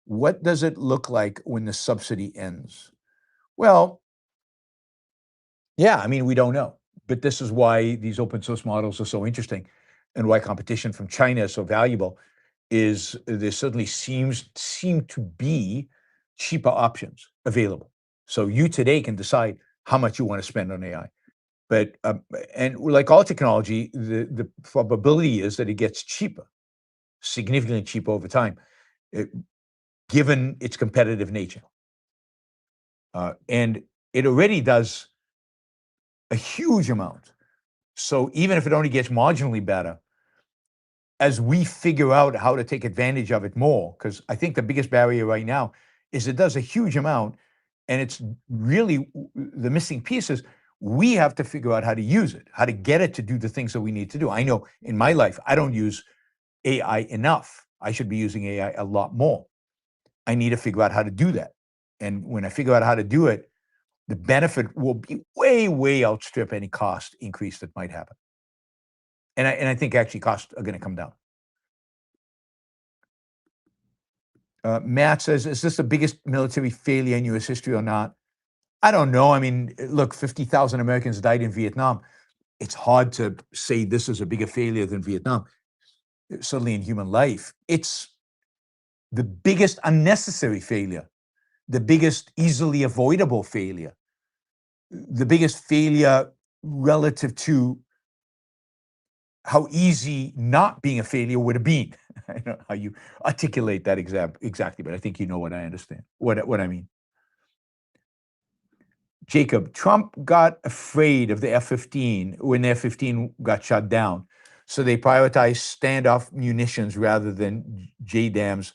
[SPEAKER 2] What does it look like when the subsidy ends? Well, yeah, I mean, we don't know. But this is why these open source models are so interesting and why competition from China is so valuable is there certainly seem to be cheaper options available. So you today can decide how much you want to spend on AI. But and like all technology, the probability is that it gets cheaper, significantly cheaper over time, given its competitive nature. And it already does a huge amount. So even if it only gets marginally better, as we figure out how to take advantage of it more, because I think the biggest barrier right now is it does a huge amount, and it's really the missing piece is we have to figure out how to use it, how to get it to do the things that we need to do. I know in my life, I don't use AI enough. I should be using AI a lot more. I need to figure out how to do that. And when I figure out how to do it, the benefit will be way, way outstrip any cost increase that might happen. And I think actually costs are going to come down. Matt says, is this the biggest military failure in U.S. history or not? I don't know. I mean, look, 50,000 Americans died in Vietnam. It's hard to say this is a bigger failure than Vietnam, certainly in human life. It's the biggest unnecessary failure, the biggest easily avoidable failure, the biggest failure relative to how easy not being a failure would have been. I don't know how you articulate that exactly, but I think you know what I understand, what I mean. Jacob, Trump got afraid of the F-15 when the F-15 got shut down. So they prioritized standoff munitions rather than JDAMs.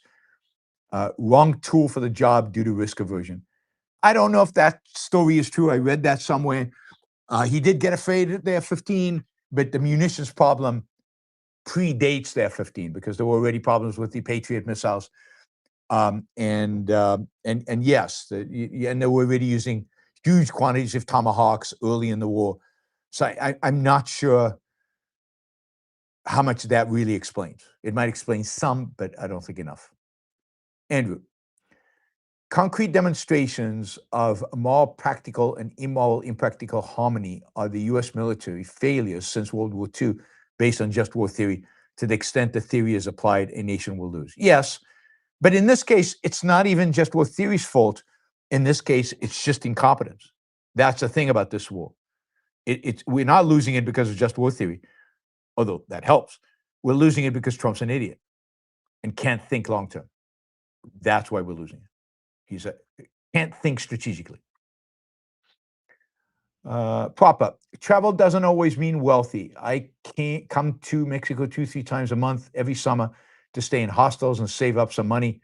[SPEAKER 2] Wrong tool for the job due to risk aversion. I don't know if that story is true. I read that somewhere. He did get afraid of the F-15, but the munitions problem predates the F-15 because there were already problems with the Patriot missiles. And yes, and they were already using huge quantities of Tomahawks early in the war. So I'm not sure how much that really explains. It might explain some, but I don't think enough. Andrew, concrete demonstrations of moral, practical, and immoral, impractical harmony are the U.S. military failures since World War II, based on just war theory. To the extent the theory is applied, a nation will lose. Yes, but in this case, it's not even just war theory's fault. In this case, it's just incompetence. That's the thing about this war. We're not losing it because of just war theory, although that helps. We're losing it because Trump's an idiot and can't think long term. That's why we're losing it. Can't think strategically. Prop up. Travel doesn't always mean wealthy. I can't come to Mexico 2-3 times a month every summer to stay in hostels and save up some money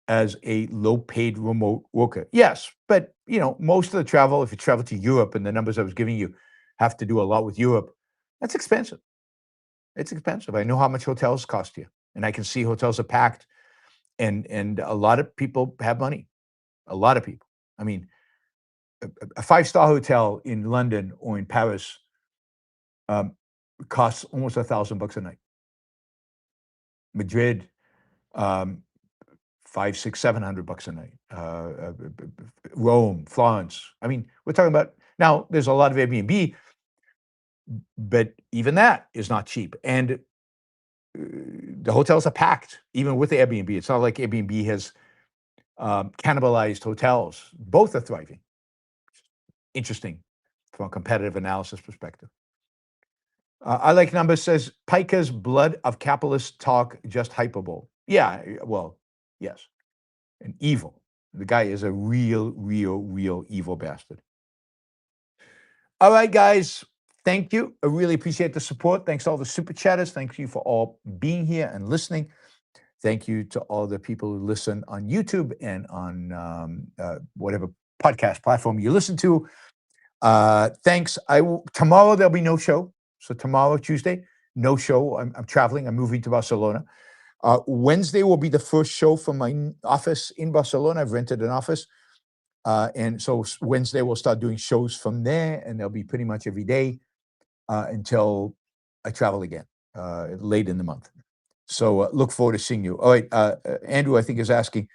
[SPEAKER 2] as a low-paid remote worker. Yes, but most of the travel, if you travel to Europe, and the numbers I was giving you have to do a lot with Europe, that's expensive. It's expensive. I know how much hotels cost here, and I can see hotels are packed, and a lot of people have money. A lot of people. I mean, a 5-star hotel in London or in Paris costs almost $1,000 a night. Madrid, 500, 600, $700 a night. Rome, Florence. I mean, we're talking about now. There's a lot of Airbnb, but even that is not cheap. And the hotels are packed, even with Airbnb. It's not like Airbnb has cannibalized hotels. Both are thriving. Interesting from a competitive analysis perspective. I like numbers says Pica's blood of capitalist talk just hyperbole. Yeah, well, yes, and evil. The guy is a real evil bastard. All right, guys. Thank you. I really appreciate the support. Thanks to all the super chatters. Thank you for all being here and listening. Thank you to all the people who listen on YouTube and on whatever podcast platform you listen to. Thanks. Tomorrow there'll be no show. So tomorrow, Tuesday, no show. I'm traveling. I'm moving to Barcelona. Wednesday will be the first show from my office in Barcelona. I've rented an office. And so Wednesday we'll start doing shows from there, and they'll be pretty much every day until I travel again late in the month. So look forward to seeing you. All right, Andrew, I think is asking,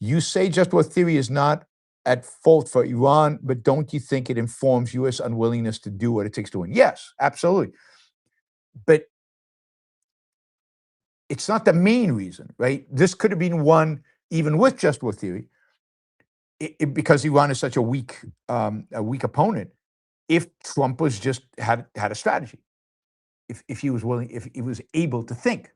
[SPEAKER 2] you say just war theory is not at fault for Iran, but don't you think it informs U.S. unwillingness to do what it takes to win? Yes, absolutely. But it's not the main reason, right? This could have been won even with just war theory, because Iran is such a weak opponent. If Trump was just had a strategy, if he was willing, if he was able to think.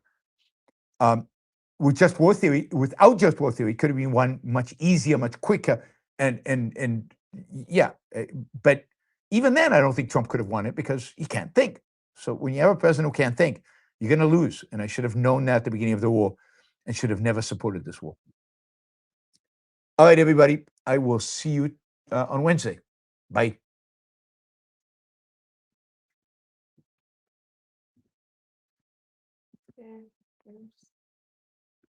[SPEAKER 2] With just war theory, without just war theory, it could have been won much easier, much quicker, and yeah. But even then, I don't think Trump could have won it because he can't think. So when you have a president who can't think, you're going to lose. And I should have known that at the beginning of the war, and should have never supported this war. All right, everybody. I will see you on Wednesday. Bye.